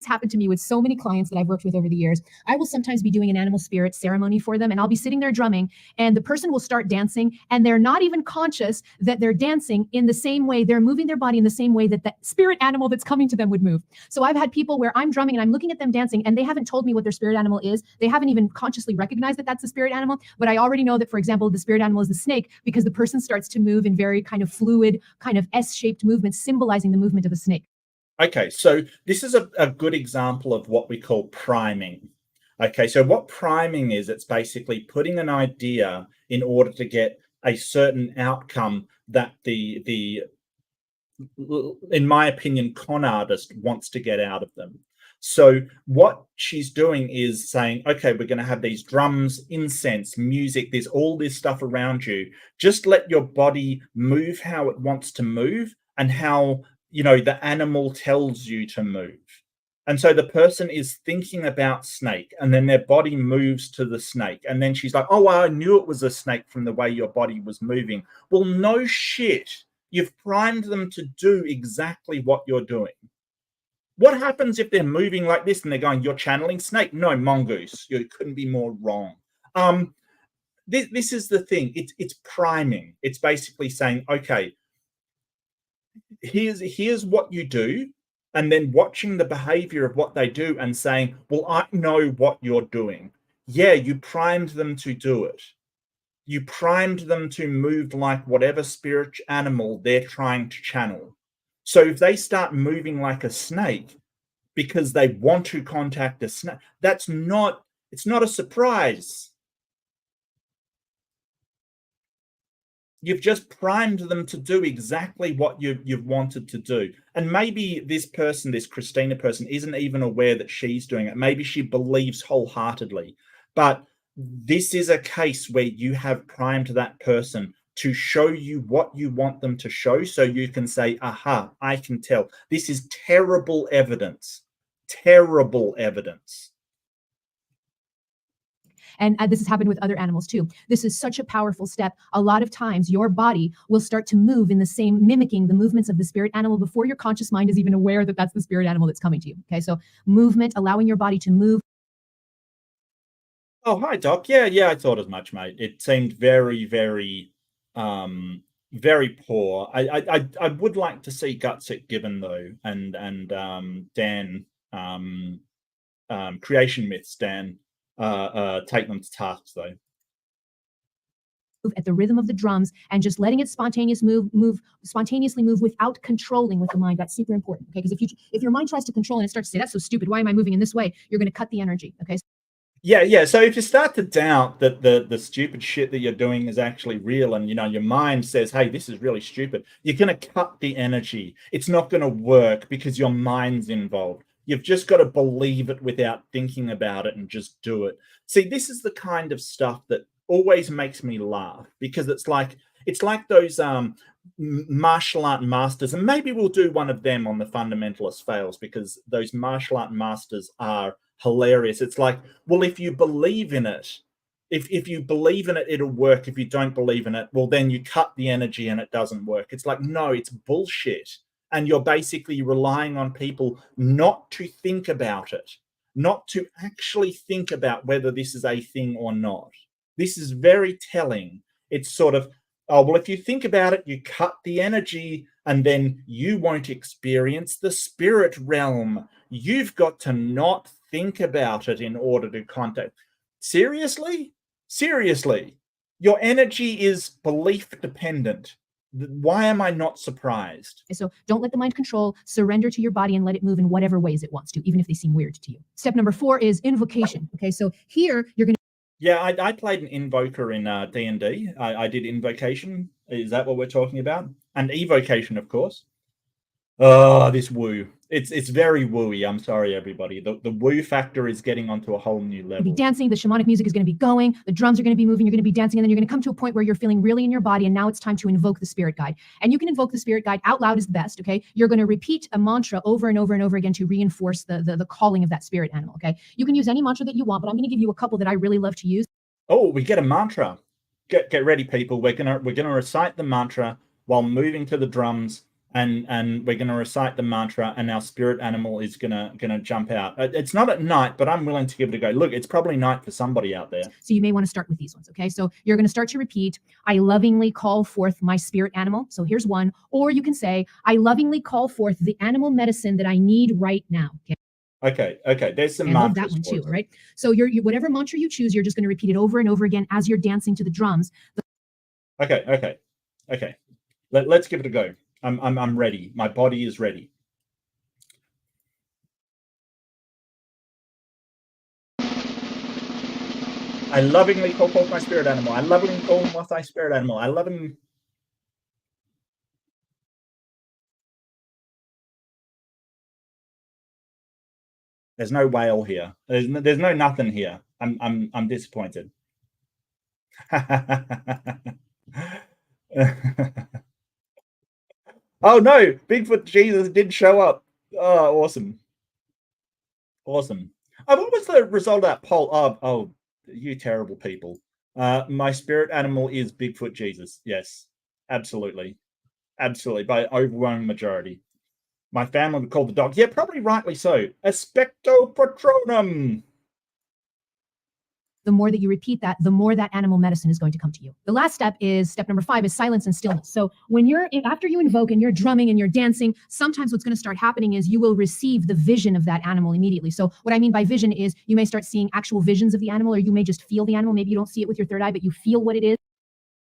[SPEAKER 2] It's happened to me with so many clients that I've worked with over the years. I will sometimes be doing an animal spirit ceremony for them, and I'll be sitting there drumming, and the person will start dancing, and they're not even conscious that they're dancing in the same way. They're moving their body in the same way that the spirit animal that's coming to them would move. So I've had people where I'm drumming and I'm looking at them dancing, and they haven't told me what their spirit animal is. They haven't even consciously recognized that that's the spirit animal, but I already know that, for example, the spirit animal is the snake, because the person starts to move in very kind of fluid, kind of S-shaped movements, symbolizing the movement of a snake.
[SPEAKER 1] Okay, so this is a good example of what we call priming. Okay, so what priming is, it's basically putting an idea in order to get a certain outcome that the in my opinion, con artist wants to get out of them. So what she's doing is saying, okay, we're going to have these drums, incense, music, there's all this stuff around you. Just let your body move how it wants to move and how, you know, the animal tells you to move. And so the person is thinking about snake, and then their body moves to the snake. And then she's like, oh, well, I knew it was a snake from the way your body was moving. Well, no shit. You've primed them to do exactly what you're doing. What happens if they're moving like this and they're going, you're channeling snake? No, mongoose. You couldn't be more wrong. This is the thing. It's priming. It's basically saying, okay, here's what you do, and then watching the behavior of what they do and saying, well, I know what you're doing. Yeah, you primed them to do it. You primed them to move like whatever spirit animal they're trying to channel. So if they start moving like a snake because they want to contact a snake, it's not a surprise. You've just primed them to do exactly what you've wanted to do. And maybe this person, this Christina person, isn't even aware that she's doing it. Maybe she believes wholeheartedly. But this is a case where you have primed that person to show you what you want them to show, so you can say, aha, I can tell. This is terrible evidence. Terrible evidence.
[SPEAKER 2] And this has happened with other animals too. This is such a powerful step. A lot of times your body will start to move in the same, mimicking the movements of the spirit animal before your conscious mind is even aware that that's the spirit animal that's coming to you. Okay, so movement, allowing your body to move.
[SPEAKER 1] Oh, hi, Doc. Yeah, I thought as much, mate. It seemed very, very, very poor. I would like to see Gutsick Given though, and Dan, Creation Myths Dan, take them to task though.
[SPEAKER 2] At the rhythm of the drums and just letting it spontaneously move without controlling with the mind. That's super important. Okay, because if your mind tries to control and it starts to say, that's so stupid, why am I moving in this way? You're going to cut the energy. Okay.
[SPEAKER 1] Yeah. So if you start to doubt that the stupid shit that you're doing is actually real, and you know your mind says, hey, this is really stupid, you're going to cut the energy. It's not going to work because your mind's involved. You've just got to believe it without thinking about it and just do it. See, this is the kind of stuff that always makes me laugh, because it's like those martial art masters, and maybe we'll do one of them on the Fundamentalist Fails, because those martial art masters are hilarious. It's like, well, if you believe in it, if you believe in it, it'll work. If you don't believe in it, well, then you cut the energy and it doesn't work. It's like, no, it's bullshit. And you're basically relying on people not to think about it, not to actually think about whether this is a thing or not. This is very telling. It's sort of, oh, well, if you think about it, you cut the energy and then you won't experience the spirit realm. You've got to not think about it in order to contact. Seriously? Your energy is belief dependent. Why am I not surprised?
[SPEAKER 2] So don't let the mind control. Surrender to your body and let it move in whatever ways it wants to, even if they seem weird to you. Step number 4 is invocation. Okay, so here you're going to.
[SPEAKER 1] Yeah, I played an invoker in D&D. I did invocation. Is that what we're talking about? And evocation, of course. Oh, this woo. It's very wooey. I'm sorry, everybody. The woo factor is getting onto a whole new level.
[SPEAKER 2] Be dancing, the shamanic music is going to be going, the drums are going to be moving, you're going to be dancing, and then you're going to come to a point where you're feeling really in your body, and now it's time to invoke the spirit guide. And you can invoke the spirit guide out loud is the best, okay? You're going to repeat a mantra over and over and over again to reinforce the calling of that spirit animal, okay? You can use any mantra that you want, but I'm going to give you a couple that I really love to use.
[SPEAKER 1] Oh, we get a mantra. Get ready, people. We're gonna recite the mantra while moving to the drums, and we're gonna recite the mantra, and our spirit animal is gonna jump out. It's not at night, but I'm willing to give it a go. Look, it's probably night for somebody out there.
[SPEAKER 2] So you may want to start with these ones, okay? So you're gonna start to repeat, I lovingly call forth my spirit animal. So here's one. Or you can say, I lovingly call forth the animal medicine that I need right now.
[SPEAKER 1] Okay. There's some
[SPEAKER 2] mantras. I love that one too, all right? So you're whatever mantra you choose, you're just going to repeat it over and over again as you're dancing to the drums.
[SPEAKER 1] Okay. Let's give it a go. I'm ready. My body is ready. I lovingly call forth my spirit animal. I lovingly call forth my spirit animal. I lovingly. There's no whale here. There's no nothing here. I'm disappointed. Oh no, Bigfoot Jesus did show up. Oh, awesome. Awesome. What was the result of that poll? Oh, you terrible people. My spirit animal is Bigfoot Jesus. Yes, absolutely. Absolutely. By overwhelming majority. My family would call the dog. Yeah, probably rightly so. Aspecto patronum.
[SPEAKER 2] The more that you repeat that, the more that animal medicine is going to come to you. The last step is step number 5 is silence and stillness. So when after you invoke and you're drumming and you're dancing, sometimes what's going to start happening is you will receive the vision of that animal immediately. So what I mean by vision is you may start seeing actual visions of the animal, or you may just feel the animal. Maybe you don't see it with your third eye, but you feel what it is.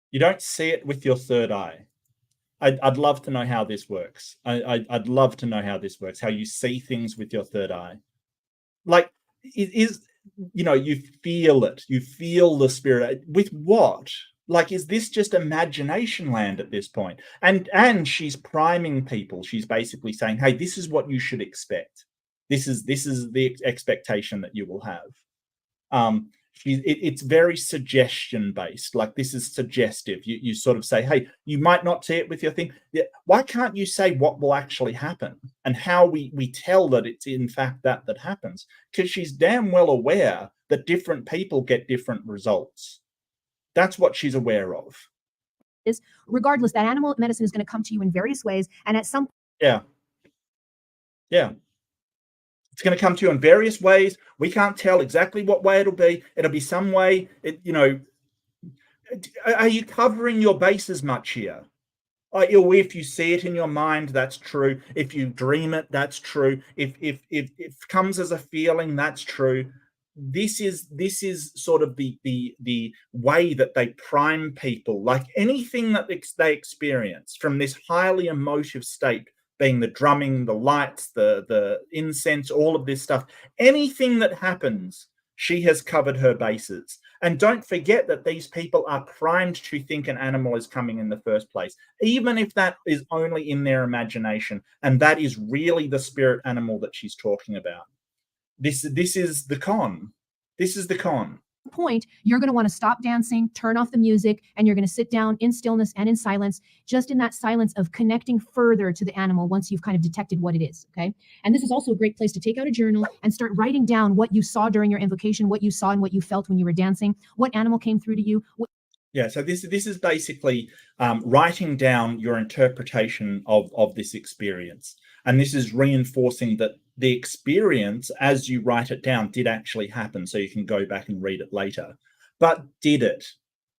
[SPEAKER 1] You don't see it with your third eye. I'd love to know how this works. I'd love to know how this works, how you see things with your third eye. Like, is you feel it. You feel the spirit. With what? Like, is this just imagination land at this point? And she's priming people. She's basically saying, hey, this is what you should expect. This is the expectation that you will have. It's very suggestion based. Like, this is suggestive. You sort of say, hey, you might not see it with your thing. Why can't you say what will actually happen and how we tell that it's in fact that happens? Because she's damn well aware that different people get different results. That's what she's aware of.
[SPEAKER 2] Is regardless, that animal medicine is going to come to you in various ways, and at some
[SPEAKER 1] yeah. It's going to come to you in various ways. We can't tell exactly what way it'll be. It'll be some way. Are you covering your bases much here? If you see it in your mind, that's true. If you dream it, that's true. If it comes as a feeling, that's true. This is sort of the way that they prime people. Like, anything that they experience from this highly emotive state, being the drumming, the lights, the incense, all of this stuff, anything that happens, she has covered her bases. And don't forget that these people are primed to think an animal is coming in the first place, even if that is only in their imagination. And that is really the spirit animal that she's talking about. This is the con. This is the con.
[SPEAKER 2] Point, you're going to want to stop dancing, turn off the music, and you're going to sit down in stillness and in silence, just in that silence of connecting further to the animal once you've kind of detected what it is. Okay. And this is also a great place to take out a journal and start writing down what you saw during your invocation, what you saw and what you felt when you were dancing, what animal came through to you.
[SPEAKER 1] Yeah, so this is basically writing down your interpretation of this experience. And this is reinforcing that the experience, as you write it down, did actually happen. So you can go back and read it later. But did it?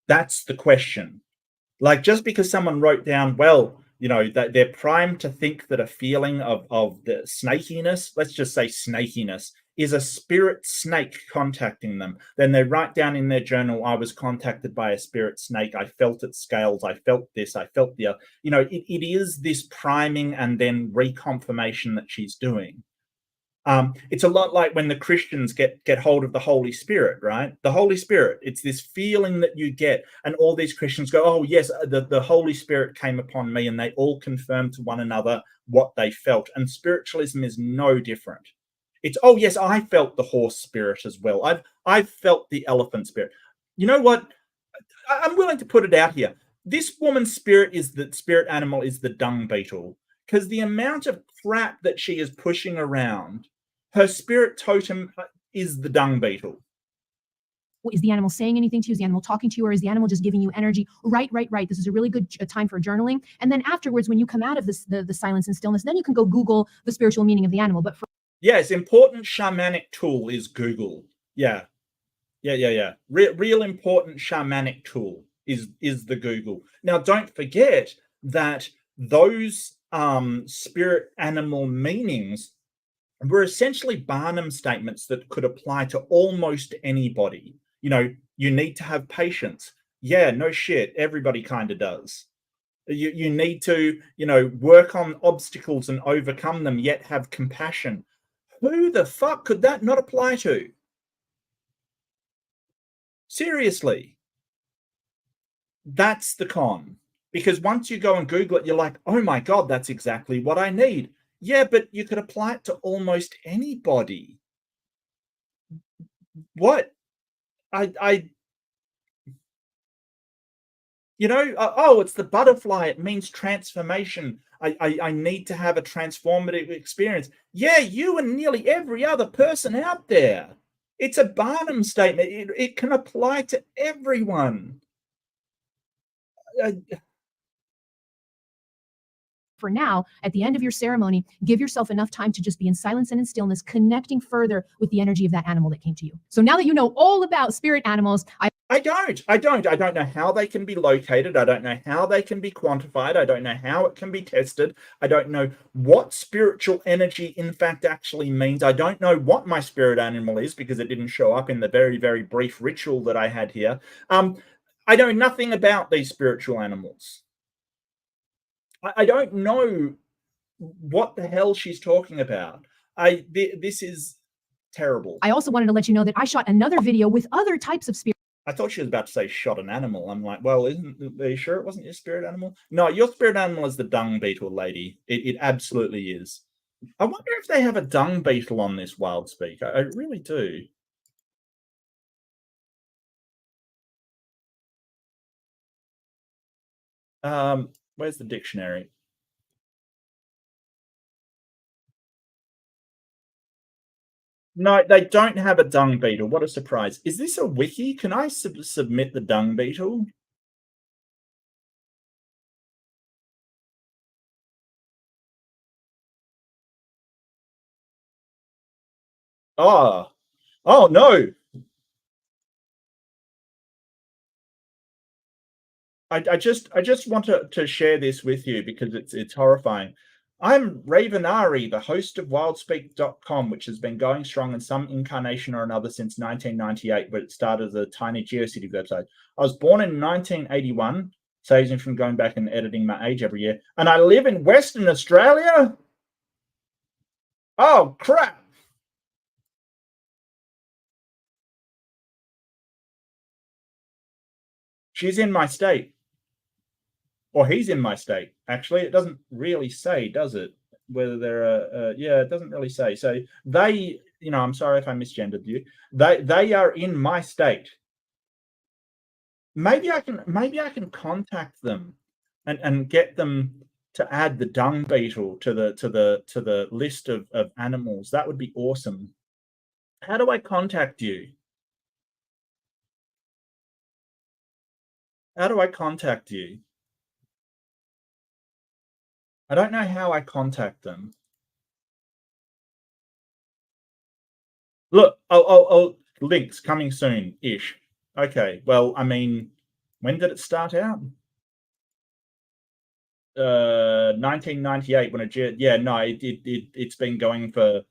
[SPEAKER 1] That's the question. Like, just because someone wrote down, well, that they're primed to think that a feeling of the snakiness, let's just say snakiness, is a spirit snake contacting them. Then they write down in their journal, I was contacted by a spirit snake. I felt its scales. I felt this. I felt the other. It is this priming and then reconfirmation that she's doing. It's a lot like when the Christians get hold of the Holy Spirit, right? The Holy Spirit, it's this feeling that you get, and all these Christians go, oh, yes, the Holy Spirit came upon me, and they all confirm to one another what they felt. And spiritualism is no different. It's, oh, yes, I felt the horse spirit as well. I've felt the elephant spirit. You know what? I'm willing to put it out here. This woman's spirit animal is the dung beetle, because the amount of crap that she is pushing around, her spirit totem is the dung beetle.
[SPEAKER 2] Is the animal saying anything to you? Is the animal talking to you, or is the animal just giving you energy? Right. This is a really good time for journaling. And then afterwards, when you come out of this, the silence and stillness, then you can go Google the spiritual meaning of the animal. But
[SPEAKER 1] yes, important shamanic tool is Google. Yeah. Real important shamanic tool is the Google. Now, don't forget that those spirit animal meanings were essentially Barnum statements that could apply to almost anybody. You need to have patience. Yeah, no shit. Everybody kind of does. You need to, work on obstacles and overcome them, yet have compassion. Who the fuck could that not apply to? Seriously. That's the con. Because once you go and Google it, you're like, oh my God, that's exactly what I need. Yeah, but you could apply it to almost anybody. What? It's the butterfly. It means transformation. I need to have a transformative experience. Yeah, you and nearly every other person out there. It's a Barnum statement. It can apply to everyone.
[SPEAKER 2] For now, at the end of your ceremony, give yourself enough time to just be in silence and in stillness, connecting further with the energy of that animal that came to you. So now that you know all about spirit animals,
[SPEAKER 1] I don't know how they can be located. I don't know how they can be quantified. I don't know how it can be tested. I don't know what spiritual energy, in fact, actually means. I don't know what my spirit animal is because it didn't show up in the very, very brief ritual that I had here. I know nothing about these spiritual animals. I don't know what the hell she's talking about. This is terrible.
[SPEAKER 2] I also wanted to let you know that I shot another video with other types of spirit.
[SPEAKER 1] I thought she was about to say shot an animal. I'm like, well, are you sure it wasn't your spirit animal? No, your spirit animal is the dung beetle, lady. It absolutely is. I wonder if they have a dung beetle on this Wild Speak. I really do. Where's the dictionary? No, they don't have a dung beetle. What a surprise. Is this a wiki? Can I submit the dung beetle? Oh no. I just want to share this with you because it's horrifying. I'm Ravenari, the host of wildspeak.com, which has been going strong in some incarnation or another since 1998, but it started as a tiny GeoCities website. I was born in 1981, saves me from going back and editing my age every year, and I live in Western Australia. Oh, crap. She's in my state. Or he's in my state. Actually, it doesn't really say, does it? Whether they're yeah, it doesn't really say. So they, I'm sorry if I misgendered you. They are in my state. Maybe I can contact them and get them to add the dung beetle to the list of animals. That would be awesome. How do I contact you? How do I contact you? I don't know how I contact them. Look, oh, links coming soon-ish. Okay, well, I mean, when did it start out? 1998 when it's been going for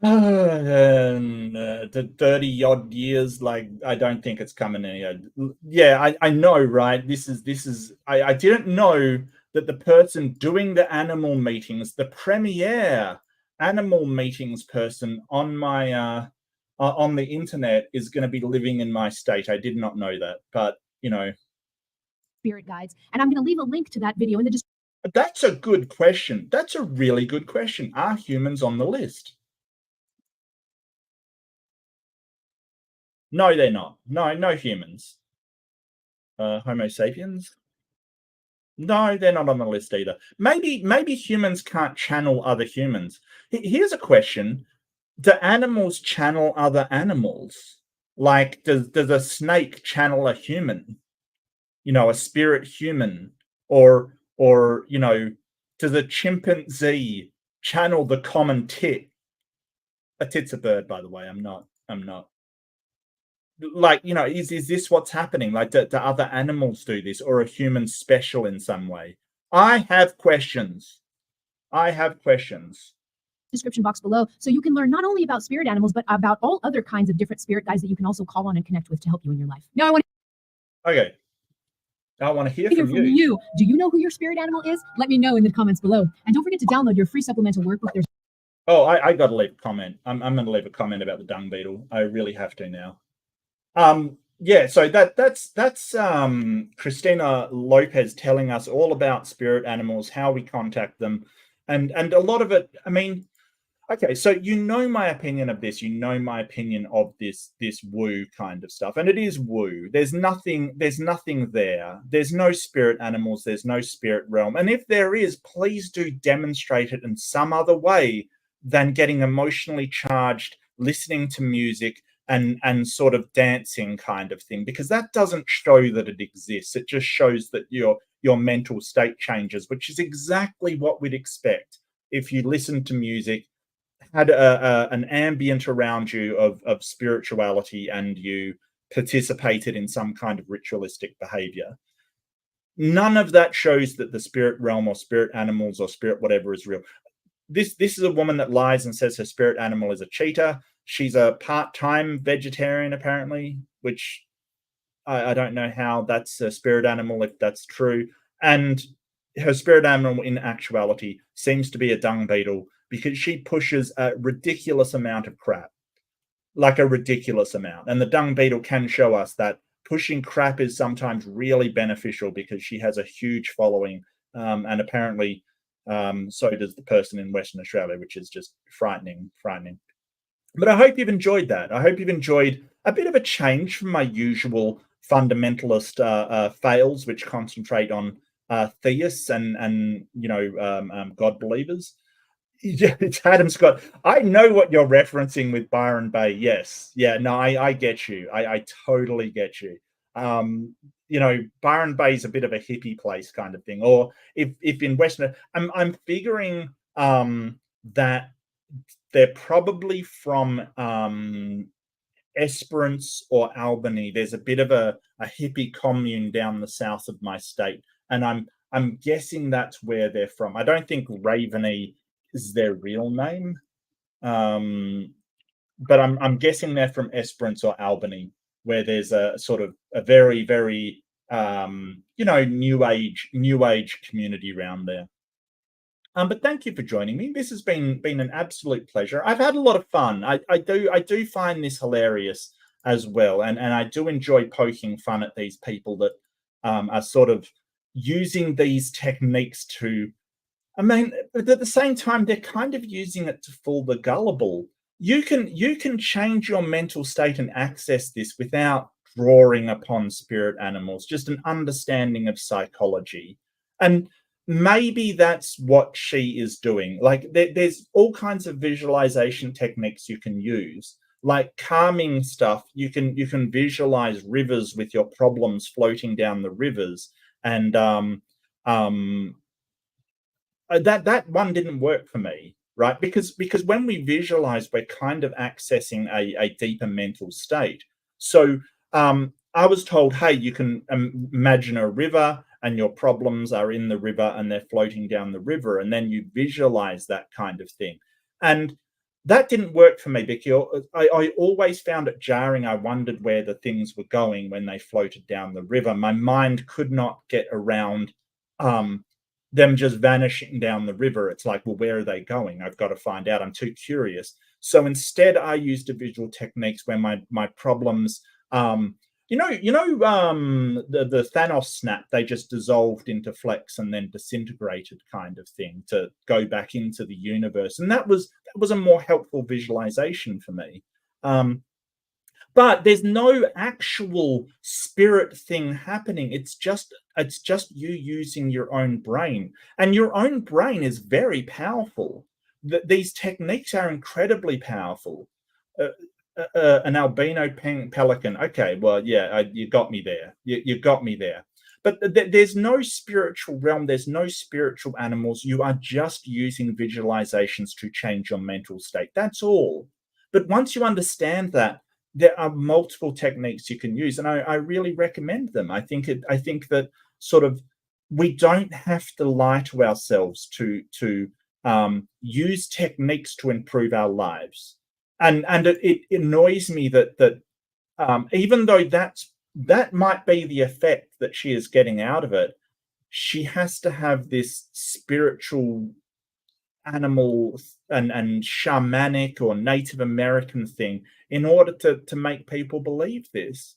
[SPEAKER 1] 30 odd years. Like, I don't think it's coming in. Yeah, I know, right? This is I didn't know that the person doing the animal meetings, the premier animal meetings person on my on the internet is going to be living in my state. I did not know that, but
[SPEAKER 2] spirit guides, and I'm going to leave a link to that video in the description.
[SPEAKER 1] That's a good question. That's a really good question. Are humans on the list? No, they're not. No humans. Homo sapiens? No, they're not on the list either. Maybe humans can't channel other humans. Here's a question. Do animals channel other animals? Like, does a snake channel a human? A spirit human? Or does a chimpanzee channel the common tit? A tit's a bird, by the way. I'm not. Like, is this what's happening? Like, do other animals do this, or are humans special in some way? I have questions.
[SPEAKER 2] Description box below, so you can learn not only about spirit animals, but about all other kinds of different spirit guides that you can also call on and connect with to help you in your life. Now I want
[SPEAKER 1] to hear from you.
[SPEAKER 2] Do you know who your spirit animal is? Let me know in the comments below. And don't forget to download your free supplemental workbook.
[SPEAKER 1] I got to leave a comment. I'm going to leave a comment about the dung beetle. I really have to now. Yeah, so that's Christina Lopez telling us all about spirit animals, how we contact them, and a lot of it. I mean, okay, so you know my opinion of this. You know my opinion of this woo kind of stuff, and it is woo. There's nothing. There's nothing there. There's no spirit animals. There's no spirit realm. And if there is, please do demonstrate it in some other way than getting emotionally charged, listening to music, and sort of dancing kind of thing, because that doesn't show that it exists. It just shows that your mental state changes, which is exactly what we'd expect if you listen to music, had an ambient around you of spirituality, and you participated in some kind of ritualistic behavior. None of that shows that the spirit realm or spirit animals or spirit whatever is real. This is a woman that lies and says her spirit animal is a cheetah. She's a part-time vegetarian, apparently, which I don't know how that's a spirit animal, if that's true. And her spirit animal, in actuality, seems to be a dung beetle, because she pushes a ridiculous amount of crap, like a ridiculous amount. And the dung beetle can show us that pushing crap is sometimes really beneficial, because she has a huge following, and apparently so does the person in Western Australia, which is just frightening. But I hope you've enjoyed that. I hope you've enjoyed a bit of a change from my usual fundamentalist fails, which concentrate on theists and God believers. It's Adam Scott. I know what you're referencing with Byron Bay. Yes, yeah, no, I get you. I totally get you. Byron Bay is a bit of a hippie place kind of thing. Or if in Western, I'm figuring that they're probably from Esperance or Albany. There's a bit of a hippie commune down the south of my state, and I'm guessing that's where they're from. I don't think Raveney is their real name, but I'm guessing they're from Esperance or Albany, where there's a sort of a very new age community around there. But thank you for joining me. This has been an absolute pleasure. I've had a lot of fun. I do find this hilarious as well, and I do enjoy poking fun at these people that are sort of using these techniques to. I mean, but at the same time, they're kind of using it to fool the gullible. You can change your mental state and access this without drawing upon spirit animals. Just an understanding of psychology, and maybe that's what she is doing. Like there's all kinds of visualization techniques you can use, like calming stuff. You can visualize rivers with your problems floating down the rivers, and that one didn't work for me, right? Because when we visualize, we're kind of accessing a deeper mental state. So I was told, hey, you can imagine a river and your problems are in the river and they're floating down the river, and then you visualize that kind of thing. And that didn't work for me, because I always found it jarring. I wondered where the things were going when they floated down the river. My mind could not get around them just vanishing down the river. It's like, well, where are they going? I've got to find out. I'm too curious. So instead, I used visual techniques where my problems, the Thanos snap, they just dissolved into flecks and then disintegrated kind of thing to go back into the universe. And that was a more helpful visualization for me. But there's no actual spirit thing happening. It's just you using your own brain, and your own brain is very powerful. These techniques are incredibly powerful. An albino pelican. Okay, well, yeah, you got me there. You got me there. But there's no spiritual realm. There's no spiritual animals. You are just using visualizations to change your mental state. That's all. But once you understand that, there are multiple techniques you can use, and I really recommend them. I think that sort of we don't have to lie to ourselves to use techniques to improve our lives. And it annoys me that even though that might be the effect that she is getting out of it, she has to have this spiritual animal and shamanic or Native American thing in order to make people believe this.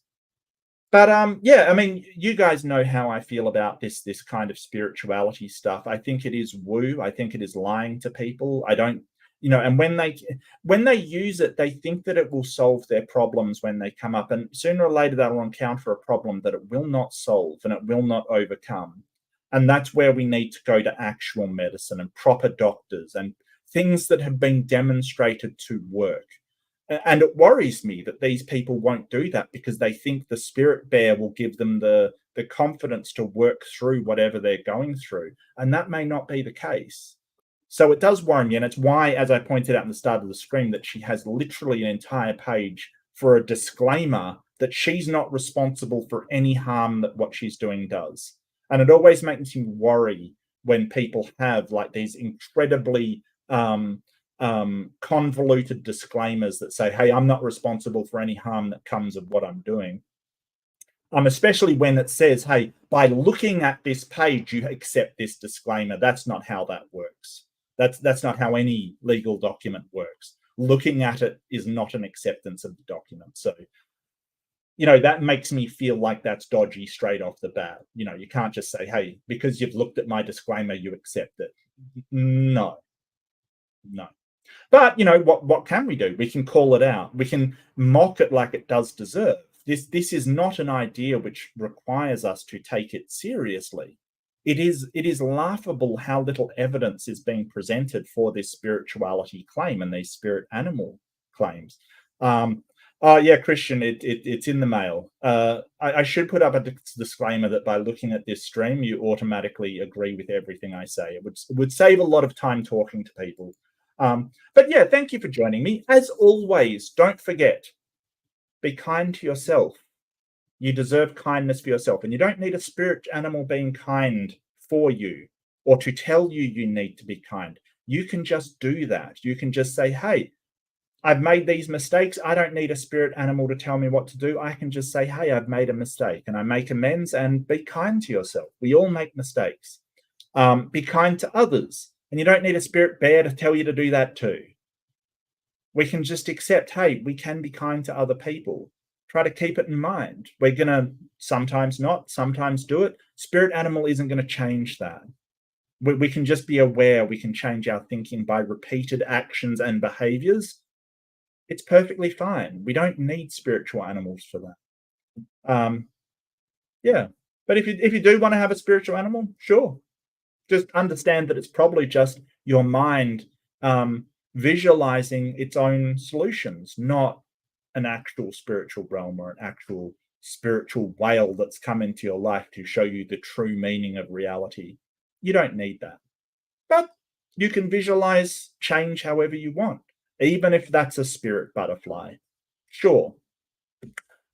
[SPEAKER 1] But yeah, I mean, you guys know how I feel about this kind of spirituality stuff. I think it is woo. I think it is lying to people. I don't, and when they use it, they think that it will solve their problems when they come up, and sooner or later they will encounter a problem that it will not solve and it will not overcome. And that's where we need to go to actual medicine and proper doctors and things that have been demonstrated to work. And it worries me that these people won't do that because they think the spirit bear will give them the confidence to work through whatever they're going through. And that may not be the case. So it does worry me. And it's why, as I pointed out in the start of the stream, that she has literally an entire page for a disclaimer that she's not responsible for any harm that what she's doing does. And it always makes me worry when people have like these incredibly convoluted disclaimers that say, hey, I'm not responsible for any harm that comes of what I'm doing. Especially when it says, hey, by looking at this page, you accept this disclaimer. That's not how that works. That's not how any legal document works. Looking at it is not an acceptance of the document. So, that makes me feel like that's dodgy straight off the bat. You can't just say, hey, because you've looked at my disclaimer, you accept it. No. But what can we do? We can call it out. We can mock it like it does deserve. This is not an idea which requires us to take it seriously. It is laughable how little evidence is being presented for this spirituality claim and these spirit animal claims. Oh yeah, Christian, it's in the mail. I should put up a disclaimer that by looking at this stream, you automatically agree with everything I say. It would save a lot of time talking to people. But yeah, thank you for joining me. As always, don't forget, be kind to yourself. You deserve kindness for yourself, and you don't need a spirit animal being kind for you or to tell you you need to be kind. You can just do that. You can just say, hey, I've made these mistakes. I don't need a spirit animal to tell me what to do. I can just say, hey, I've made a mistake, and I make amends, and be kind to yourself. We all make mistakes. Be kind to others. And you don't need a spirit bear to tell you to do that too. We can just accept, hey, we can be kind to other people. Try to keep it in mind. We're going to sometimes not, sometimes do it. Spirit animal isn't going to change that. We can just be aware. We can change our thinking by repeated actions and behaviors. It's perfectly fine. We don't need spiritual animals for that. Yeah. But if you do want to have a spiritual animal, sure. Just understand that it's probably just your mind visualizing its own solutions, not an actual spiritual realm or an actual spiritual whale that's come into your life to show you the true meaning of reality. You don't need that. But you can visualize change however you want, even if that's a spirit butterfly. Sure.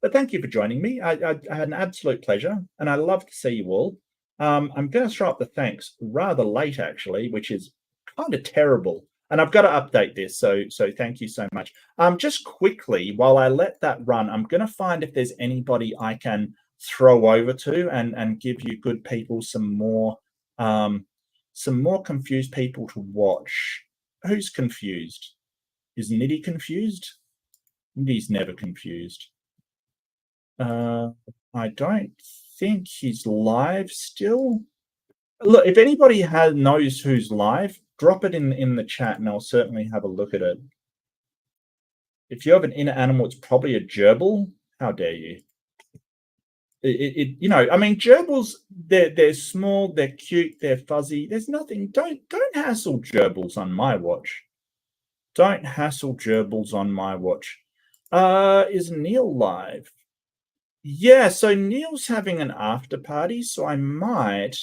[SPEAKER 1] But thank you for joining me. I had an absolute pleasure, and I love to see you all. I'm going to throw up the thanks rather late, actually, which is kind of terrible. And I've got to update this, so thank you so much. Just quickly, while I let that run, I'm going to find if there's anybody I can throw over to and give you good people some more confused people to watch. Who's confused? Is Niddy confused? Niddy's never confused. I don't think he's live still. Look, if anybody knows who's live, drop it in the chat and I'll certainly have a look at it. If you have an inner animal, it's probably a gerbil. How dare you? I mean, gerbils, they're small, they're cute, they're fuzzy. There's nothing. Don't hassle gerbils on my watch. Don't hassle gerbils on my watch. Is Neil live? Yeah, so Neil's having an after party, so I might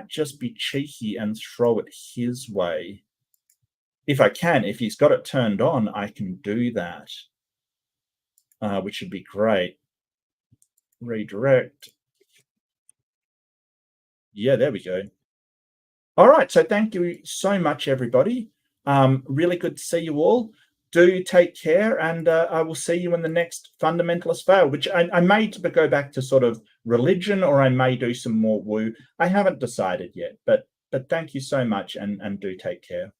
[SPEAKER 1] just be cheeky and throw it his way. If I can, if he's got it turned on, I can do that, which would be great. Redirect. Yeah, there we go. All right, so thank you so much, everybody. Really good to see you all. Do take care, and I will see you in the next Fundamentalist Fail, which I may go back to sort of religion, or I may do some more woo. I haven't decided yet, but But thank you so much, and do take care.